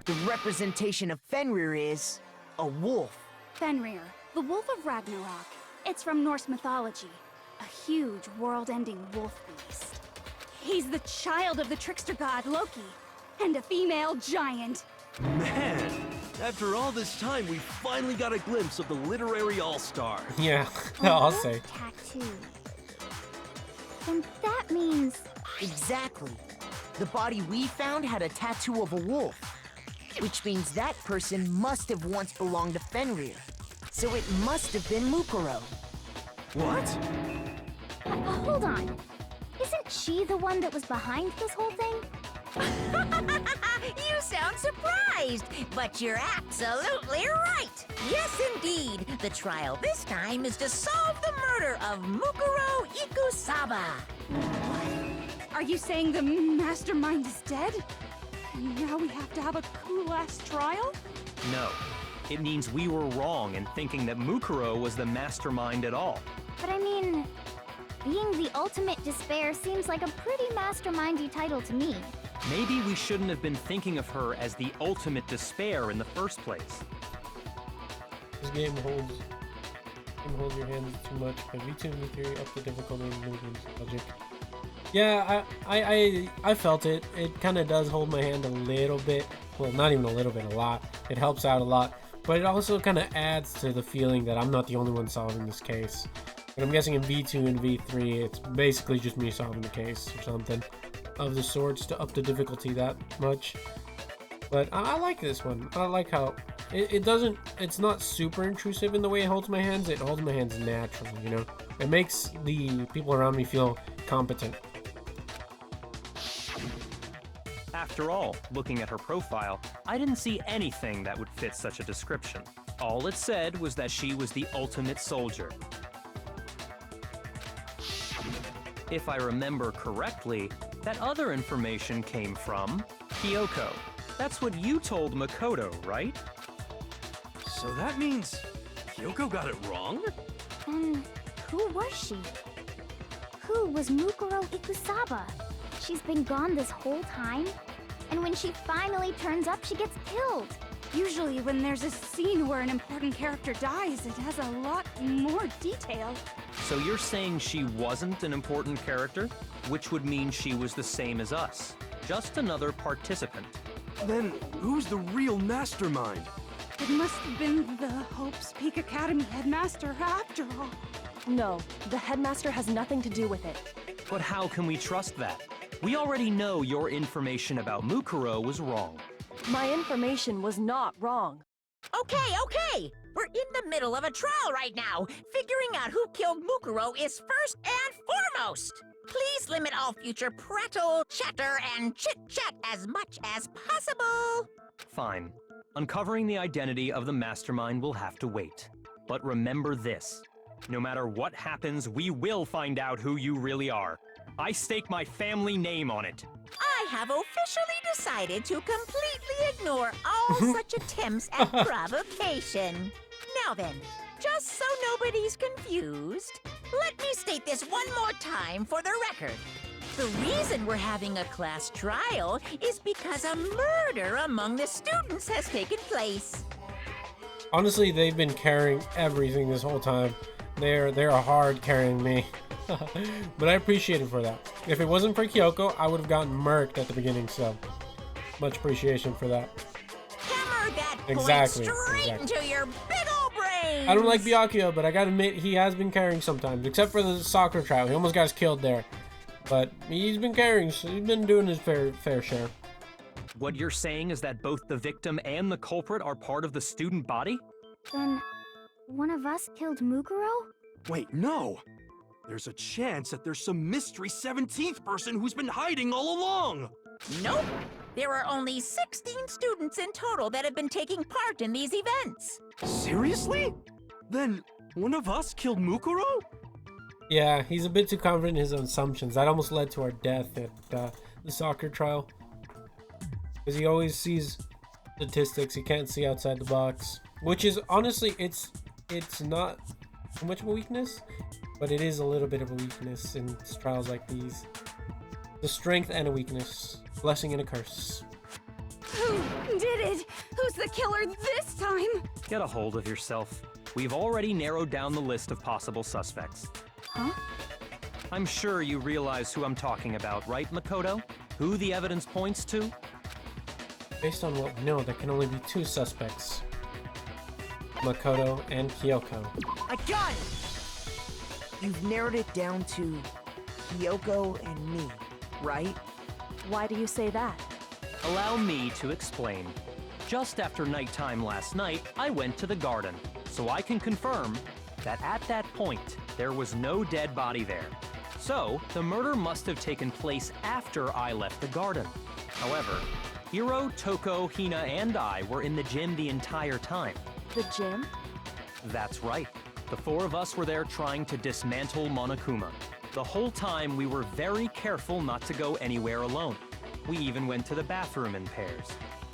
The representation of Fenrir is a wolf. Fenrir, the wolf of Ragnarok. It's from Norse mythology. A huge, world-ending wolf beast. He's the child of the trickster god Loki, and a female giant. Man, after all this time, we finally got a glimpse of the literary all-star. Yeah, I'll say. Tattoo. And that means... Exactly. The body we found had a tattoo of a wolf, which means that person must have once belonged to Fenrir. So it must have been Mukuro. What? Hold on. Isn't she the one that was behind this whole thing? You sound surprised, but you're absolutely right. Yes, indeed. The trial this time is to solve the murder of Mukuro Ikusaba. Are you saying the mastermind is dead? And now we have to have a cool-ass trial? No. It means we were wrong in thinking that Mukuro was the mastermind at all. But I mean, being the ultimate despair seems like a pretty mastermindy title to me. Maybe we shouldn't have been thinking of her as the ultimate despair in the first place. This game holds your hands too much, but V2 and V3 up the difficulty and movement logic. Yeah, I felt it. It kind of does hold my hand a little bit. Well, not even a little bit, a lot. It helps out a lot. But it also kind of adds to the feeling that I'm not the only one solving this case. And I'm guessing in V2 and V3, it's basically just me solving the case or something of the sorts to up the difficulty that much. But I like this one. I like how it's not super intrusive in the way it holds my hands. It holds my hands naturally, you know? It makes the people around me feel competent. After all, looking at her profile, I didn't see anything that would fit such a description. All it said was that she was the ultimate soldier. If I remember correctly, that other information came from Kyoko. That's what you told Makoto, right? So that means Kyoko got it wrong? And who was she? Who was Mukuro Ikusaba? She's been gone this whole time? And when she finally turns up, she gets killed. Usually when there's a scene where an important character dies, it has a lot more detail. So you're saying she wasn't an important character? Which would mean she was the same as us. Just another participant. Then who's the real mastermind? It must have been the Hope's Peak Academy headmaster after all. No, the headmaster has nothing to do with it. But how can we trust that? We already know your information about Mukuro was wrong. My information was not wrong. Okay. We're in the middle of a trial right now. Figuring out who killed Mukuro is first and foremost. Please limit all future prattle, chatter, and chit-chat as much as possible. Fine. Uncovering the identity of the mastermind will have to wait. But remember this. No matter what happens, we will find out who you really are. I stake my family name on it. I have officially decided to completely ignore all such attempts at provocation. Now then, just so nobody's confused, let me state this one more time for the record. The reason we're having a class trial is because a murder among the students has taken place. Honestly, they've been carrying everything this whole time. They're hard carrying me. But I appreciate it for that. If it wasn't for Kyoko, I would have gotten murked at the beginning, so much appreciation for that. Hammer that point Exactly. straight into your big old brain. I don't like Byakuya, but I gotta admit, he has been carrying sometimes, except for the soccer trial. He almost got us killed there. But he's been carrying, so he's been doing his fair share. What you're saying is that both the victim and the culprit are part of the student body? Then, one of us killed Mukuro? Wait, no! There's a chance that there's some mystery 17th person who's been hiding all along! Nope. There are only 16 students in total that have been taking part in these events. Seriously? Then one of us killed Mukuro? Yeah, he's a bit too confident in his assumptions. That almost led to our death at the soccer trial. Because he always sees statistics, he can't see outside the box. Which is, honestly, it's not too much of a weakness, but it is a little bit of a weakness in trials like these. The strength and a weakness. Blessing and a curse. Who did it? Who's the killer this time? Get a hold of yourself. We've already narrowed down the list of possible suspects. Huh? I'm sure you realize who I'm talking about, right, Makoto? Who the evidence points to? Based on what we know, there can only be two suspects. Makoto and Kyoko. I got it! You've narrowed it down to Kyoko and me, right? Why do you say that? Allow me to explain. Just after nighttime last night, I went to the garden, so I can confirm that at that point, there was no dead body there. So, the murder must have taken place after I left the garden. However, Hiro, Toko, Hina, and I were in the gym the entire time. The gym? That's right. The four of us were there trying to dismantle Monokuma. The whole time, we were very careful not to go anywhere alone. We even went to the bathroom in pairs.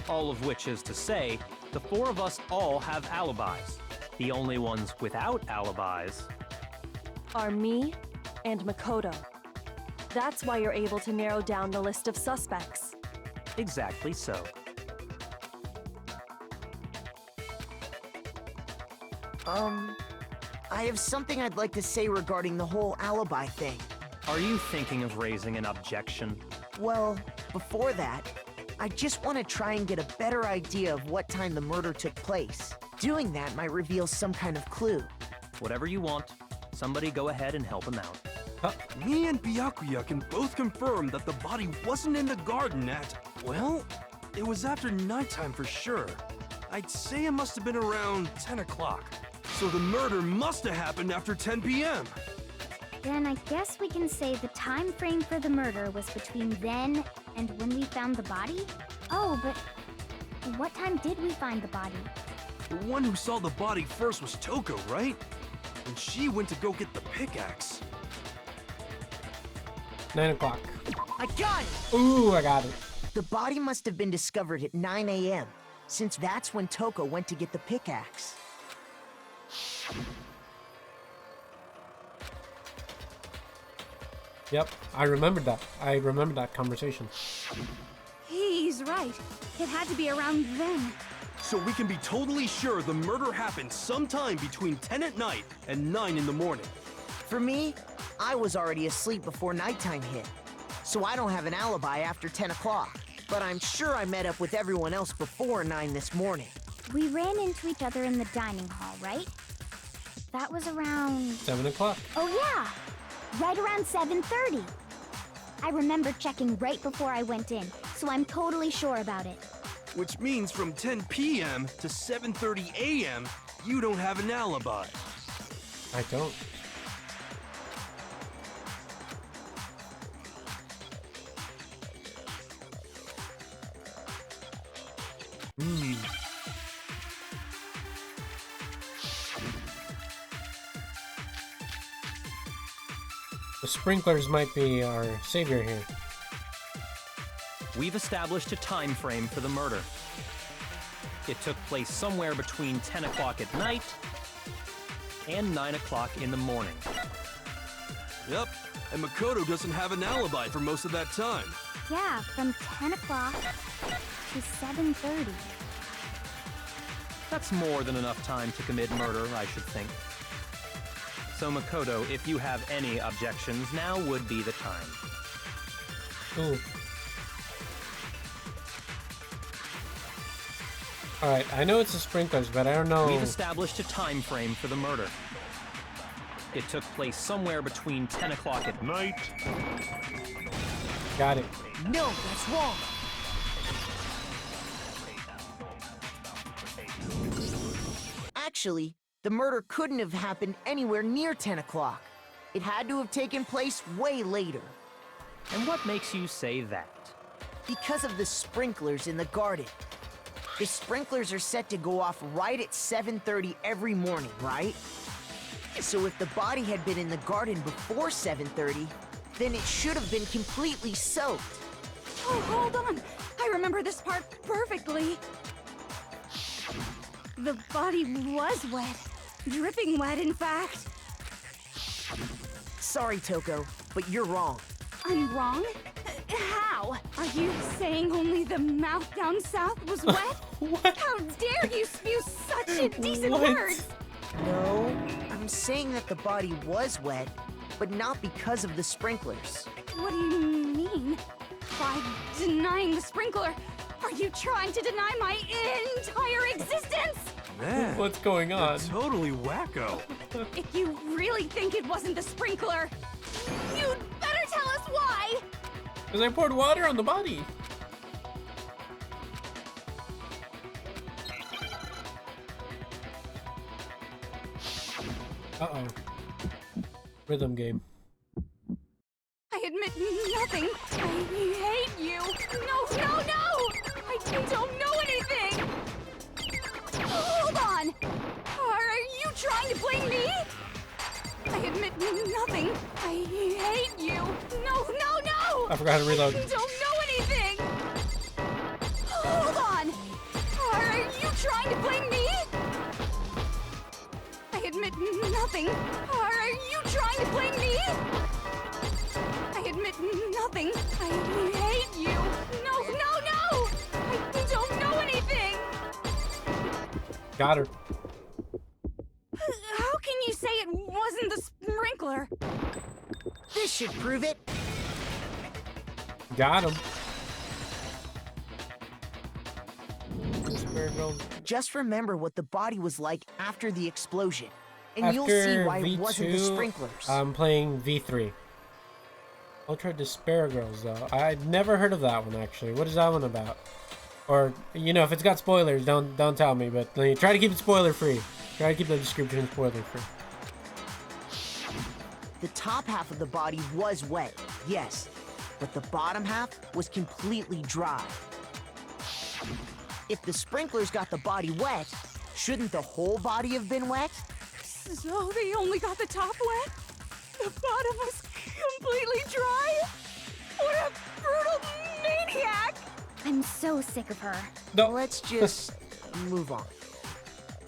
All of which is to say, the four of us all have alibis. The only ones without alibis Are me and Makoto. That's why you're able to narrow down the list of suspects. Exactly so. I have something I'd like to say regarding the whole alibi thing. Are you thinking of raising an objection? Well, before that, I just want to try and get a better idea of what time the murder took place. Doing that might reveal some kind of clue. Whatever you want. Somebody go ahead and help him out. Me and Byakuya can both confirm that the body wasn't in the garden at, well, it was after nighttime for sure. I'd say it must have been around 10 o'clock. So the murder must have happened after 10 p.m. Then I guess we can say the time frame for the murder was between then and when we found the body? Oh, but what time did we find the body? The one who saw the body first was Toko, right? And she went to go get the pickaxe. 9 o'clock. I got it! Ooh, I got it. The body must have been discovered at 9 a.m., since that's when Toko went to get the pickaxe. Yep, I remembered that. I remembered that conversation. He's right. It had to be around then. So we can be totally sure the murder happened sometime between 10 at night and 9 in the morning. For me, I was already asleep before nighttime hit, so I don't have an alibi after 10 o'clock. But I'm sure I met up with everyone else before 9 this morning. We ran into each other in the dining hall, right? That was around... 7 o'clock. Oh yeah! Right around 7:30. I remember checking right before I went in, so I'm totally sure about it. Which means from 10 p.m. to 7:30 a.m., you don't have an alibi. I don't. The sprinklers might be our savior here. We've established a time frame for the murder. It took place somewhere between 10 o'clock at night and 9 o'clock in the morning. Yep, and Makoto doesn't have an alibi for most of that time. Yeah, from 10 o'clock to 7:30. That's more than enough time to commit murder, I should think. So Makoto, if you have any objections, now would be the time. Ooh. Alright, I know it's the sprinklers, but I don't know. We've established a time frame for the murder. It took place somewhere between 10 o'clock at night. Got it. No, that's wrong. Actually, the murder couldn't have happened anywhere near 10 o'clock. It had to have taken place way later. And what makes you say that? Because of the sprinklers in the garden. The sprinklers are set to go off right at 7:30 every morning, right? So if the body had been in the garden before 7:30, then it should have been completely soaked. Oh, hold on. I remember this part perfectly. The body was wet. Dripping wet, in fact. Sorry, Toko, but you're wrong. I'm wrong? How? Are you saying only the mouth down south was wet? What? How dare you spew such indecent What? words? No, I'm saying that the body was wet, but not because of the sprinklers. What do you mean? By denying the sprinkler, are you trying to deny my entire existence? Man, What's going on? you're totally wacko. If you really think it wasn't the sprinkler, you'd better tell us why! Because I poured water on the body. Uh-oh. Rhythm game. I admit nothing. I hate you. No, no, no! I don't know anything! Hold on! Are you trying to blame me? I admit nothing. I hate you. No, no, no! I forgot how to reload. I don't know anything! Hold on! Are you trying to blame me? I admit nothing. Are you trying to blame me? I admit nothing. I hate you. No, no, no! I don't know anything! Got her. How can you say it wasn't the sprinkler? This should prove it. Got him. Just remember what the body was like after the explosion, and you'll see After why it wasn't the V2, sprinklers. I'm playing V3. Ultra Despair Girls, though. I've never heard of that one, actually. What is that one about? Or, you know, if it's got spoilers, don't tell me, but try to keep it spoiler-free. Try to keep the description spoiler-free. The top half of the body was wet, yes, but the bottom half was completely dry. If the sprinklers got the body wet, shouldn't the whole body have been wet? So they only got the top wet? The bottom was completely dry? What a brutal maniac! I'm so sick of her. No. Let's just move on.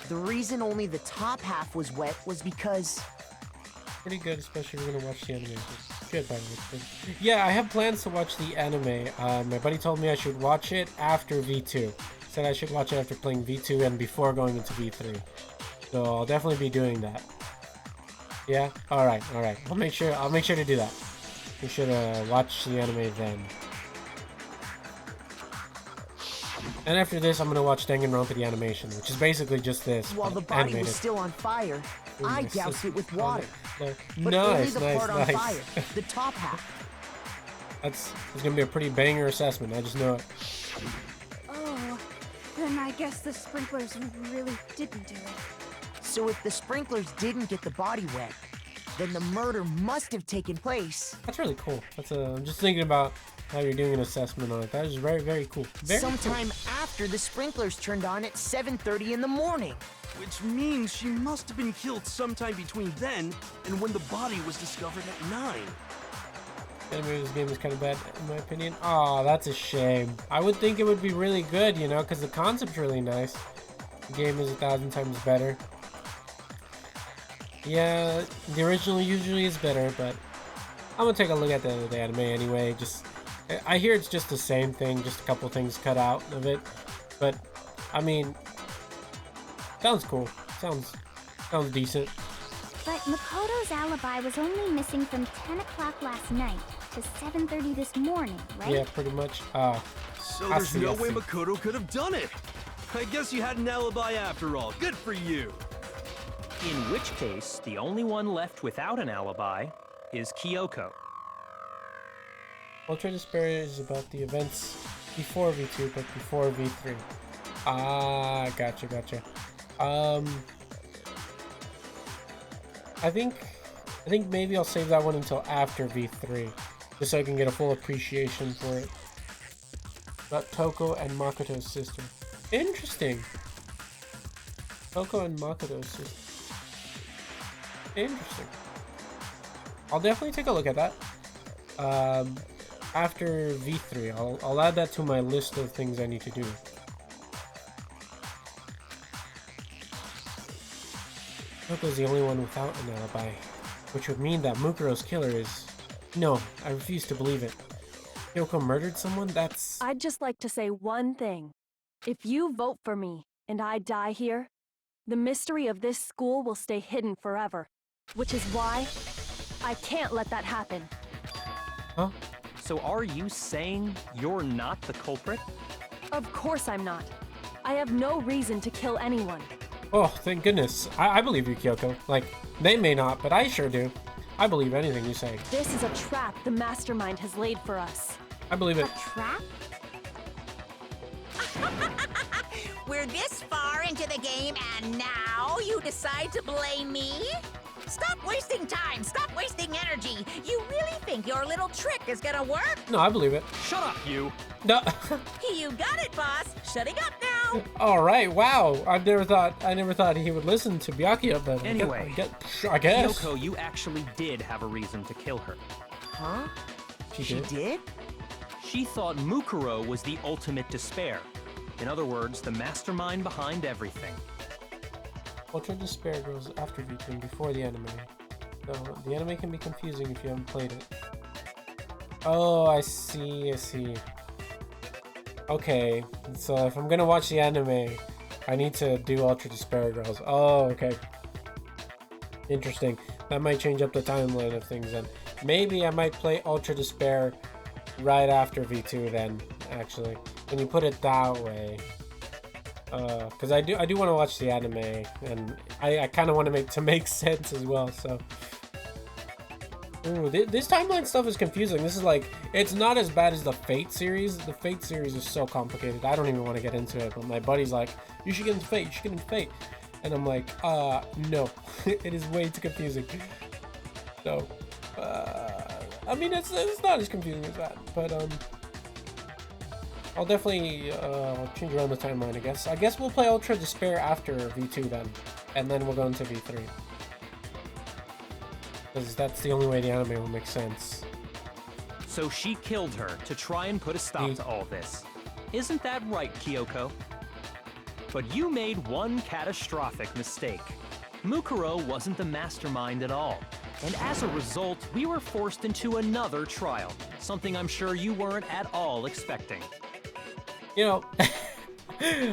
The reason only the top half was wet was because... Pretty good, especially if you're gonna watch the animation. Good, by the way. Yeah, I have plans to watch the anime. My buddy told me I should watch it after V2. Said I should watch it after playing V2 and before going into V3. So I'll definitely be doing that. Yeah? Alright. I'll make sure to do that. Make sure to watch the anime then. And after this, I'm gonna watch Danganronpa the animation, which is basically just this. While the body animated. was still on fire, I doused it with water. But Nice, only the part on nice. fire, the top half. It's gonna be a pretty banger assessment, I just know it. Oh, then I guess the sprinklers really didn't do it. So if the sprinklers didn't get the body wet, then the murder must have taken place. That's really cool. I'm just thinking about how you're doing an assessment on it. That is very, very cool. Very Sometime cool. after the sprinklers turned on at 7:30 in the morning. Which means she must have been killed sometime between then and when the body was discovered at 9. Anyway, this game is kind of bad, in my opinion. Aw, that's a shame. I would think it would be really good, you know, because the concept's really nice. The game is 1,000 times better. Yeah, the original usually is better, but I'm gonna take a look at the anime anyway. I hear it's just the same thing, just a couple things cut out of it. But, I mean, sounds cool. Sounds decent. But Makoto's alibi was only missing from 10 o'clock last night to 7:30 this morning, right? Yeah, pretty much. So there's no way Makoto could have done it. I guess you had an alibi after all. Good for you. In which case, the only one left without an alibi is Kyoko. Ultra Despair is about the events before V2, but before V3. Ah, gotcha. I think maybe I'll save that one until after V3, just so I can get a full appreciation for it. About Toko and Makoto's sister. Interesting. Toko and Makoto's sister. Interesting. I'll definitely take a look at that. After V3, I'll add that to my list of things I need to do. Toko's the only one without an alibi, which would mean that Mukuro's killer is... No, I refuse to believe it. Kyoko murdered someone? That's... I'd just like to say one thing. If you vote for me, and I die here, the mystery of this school will stay hidden forever. Which is why I can't let that happen. Huh? So are you saying you're not the culprit? Of course I'm not. I have no reason to kill anyone. Oh, thank goodness. I believe you, Kyoko. Like, they may not, but I sure do. I believe anything you say. This is a trap the mastermind has laid for us. I believe it. A trap? We're this far into the game and now you decide to blame me? Stop wasting time! Stop wasting energy! You really think your little trick is gonna work? No, I believe it. Shut up, you! No. You got it, boss! Shutting up now! Alright, wow. I never thought he would listen to Byakuya, but anyway, I guess. Kyoko, you actually did have a reason to kill her. Huh? She did? She thought Mukuro was the ultimate despair. In other words, the mastermind behind everything. Ultra Despair goes after V2 and before the anime. So the anime can be confusing if you haven't played it. Oh, I see. Okay, so if I'm gonna watch the anime, I need to do Ultra Despair Girls. Oh, okay. Interesting. That might change up the timeline of things then. Maybe I might play Ultra Despair right after V2 then, actually. When you put it that way. Because I do want to watch the anime, and I kind of want to make sense as well, so... Ooh, this timeline stuff is confusing. This is like, it's not as bad as the Fate series. The Fate series is so complicated. I don't even want to get into it, but my buddy's like, you should get into Fate, And I'm like, no. It is way too confusing. So, I mean, it's not as confusing as that, but, I'll definitely change around the timeline, I guess. I guess we'll play Ultra Despair after V2 then, and then we'll go into V3. Because that's the only way the anime will make sense. So she killed her to try and put a stop to all this. Isn't that right, Kyoko? But you made one catastrophic mistake. Mukuro wasn't the mastermind at all. And as a result, we were forced into another trial. Something I'm sure you weren't at all expecting. You know,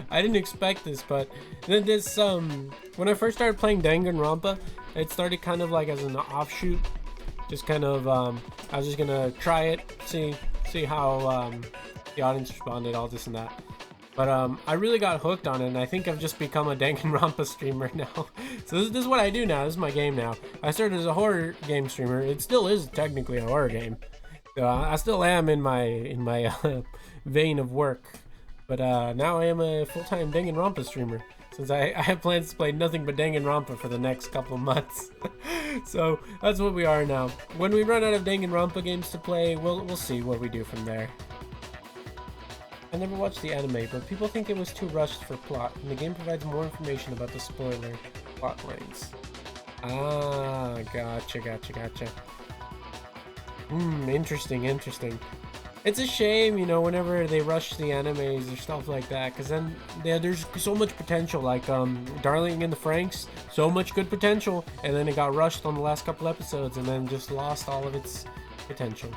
I didn't expect this, but this, when I first started playing Danganronpa, it started kind of like as an offshoot. Just kind of, I was just gonna try it, see how, the audience responded, all this and that. But, I really got hooked on it, and I think I've just become a Danganronpa streamer now. So this is what I do now, this is my game now. I started as a horror game streamer, it still is technically a horror game. So I still am in my vein of work. But now I am a full-time Danganronpa streamer, since I have plans to play nothing but Danganronpa for the next couple of months. So that's what we are now. When we run out of Danganronpa games to play, we'll see what we do from there. I never watched the anime, but people think it was too rushed for plot, and the game provides more information about the spoiler plot lines. Ah, gotcha. Interesting. It's a shame, you know, whenever they rush the animes or stuff like that, because then there's so much potential, like Darling in the Franxx, so much good potential, and then it got rushed on the last couple episodes and then just lost all of its potential.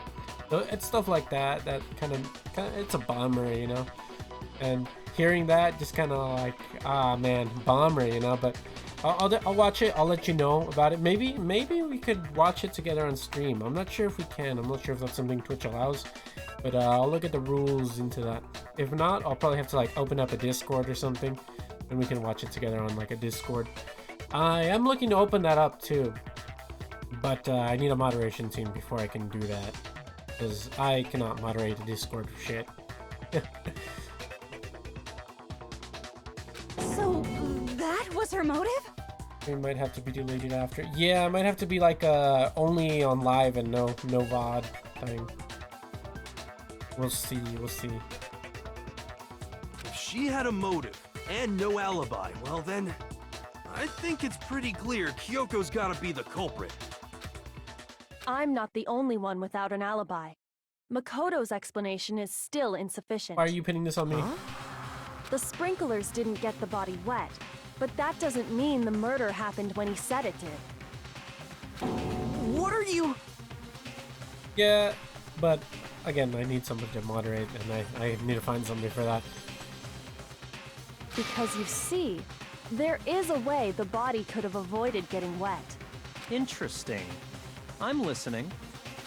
So it's stuff like that kind of it's a bummer, you know. And hearing that just kind of like, ah man, bummer, you know. But I'll watch it. I'll let you know about it. Maybe we could watch it together on stream. I'm not sure if we can. I'm not sure if that's something Twitch allows. But I'll look at the rules into that. If not, I'll probably have to like open up a Discord or something, and we can watch it together on like a Discord. I am looking to open that up too, but I need a moderation team before I can do that, because I cannot moderate a Discord for shit. So, that was her motive? It might have to be deleted after. Yeah, it might have to be like only on live and no VOD thing. We'll see. If she had a motive and no alibi, well then, I think it's pretty clear Kyoko's gotta be the culprit. I'm not the only one without an alibi. Makoto's explanation is still insufficient. Why are you pinning this on me? Huh? The sprinklers didn't get the body wet, but that doesn't mean the murder happened when he said it did. What are you... Yeah, but again, I need somebody to moderate, and I need to find somebody for that. Because you see, there is a way the body could have avoided getting wet. Interesting. I'm listening.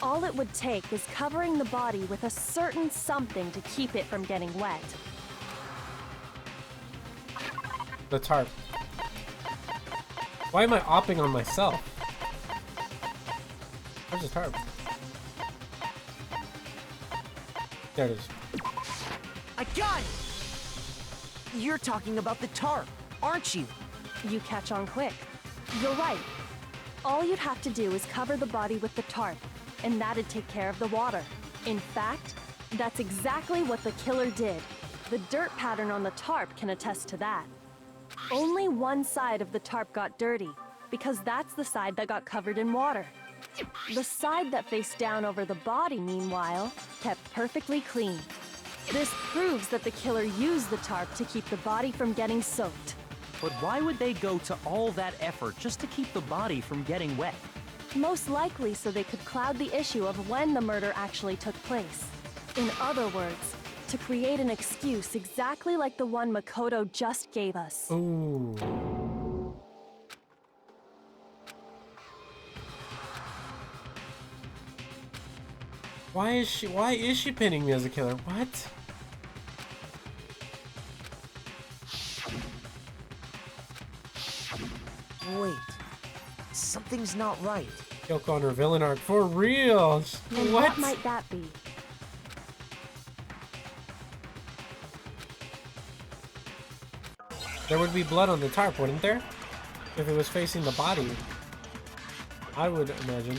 All it would take is covering the body with a certain something to keep it from getting wet. The tarp. Why am I opping on myself? Where's the tarp? There it is. I got it! You're talking about the tarp, aren't you? You catch on quick. You're right. All you'd have to do is cover the body with the tarp, and that'd take care of the water. In fact, that's exactly what the killer did. The dirt pattern on the tarp can attest to that. Only one side of the tarp got dirty, because that's the side that got covered in water. The side that faced down over the body, meanwhile, kept perfectly clean. This proves that the killer used the tarp to keep the body from getting soaked. But why would they go to all that effort just to keep the body from getting wet? Most likely so they could cloud the issue of when the murder actually took place. In other words, to create an excuse exactly like the one Makoto just gave us. Ooh. Why is she pinning me as a killer? What? Wait. Something's not right. Kyoko on her villain arc for real. And what might that be? There would be blood on the tarp, wouldn't there? If it was facing the body. I would imagine.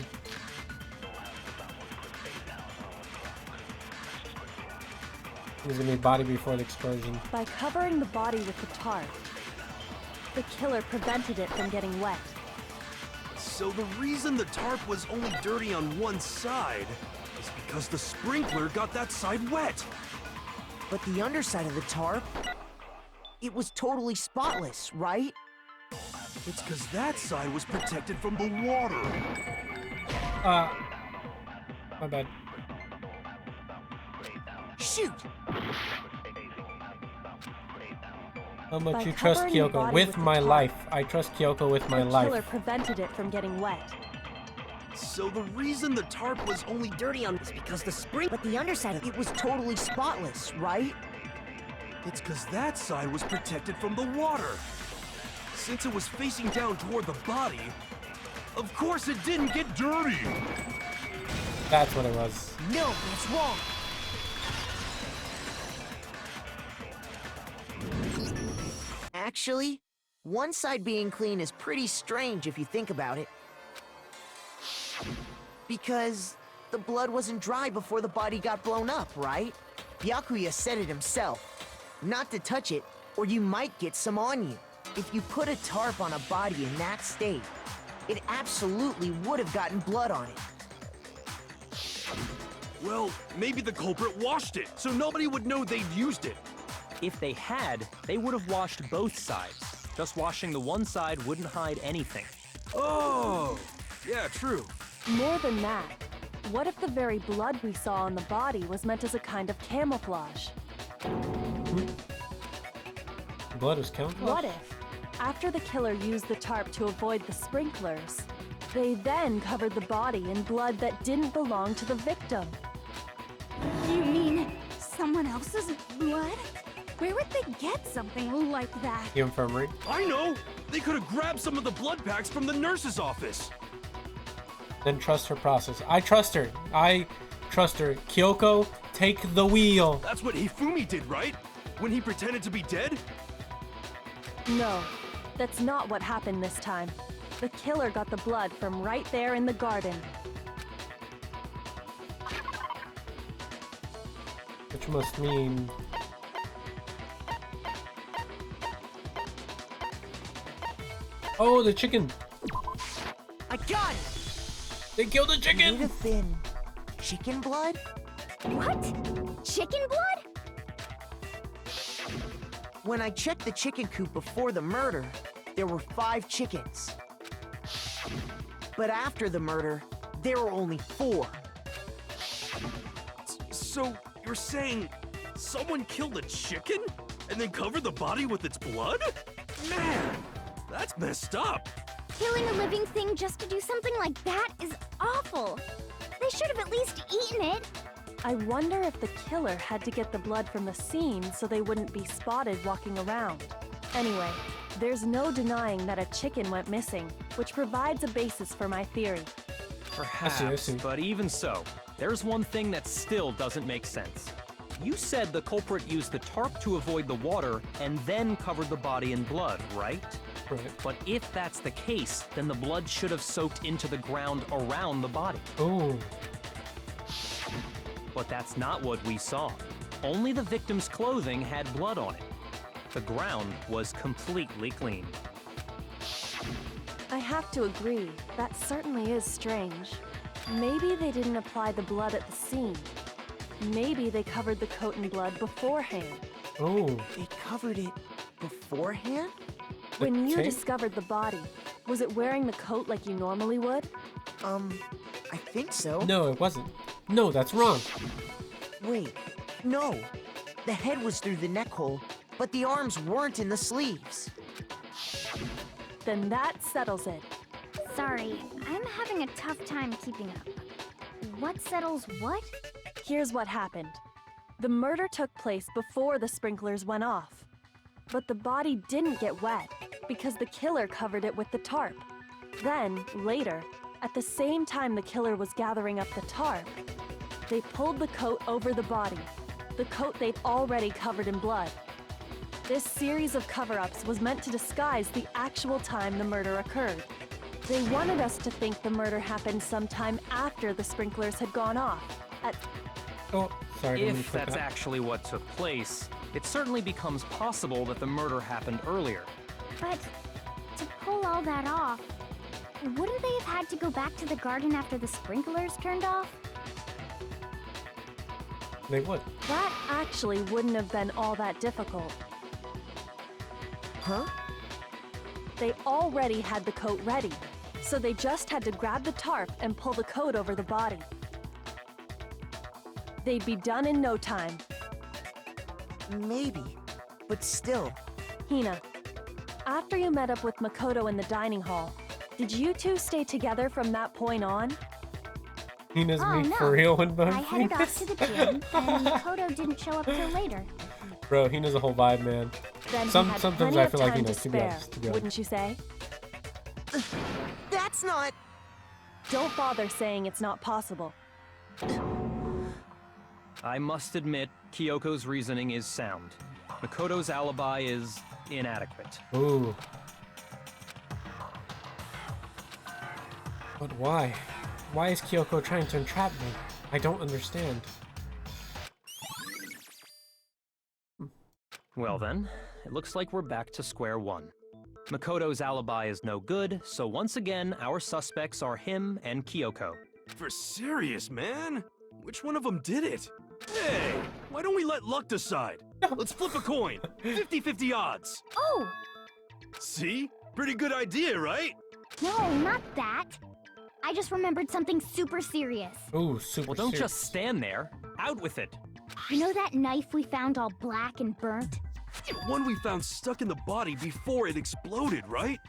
There's gonna be body before the explosion. By covering the body with the tarp, the killer prevented it from getting wet. So the reason the tarp was only dirty on one side is because the sprinkler got that side wet. But the underside of the tarp, it was totally spotless, right? It's because that side was protected from the water. My bad. Shoot! How much you trust Kyoko with my life? I trust Kyoko with my life. The killer prevented it from getting wet. So the reason the tarp was only dirty on is because the spring, but the underside of it was totally spotless, right? It's because that side was protected from the water. Since it was facing down toward the body, of course it didn't get dirty. That's what it was. No, that's wrong. Actually, one side being clean is pretty strange if you think about it. Because the blood wasn't dry before the body got blown up, right? Byakuya said it himself. Not to touch it, or you might get some on you. If you put a tarp on a body in that state, it absolutely would have gotten blood on it. Well, maybe the culprit washed it, so nobody would know they'd used it. If they had, they would have washed both sides. Just washing the one side wouldn't hide anything. Oh, yeah, true. More than that, what if the very blood we saw on the body was meant as a kind of camouflage? Blood is camouflage? What if, After the killer used the tarp to avoid the sprinklers, they then covered the body in blood that didn't belong to the victim. You mean someone else's blood? Where would they get something like that? The infirmary. I know! They could have grabbed some of the blood packs from the nurse's office. Then trust her process. I trust her. I trust her. Kyoko, take the wheel. That's what Hifumi did, right? When he pretended to be dead? No, that's not what happened this time. The killer got the blood from right there in the garden. Which must mean... Oh, the chicken! I got it! They killed the It chicken! would have been chicken blood? What? Chicken blood? When I checked the chicken coop before the murder, there were 5 chickens. But after the murder, there were only 4. So, you're saying someone killed a chicken? And then covered the body with its blood? Man, that's messed up. Killing a living thing just to do something like that is awful. They should have at least eaten it. I wonder if the killer had to get the blood from the scene so they wouldn't be spotted walking around. Anyway, there's no denying that a chicken went missing, which provides a basis for my theory. Perhaps, but even so, there's one thing that still doesn't make sense. You said the culprit used the tarp to avoid the water and then covered the body in blood, right? Right. But if that's the case, then the blood should have soaked into the ground around the body. Oh. But that's not what we saw. Only the victim's clothing had blood on it. The ground was completely clean. I have to agree, that certainly is strange. Maybe they didn't apply the blood at the scene. Maybe they covered the coat in blood beforehand. Oh. They covered it beforehand? When you tape? discovered the body, was it wearing the coat like you normally would? I think so. No, it wasn't. No, that's wrong. Wait, no. The head was through the neck hole, but the arms weren't in the sleeves. Then that settles it. Sorry, I'm having a tough time keeping up. What settles what? Here's what happened. The murder took place before the sprinklers went off. But the body didn't get wet because the killer covered it with the tarp. Then, later, at the same time the killer was gathering up the tarp, they pulled the coat over the body, the coat they'd already covered in blood. This series of cover-ups was meant to disguise the actual time the murder occurred. They wanted us to think the murder happened sometime after the sprinklers had gone off. Oh, sorry. didn't mean If to click that's that. actually what took place, it certainly becomes possible that the murder happened earlier. But to pull all that off, wouldn't they have had to go back to the garden after the sprinklers turned off? They would. That actually wouldn't have been all that difficult. Huh? They already had the coat ready, so they just had to grab the tarp and pull the coat over the body. They'd be done in no time. Maybe, but still. Hina, after you met up with Makoto in the dining hall, did you two stay together from that point on? Hina's Oh, me no. for real when I headed off to the gym, and Makoto didn't show up till later. Bro, Hina's a whole vibe, man. Then Some- he had sometimes plenty I of feel like time Hina, to to be spare, honest, to be honest. wouldn't you say? That's not... Don't bother saying it's not possible. I must admit, Kyoko's reasoning is sound. Makoto's alibi is inadequate. Ooh. But why? Why is Kyoko trying to entrap me? I don't understand. Well then, it looks like we're back to square one. Makoto's alibi is no good, so once again, our suspects are him and Kyoko. For serious, man? Which one of them did it? Hey, why don't we let luck decide? Let's flip a coin. 50-50 odds. Oh! See? Pretty good idea, right? No, not that. I just remembered something super serious. Ooh, super Well, don't serious. just stand there. Out with it. You know that knife we found all black and burnt? The one we found stuck in the body before it exploded, right?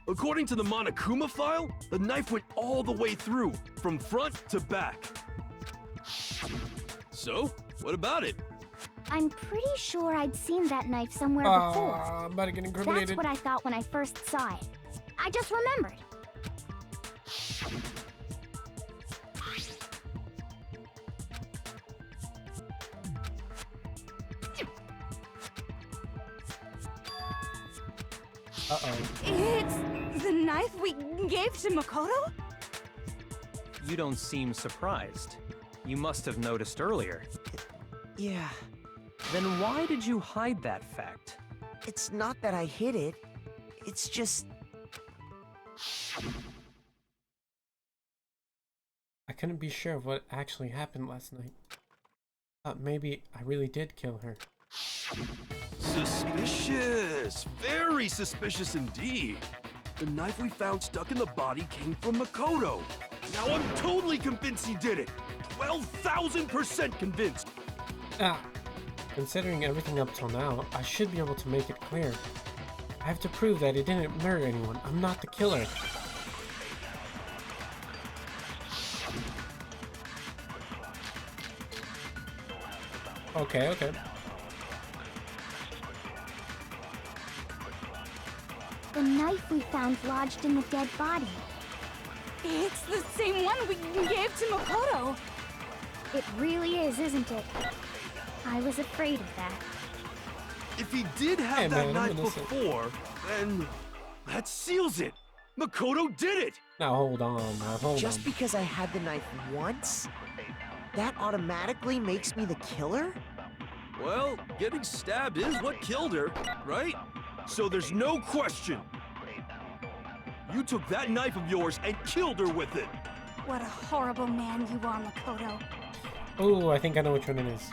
According to the Monokuma file, the knife went all the way through, from front to back. So, what about it? I'm pretty sure I'd seen that knife somewhere before. I'm about to get incriminated. That's what I thought when I first saw it. I just remembered. Uh-oh. It's the knife we gave to Makoto? You don't seem surprised. You must have noticed earlier. Yeah, Then why did you hide that fact? it's not that I hid it. It's just... I couldn't be sure of what actually happened last night. Thought maybe I really did kill her. Suspicious! Very suspicious indeed. The knife we found stuck in the body came from Makoto. Now I'm totally convinced he did it. 12,000% convinced. Considering everything up till now, I should be able to make it clear. I have to prove that he didn't murder anyone. I'm not the killer. Okay. The knife we found lodged in the dead body. It's the same one we gave to Makoto. It really is, isn't it? I was afraid of that. If he did have Hey, that man, knife I'm innocent. before, then that seals it. Makoto did it. Now hold on, Just because I had the knife once, that automatically makes me the killer? Well, getting stabbed is what killed her, right? So there's no question. You took that knife of yours and killed her with it. What a horrible man you are, Makoto. Oh, I think I know which one it is.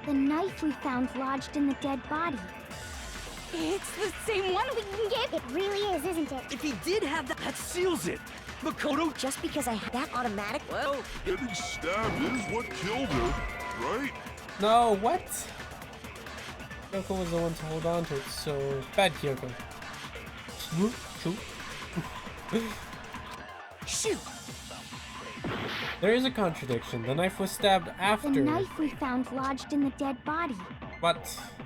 The knife we found lodged in the dead body. It's the same one we gave. It really is, isn't it? If he did have that... That seals it. Makoto, Just because I had that automatic... well, Getting stabbed is what killed her, right? No, what? Kyoko was the one to hold on to it, so bad Kyoko. Shoot. Shoot! There is a contradiction. The knife was stabbed after. The knife we found lodged in the dead body. What?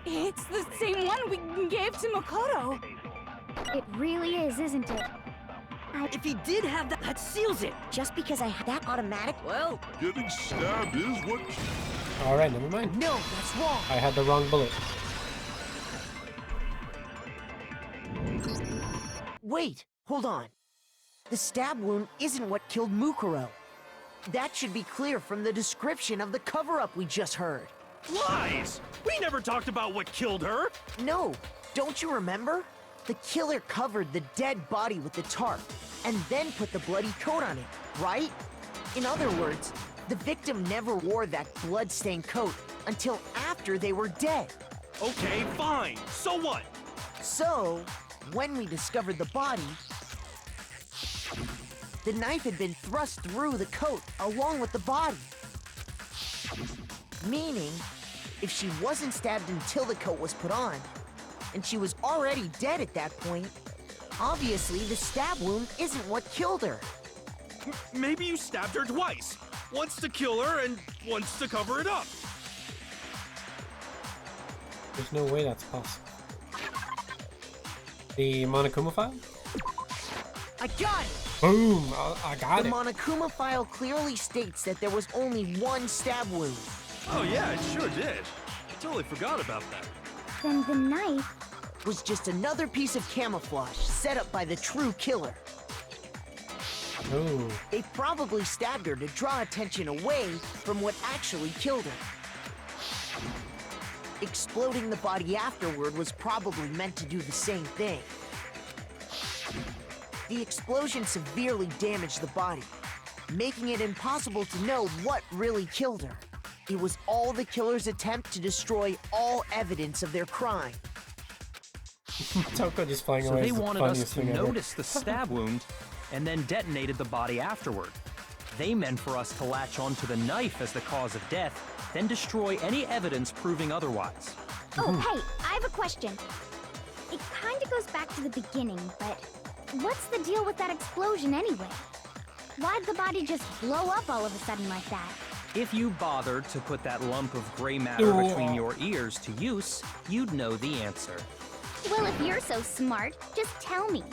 It's the same one we gave to Makoto. It really is, isn't it? If he did have that... That seals it! Just because I had that automatic... Well... Getting stabbed is what... Alright, never mind. No, that's wrong! I had the wrong bullet. Wait, hold on. The stab wound isn't what killed Mukuro. That should be clear from the description of the cover-up we just heard. lies! We never talked about what killed her. No, don't you remember? The killer covered the dead body with the tarp, and then put the bloody coat on it, right? In other words, the victim never wore that blood-stained coat until after they were dead. Okay, fine. So what? So, when we discovered the body, the knife had been thrust through the coat along with the body. Meaning, if she wasn't stabbed until the coat was put on, and she was already dead at that point, obviously the stab wound isn't what killed her. Maybe you stabbed her twice. Once to kill her and once to cover it up. There's no way that's possible. The Monokuma file? I got it! Boom! I got The it. Monokuma file clearly states that there was only one stab wound. Oh yeah, it sure did. I totally forgot about that. Then the knife... Was just another piece of camouflage set up by the true killer. Oh. They probably stabbed her to draw attention away from what actually killed her. Exploding the body afterward was probably meant to do the same thing. The explosion severely damaged the body, making it impossible to know what really killed her. It was all the killer's attempt to destroy all evidence of their crime. Toko just flying So away they is the wanted us funniest to thing ever. notice the stab wound and then detonated the body afterward. They meant for us to latch onto the knife as the cause of death, then destroy any evidence proving otherwise. Oh, hey, I have a question. It kinda goes back to the beginning, but what's the deal with that explosion anyway? Why'd the body just blow up all of a sudden like that? If you bothered to put that lump of gray matter between your ears to use, you'd know the answer. Well, if you're so smart, just tell me.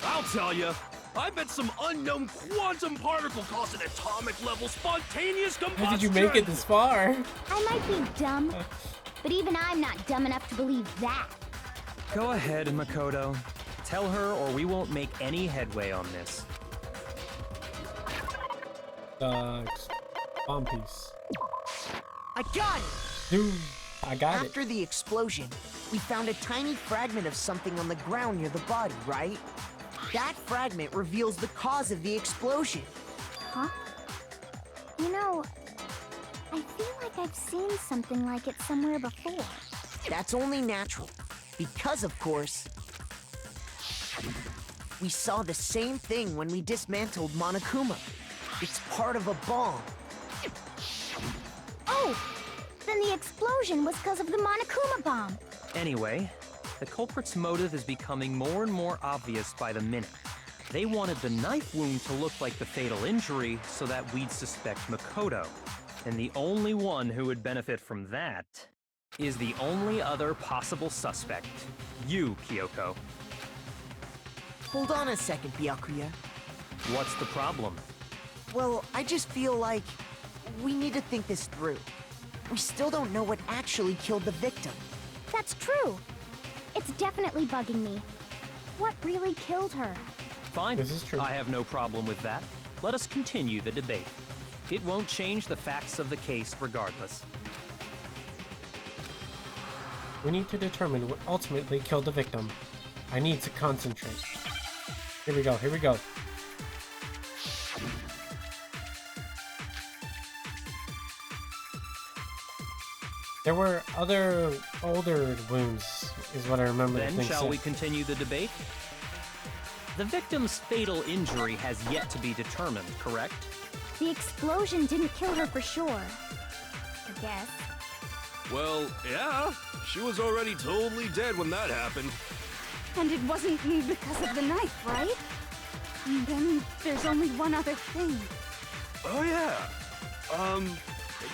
I'll tell you. I bet some unknown quantum particle caused an atomic-level spontaneous combustion! How did you make it this far? I might be dumb, but even I'm not dumb enough to believe that. Go ahead, Makoto. Tell her or we won't make any headway on this. Bomb piece. I got it! Dude, I got it. After the explosion, we found a tiny fragment of something on the ground near the body, right? That fragment reveals the cause of the explosion. Huh? You know, I feel like I've seen something like it somewhere before. That's only natural, because of course, we saw the same thing when we dismantled Monokuma. It's part of a bomb. Oh! Then the explosion was because of the Monokuma bomb. Anyway, the culprit's motive is becoming more and more obvious by the minute. They wanted the knife wound to look like the fatal injury so that we'd suspect Makoto. And the only one who would benefit from that is the only other possible suspect. You, Kyoko. Hold on a second, Byakuya. What's the problem? Well, I just feel like we need to think this through. We still don't know what actually killed the victim. That's true. It's definitely bugging me. What really killed her? Fine. This is true. I have no problem with that. Let us continue the debate. It won't change the facts of the case regardless. We need to determine what ultimately killed the victim. I need to concentrate. Here we go, here we go. There were other older wounds, is what I remember. Then shall we continue the debate? The victim's fatal injury has yet to be determined, correct? The explosion didn't kill her for sure. I guess. Well, yeah. She was already totally dead when that happened. And it wasn't because of the knife, right? And then there's only one other thing. Oh, yeah.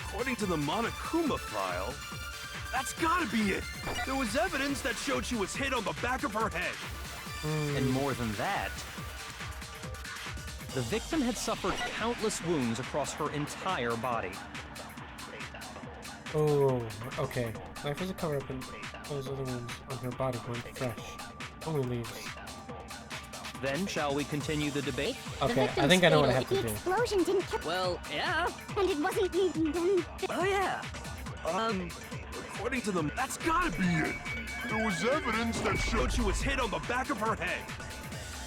According to the Monokuma file, that's gotta be it. There was evidence that showed she was hit on the back of her head. And more than that, the victim had suffered countless wounds across her entire body. Oh, okay. Knife was a cover-up and those other wounds on her body went fresh. Only leaves. Then shall we continue the debate? Okay, I think I know what I have to The do. explosion didn't kill. Well, yeah. And it wasn't even. Oh, yeah. According to them, that's gotta be it. There was evidence that showed she was hit on the back of her head.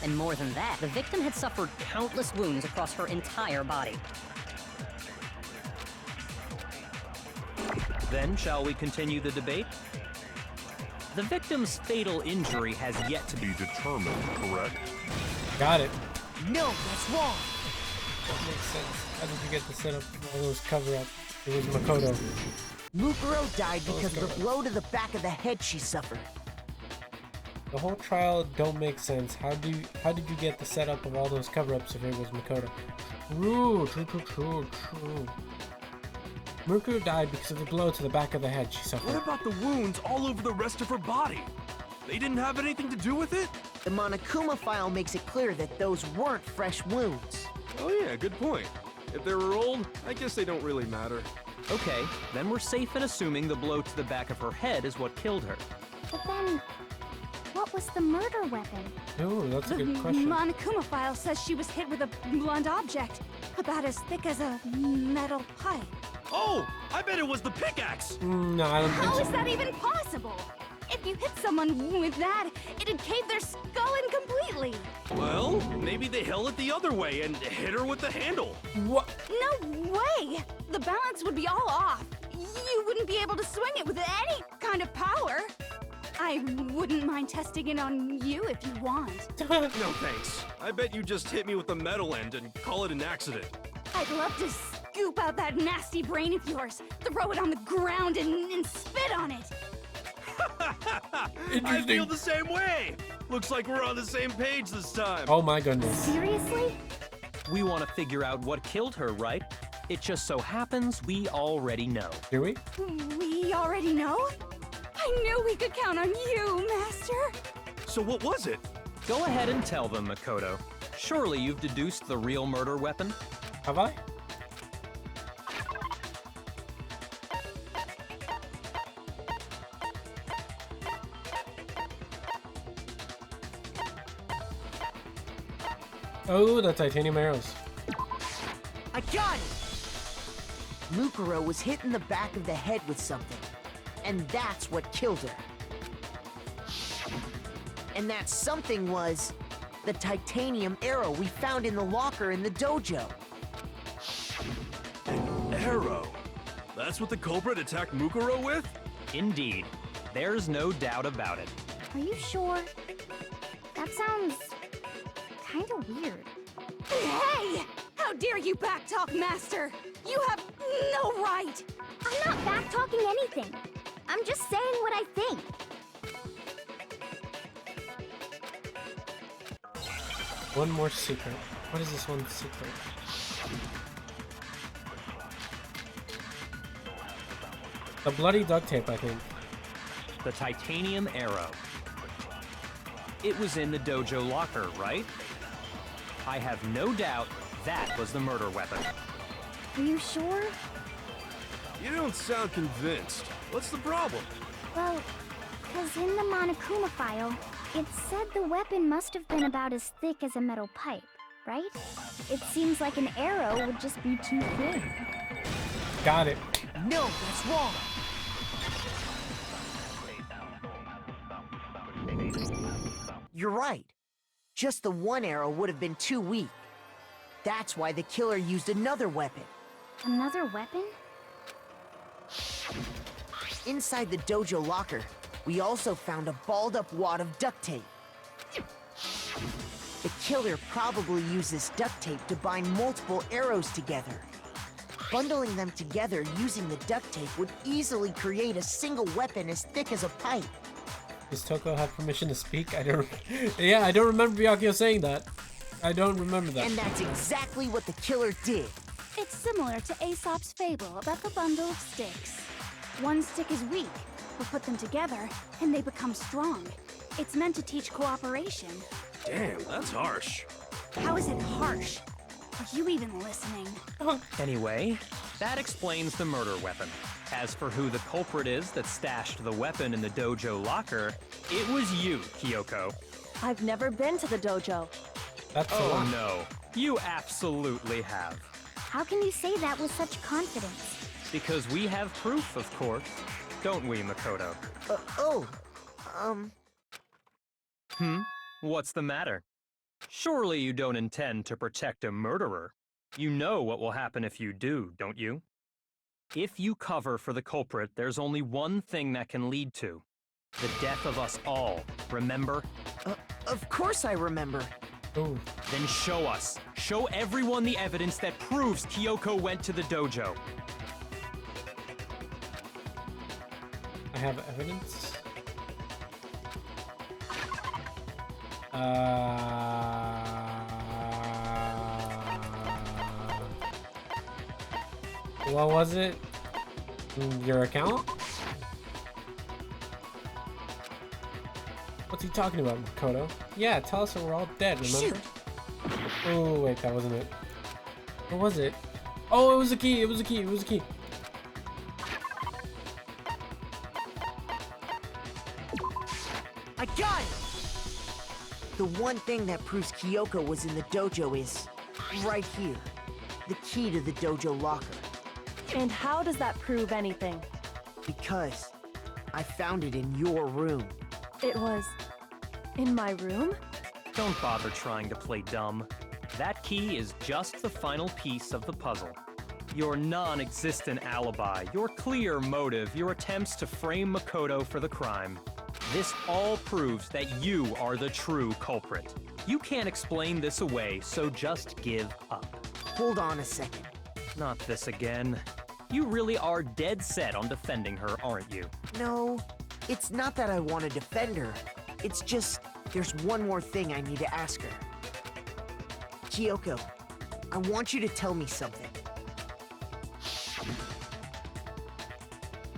And more than that, the victim had suffered countless wounds across her entire body. Then shall we continue the debate? The victim's fatal injury has yet to be determined, correct? Got it. No, that's wrong. That makes sense. How did you get the setup of all those cover-up? It was Makoto. Mukuro died because of the blow to the back of the head she suffered. The whole trial don't make sense. How did you get the setup of all those cover-ups if it was Makoto? True. Mukuro died because of the blow to the back of the head she suffered. What about the wounds all over the rest of her body? They didn't have anything to do with it? The Monokuma file makes it clear that those weren't fresh wounds. Oh yeah, good point. If they were old, I guess they don't really matter. Okay, then we're safe in assuming the blow to the back of her head is what killed her. But then, what was the murder weapon? Ooh, that's a The good question. Monokuma file says she was hit with a blunt object, about as thick as a metal pipe. Oh, I bet it was the pickaxe! No, I don't think How so. is that even possible? If you hit someone with that, it'd cave their skull in completely. Well, maybe they held it the other way and hit her with the handle. What? No way! The balance would be all off. You wouldn't be able to swing it with any kind of power. I wouldn't mind testing it on you if you want. No thanks. I bet you just hit me with the metal end and call it an accident. I'd love to scoop out that nasty brain of yours, throw it on the ground, and spit on it. I feel the same way. Looks like we're on the same page this time. Oh my goodness. Seriously? We want to figure out what killed her, right? It just so happens we already know. Do we? We already know? I knew we could count on you, Master. So what was it? Go ahead and tell them, Makoto. Surely you've deduced the real murder weapon? Have I? Oh, the titanium arrows. I got it! Mukuro was hit in the back of the head with something, and that's what killed her. And that something was the titanium arrow we found in the locker in the dojo. An arrow? That's what the culprit attacked Mukuro with? Indeed. There's no doubt about it. Are you sure? That sounds kinda weird. Hey! How dare you backtalk, Master! You have no right! I'm not backtalking anything. I'm just saying what I think. One more secret. What is this one secret? The bloody duct tape, I think. The titanium arrow. It was in the dojo locker, right? I have no doubt that was the murder weapon. Are you sure? You don't sound convinced. What's the problem? Well, because in the Monokuma file, it said the weapon must have been about as thick as a metal pipe, right? It seems like an arrow would just be too thin. Got it. No, that's wrong. You're right. Just the one arrow would have been too weak. That's why the killer used another weapon. Another weapon? Inside the dojo locker, we also found a balled-up wad of duct tape. The killer probably used this duct tape to bind multiple arrows together. Bundling them together using the duct tape would easily create a single weapon as thick as a pipe. Does Toko have permission to speak? I don't... Yeah, I don't remember Byakuya saying that. I don't remember that. And that's exactly what the killer did. It's similar to Aesop's fable about the bundle of sticks. One stick is weak, but put them together, and they become strong. It's meant to teach cooperation. Damn, that's harsh. How is it harsh? Are you even listening? Anyway, that explains the murder weapon. As for who the culprit is that stashed the weapon in the dojo locker, it was you, Kyoko. I've never been to the dojo. That's a Oh lot. no, you absolutely have. How can you say that with such confidence? Because we have proof, of course. Don't we, Makoto? What's the matter? Surely you don't intend to protect a murderer. You know what will happen if you do, don't you? If you cover for the culprit, there's only one thing that can lead to. The death of us all, remember? Of course I remember. Ooh. Then show us. Show everyone the evidence that proves Kyoko went to the dojo. I have evidence. What was it? Your account? What's he talking about, Makoto? Yeah, tell us that we're all dead, remember? Oh, wait, that wasn't it. What was it? Oh, it was a key, it was a key, it was a key. I got it! The one thing that proves Kyoko was in the dojo is right here. The key to the dojo locker. And how does that prove anything? Because I found it in your room. It was in my room? Don't bother trying to play dumb. That key is just the final piece of the puzzle. Your non-existent alibi, your clear motive, your attempts to frame Makoto for the crime. This all proves that you are the true culprit. You can't explain this away, so just give up. Hold on a second. Not this again. You really are dead set on defending her, aren't you? No, it's not that I want to defend her. It's just, there's one more thing I need to ask her. Kyoko, I want you to tell me something.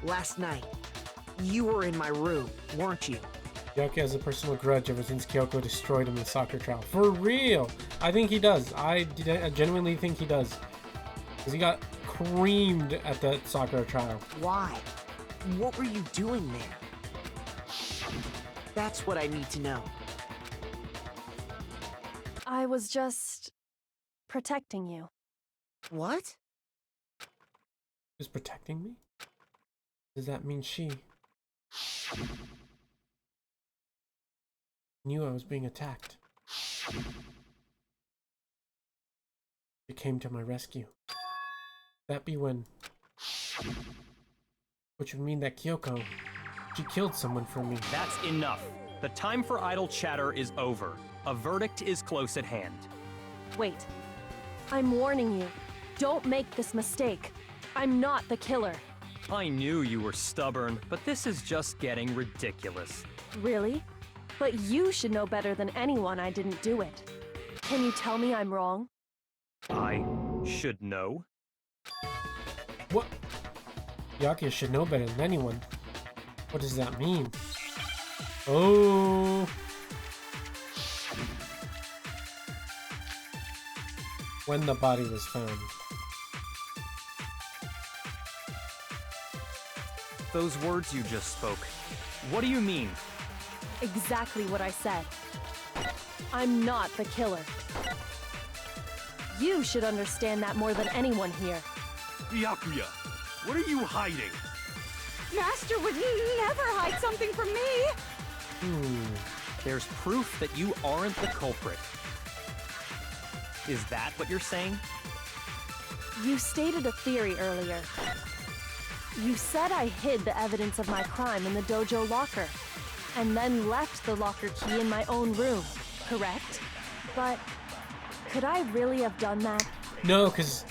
Last night, you were in my room, weren't you? Kyoko has a personal grudge ever since Kyoko destroyed him in the soccer trial. For real! I think he does. I genuinely think he does. Because he got creamed at that soccer trial. Why? What were you doing there? That's what I need to know. I was just protecting you. What? Who's protecting me? Does that mean she knew I was being attacked? She came to my rescue. That be when... Which would mean that Kyoko, she killed someone for me. That's enough. The time for idle chatter is over. A verdict is close at hand. Wait. I'm warning you. Don't make this mistake. I'm not the killer. I knew you were stubborn, but this is just getting ridiculous. Really? But you should know better than anyone I didn't do it. Can you tell me I'm wrong? I should know. What? Byakuya should know better than anyone. What does that mean? Oh. When the body was found. Those words you just spoke. What do you mean? Exactly what I said. I'm not the killer. You should understand that more than anyone here. Byakuya, what are you hiding? Master would never hide something from me! There's proof that you aren't the culprit. Is that what you're saying? You stated a theory earlier. You said I hid the evidence of my crime in the dojo locker, and then left the locker key in my own room, correct? But could I really have done that? No, because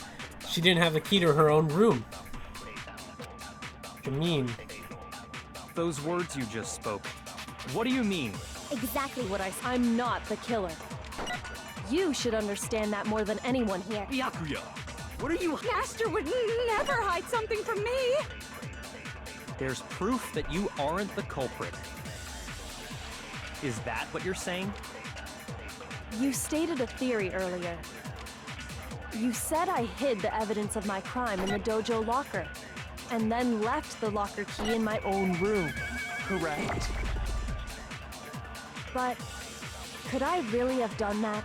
she didn't have the key to her own room. What do you mean? Those words you just spoke. What do you mean? Exactly what I'm not the killer. You should understand that more than anyone here. Byakuya, what are you... Master would never hide something from me! There's proof that you aren't the culprit. Is that what you're saying? You stated a theory earlier. You said I hid the evidence of my crime in the dojo locker, and then left the locker key in my own room, correct? But could I really have done that?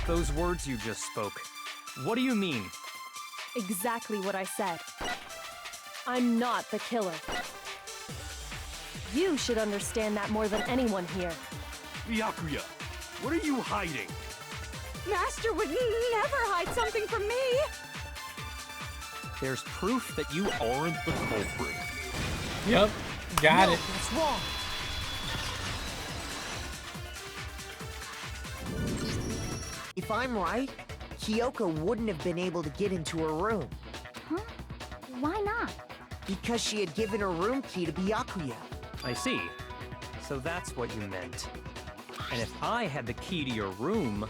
Those words you just spoke. What do you mean? Exactly what I said. I'm not the killer. You should understand that more than anyone here. Byakuya, what are you hiding? Master would never hide something from me! There's proof that you aren't the culprit. Yep, got it. That's wrong. If I'm right, Kyoko wouldn't have been able to get into her room. Huh? Why not? Because she had given her room key to Byakuya. I see. So that's what you meant. And if I had the key to your room...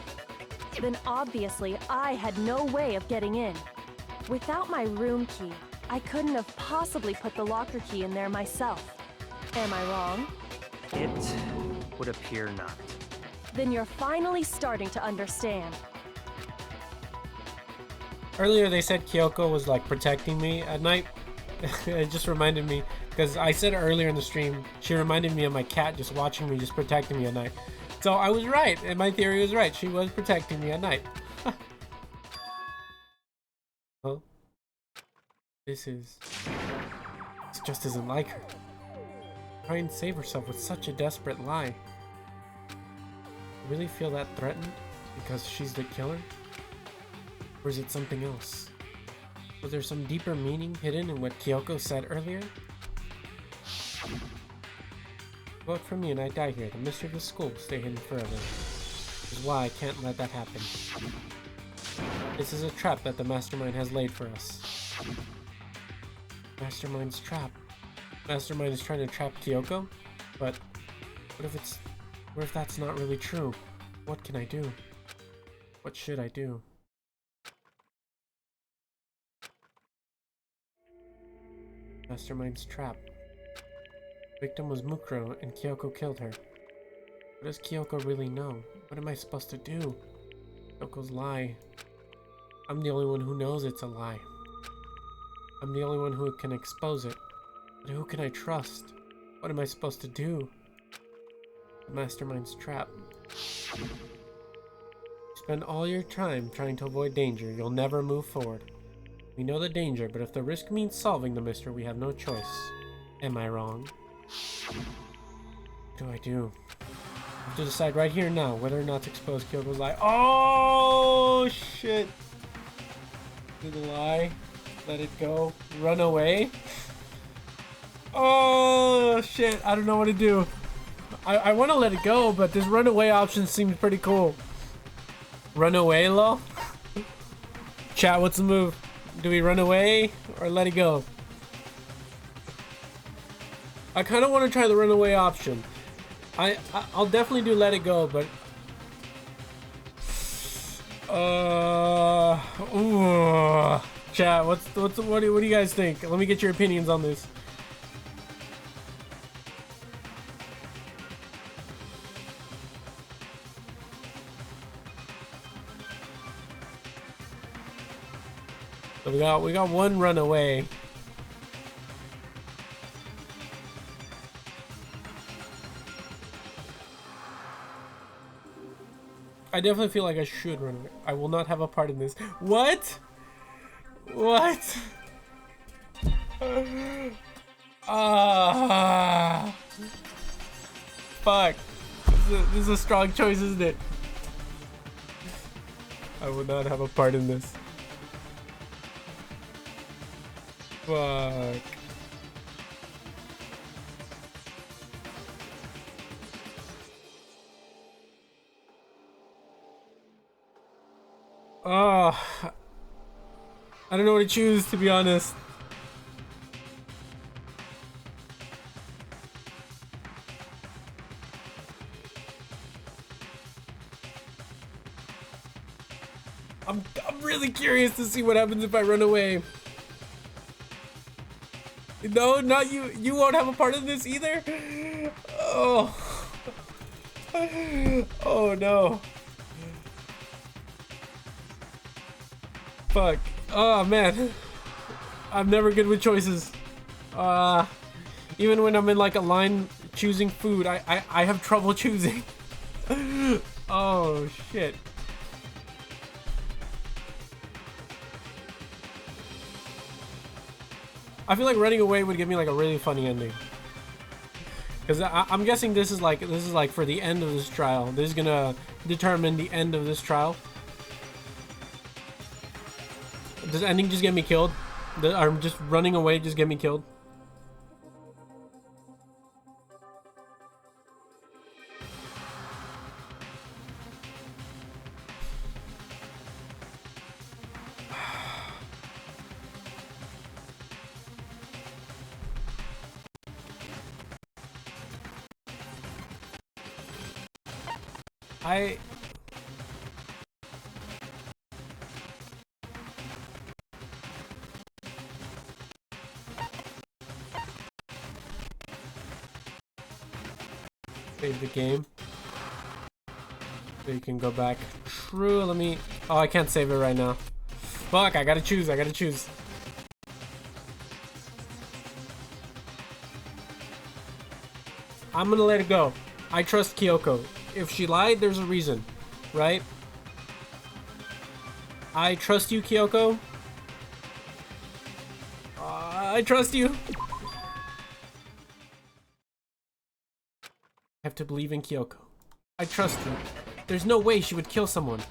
Then obviously I had no way of getting in. Without my room key, I couldn't have possibly put the locker key in there myself. Am I wrong? It would appear not. Then you're finally starting to understand. Earlier they said Kyoko was like protecting me at night. It just reminded me, because I said earlier in the stream, she reminded me of my cat just watching me, just protecting me at night. So I was right, and my theory was right. She was protecting me at night. Huh? This just isn't like her. Try and save herself with such a desperate lie. Really feel that threatened because she's the killer? Or is it something else? Was there some deeper meaning hidden in what Kyoko said earlier? Vote for me and I die here. The mystery of the school will stay hidden forever. This is why I can't let that happen. This is a trap that the Mastermind has laid for us. Mastermind's trap. Mastermind is trying to trap Kyoko? But what if that's not really true? What can I do? What should I do? Mastermind's trap. Victim was Mukuro and Kyoko killed her. What does Kyoko really know? What am I supposed to do? Kyoko's lie. I'm the only one who knows it's a lie. I'm the only one who can expose it. But who can I trust? What am I supposed to do? The Mastermind's trap. Spend all your time trying to avoid danger. You'll never move forward. We know the danger, but if the risk means solving the mystery, we have no choice. Am I wrong? What do I do? I have to decide right here and now whether or not to expose Kyoko's lie. Oh, shit. Do the lie. Let it go. Run away. Oh, shit. I don't know what to do. I want to let it go, but this runaway option seems pretty cool. Run away, lol? Chat, what's the move? Do we run away or let it go? I kind of want to try the runaway option. I'll definitely do let it go, but ooh. Chat, what do you guys think? Let me get your opinions on this. So we got one runaway. I definitely feel like I should run away. I will not have a part in this. What? What? Fuck. This is a strong choice, isn't it? I will not have a part in this. Fuck. Oh, I don't know what to choose, to be honest. I'm really curious to see what happens if I run away. No, not you. You won't have a part in this either. Oh. Oh no. Fuck. Oh man. I'm never good with choices. Even when I'm in like a line choosing food, I have trouble choosing. Oh shit. I feel like running away would give me like a really funny ending. Because I'm guessing this is like for the end of this trial. This is gonna determine the end of this trial. Does ending just get me killed? Or just running away just get me killed? Save the game. So you can go back. True, let me... Oh, I can't save it right now. Fuck, I gotta choose, I'm gonna let it go. I trust Kyoko. If she lied, there's a reason, right? I trust you, Kyoko. I trust you. I have to believe in Kyoko. I trust you. There's no way she would kill someone.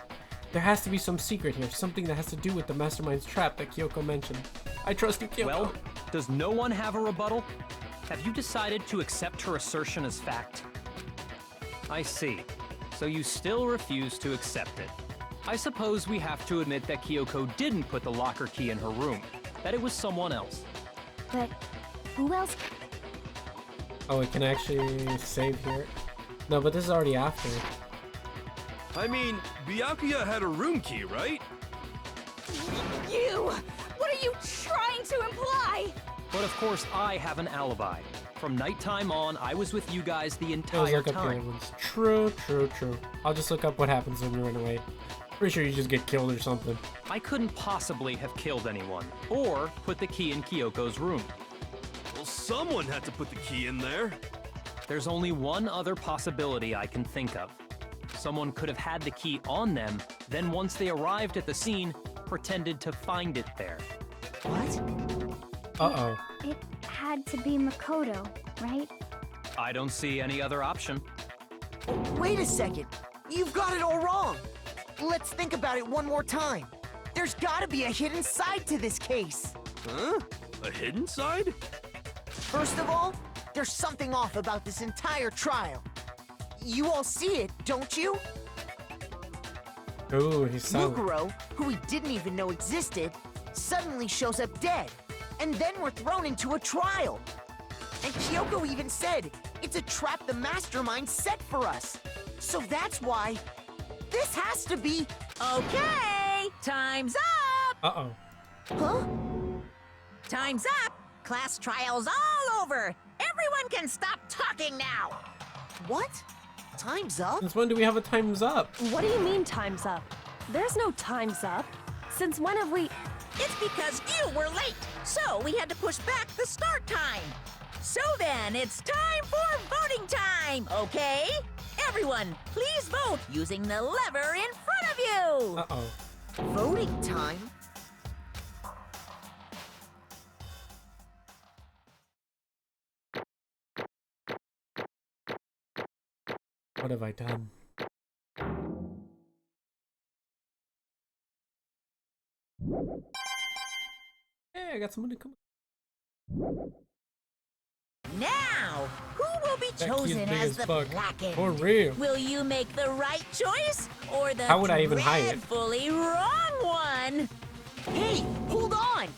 There has to be some secret here, something that has to do with the Mastermind's trap that Kyoko mentioned. I trust you, Kyoko. Well, does no one have a rebuttal? Have you decided to accept her assertion as fact? I see. So you still refuse to accept it. I suppose we have to admit that Kyoko didn't put the locker key in her room, that it was someone else. But who else? Oh, it can actually save here? No, but this is already after. I mean, Byakuya had a room key, right? You! What are you trying to imply? But of course, I have an alibi. From nighttime on, I was with you guys the Let's entire look up the other time. ones. True. I'll just look up what happens when you run away. Pretty sure you just get killed or something. I couldn't possibly have killed anyone, or put the key in Kyoko's room. Well, someone had to put the key in there. There's only one other possibility I can think of. Someone could have had the key on them, then once they arrived at the scene, pretended to find it there. What? Uh-oh. It had to be Makoto, right? I don't see any other option. Wait a second. You've got it all wrong. Let's think about it one more time. There's gotta be a hidden side to this case. Huh? A hidden side? First of all, there's something off about this entire trial. You all see it, don't you? Ooh, he's silent. Muguro, who we didn't even know existed, suddenly shows up dead. And then we're thrown into a trial. And Kyoko even said, it's a trap the mastermind set for us. So that's why this has to be... Okay, time's up! Uh-oh. Huh? Time's up! Class trial's all over! Everyone can stop talking now! What? Time's up? Since when do we have a time's up? What do you mean time's up? There's no time's up. Since when have we... It's because you were late, so we had to push back the start time. So then, it's time for voting time, okay? Everyone, please vote using the lever in front of you! Uh-oh. Voting time? What have I done? Hey, I got someone to come. Now, who will be That key is chosen big as as the fuck. blackened? For real. Will you make the right choice or the How would I even hide it? dreadfully wrong one? Hey, hold on!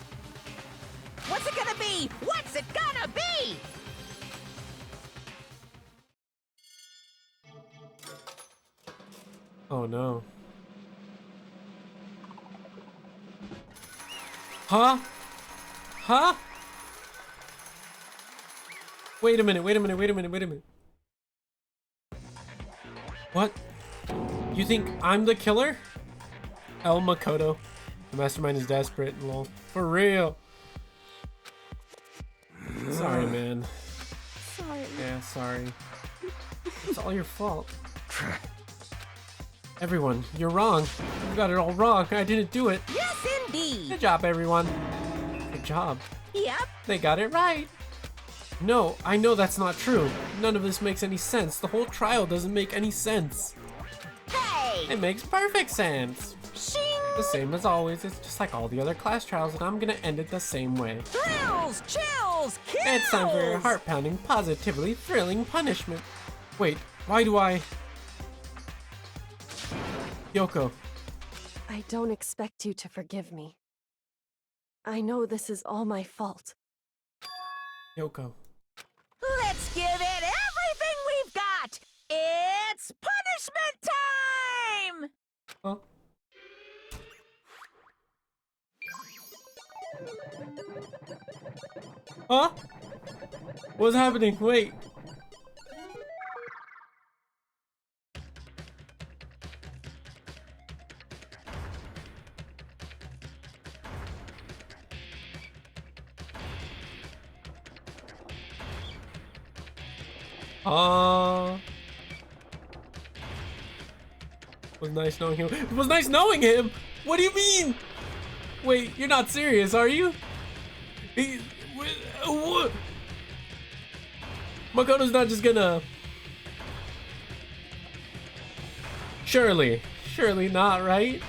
What's it gonna be? What's it gonna be? Oh no. Huh? Huh? Wait a minute. What? You think I'm the killer? El Makoto. The mastermind is desperate and lol. For real. Sorry, man. Sorry. Yeah, sorry. It's all your fault. Everyone, you're wrong. You got it all wrong. I didn't do it. Yes, indeed. Good job, everyone. Good job. Yep. They got it right. No, I know that's not true. None of this makes any sense. The whole trial doesn't make any sense. Hey! It makes perfect sense. Shing! The same as always. It's just like all the other class trials, and I'm gonna end it the same way. Thrills, chills, kills! It's time for your heart-pounding, positively thrilling punishment. Wait, why do I... Yoko. I don't expect you to forgive me. I know this is all my fault. Yoko. Let's give it everything we've got! It's punishment time! Huh? Huh? What's happening? Wait. Was nice knowing him. It was nice knowing him. What do you mean? Wait, you're not serious, are you? What? Makoto's not just gonna... Surely not, right?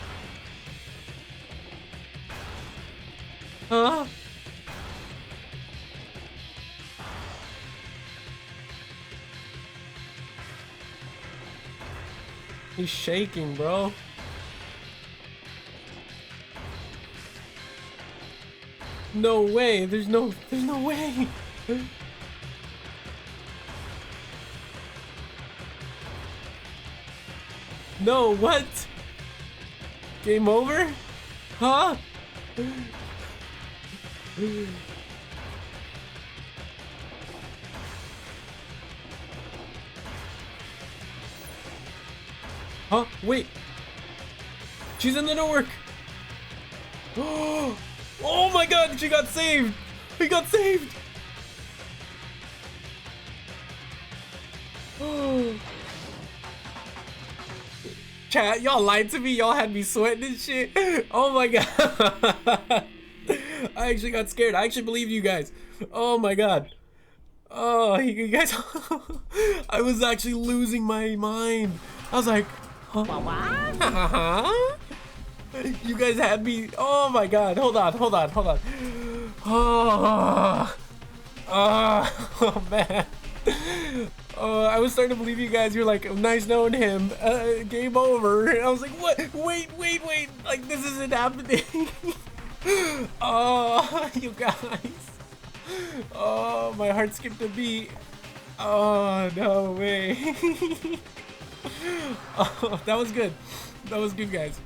Huh? He's shaking, bro. No way. There's no way. No, what? Game over? Huh? Huh? Wait. She's in the network. Oh my god, she got saved. He got saved. Chat, y'all lied to me. Y'all had me sweating and shit. Oh my god. I actually got scared. I actually believed you guys. Oh my god. Oh, you guys. I was actually losing my mind. I was like, huh? You guys had me. Oh my god. Hold on. Oh man. I was starting to believe you guys. You're like, nice knowing him. Game over. And I was like, what? Wait. Like, this isn't happening. Oh, you guys. Oh, my heart skipped a beat. Oh, no way. Oh, that was good. That was good, guys.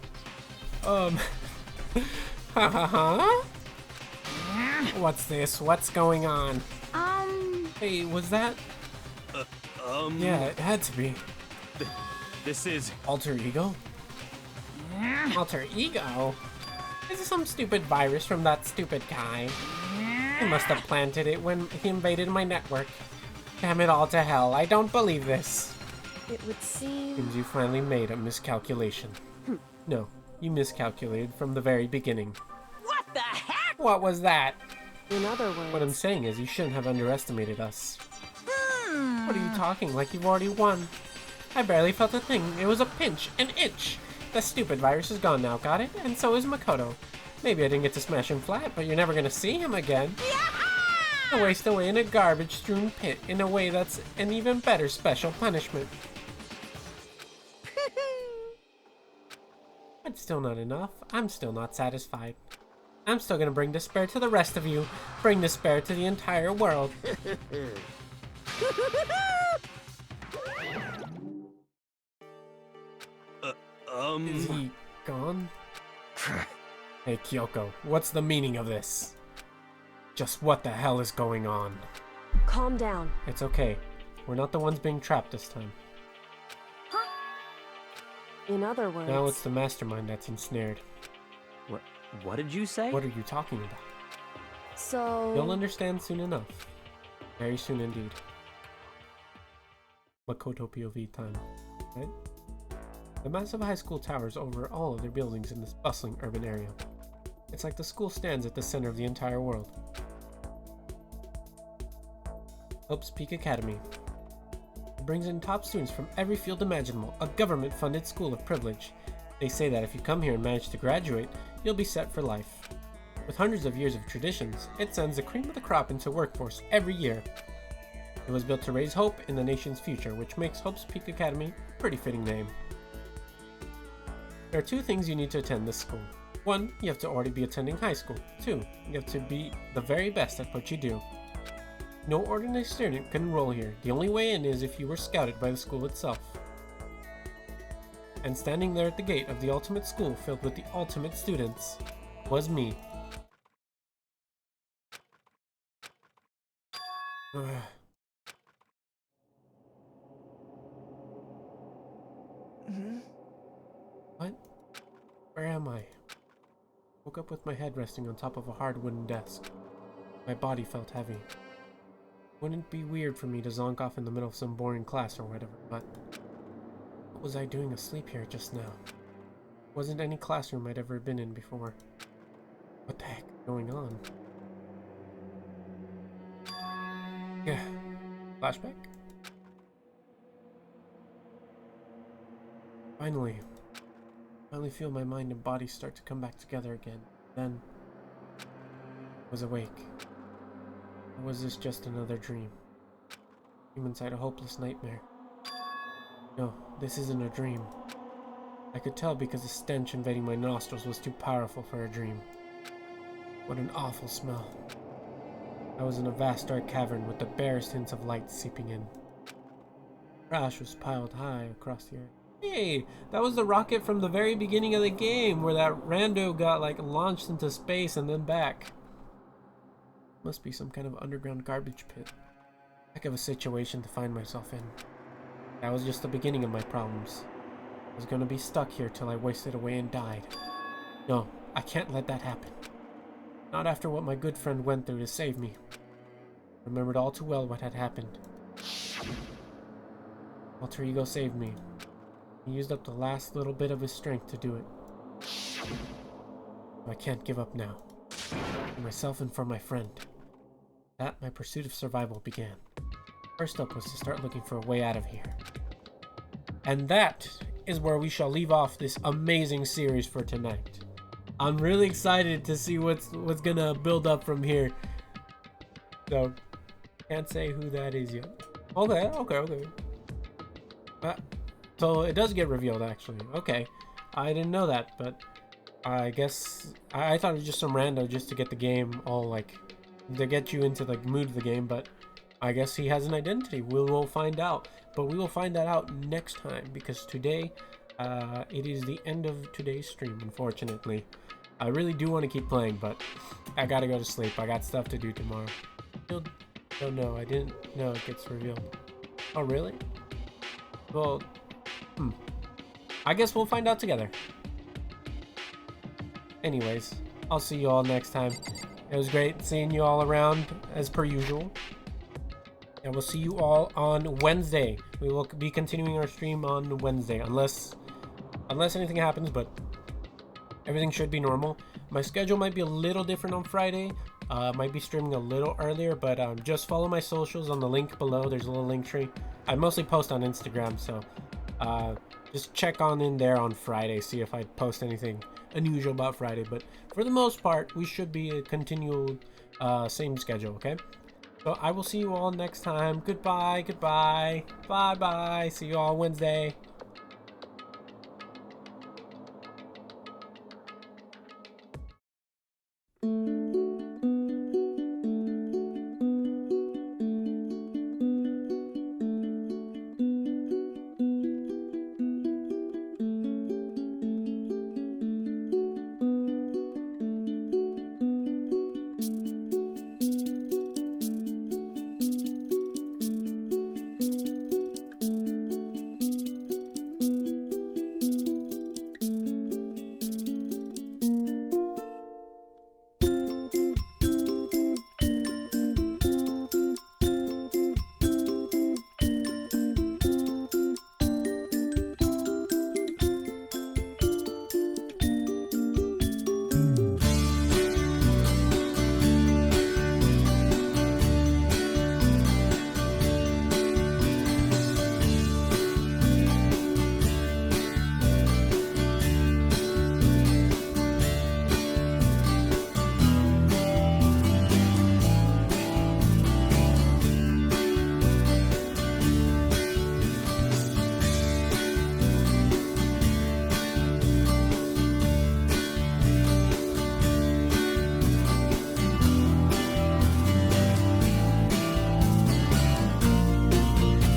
What's this? What's going on? Hey, was that? Yeah, it had to be. This is... Alter ego? Alter ego? This is some stupid virus from that stupid guy. He must have planted it when he invaded my network. Damn it all to hell, I don't believe this. It would seem... Seems you finally made a miscalculation. No, you miscalculated from the very beginning. What the heck? What was that? In other words... What I'm saying is you shouldn't have underestimated us. What are you talking like you've already won? I barely felt a thing. It was a pinch, an itch. The stupid virus is gone now, got it? And so is Makoto. Maybe I didn't get to smash him flat, but you're never gonna see him again. A waste away in a garbage-strewn pit in a way that's an even better special punishment. But still not enough. I'm still not satisfied. I'm still gonna bring despair to the rest of you. Bring despair to the entire world. Is he gone? Hey, Kyoko, what's the meaning of this? Just what the hell is going on? Calm down. It's okay. We're not the ones being trapped this time. In other words... Now it's the mastermind that's ensnared. What did you say? What are you talking about? So... You'll understand soon enough. Very soon indeed. Makoto POV time, right? The massive high school towers over all of their buildings in this bustling urban area. It's like the school stands at the center of the entire world. Hope's Peak Academy. It brings in top students from every field imaginable, a government-funded school of privilege. They say that if you come here and manage to graduate, you'll be set for life. With hundreds of years of traditions, it sends the cream of the crop into workforce every year. It was built to raise hope in the nation's future, which makes Hope's Peak Academy a pretty fitting name. There are two things you need to attend this school. 1, you have to already be attending high school. 2, you have to be the very best at what you do. No ordinary student can enroll here. The only way in is if you were scouted by the school itself. And standing there at the gate of the ultimate school filled with the ultimate students was me. What? Where am I? Woke up with my head resting on top of a hard wooden desk. My body felt heavy. Wouldn't it be weird for me to zonk off in the middle of some boring class or whatever, but what was I doing asleep here just now? Wasn't any classroom I'd ever been in before. What the heck is going on? Yeah. Flashback? Finally feel my mind and body start to come back together again. Then I was awake. Or was this just another dream? I'm inside a hopeless nightmare. No, this isn't a dream. I could tell because the stench invading my nostrils was too powerful for a dream. What an awful smell. I was in a vast dark cavern with the barest hints of light seeping in. Trash was piled high across the earth. Hey, that was the rocket from the very beginning of the game where that rando got like launched into space and then back. Must be some kind of underground garbage pit. Heck of a situation to find myself in. That was just the beginning of my problems. I was gonna be stuck here till I wasted away and died. No, I can't let that happen. Not after what my good friend went through to save me. I remembered all too well what had happened. Alter Ego saved me. He used up the last little bit of his strength to do it. I can't give up now. For myself and for my friend. That my pursuit of survival began. First up was to start looking for a way out of here. And that is where we shall leave off this amazing series for tonight. I'm really excited to see what's gonna build up from here. So, can't say who that is yet. Okay. So it does get revealed, actually. Okay, I didn't know that, but I guess I thought it was just some rando just to get the game all like to get you into the mood of the game. But I guess he has an identity. We will find out, but we will find that out next time because today, it is the end of today's stream. Unfortunately, I really do want to keep playing, but I gotta go to sleep. I got stuff to do tomorrow. Oh no, I didn't know it gets revealed. Oh really? Well, I guess we'll find out together. Anyways, I'll see you all next time. It was great seeing you all around as per usual. And we'll see you all on Wednesday. We will be continuing our stream on Wednesday unless anything happens, but everything should be normal. My schedule might be a little different on Friday. Might be streaming a little earlier, but just follow my socials on the link below. There's a little link tree. I mostly post on Instagram, so just check on in there on Friday, see if I post anything unusual about Friday. But for the most part, we should be a continual same schedule, okay? So I will see you all next time. Goodbye, bye-bye. See you all Wednesday.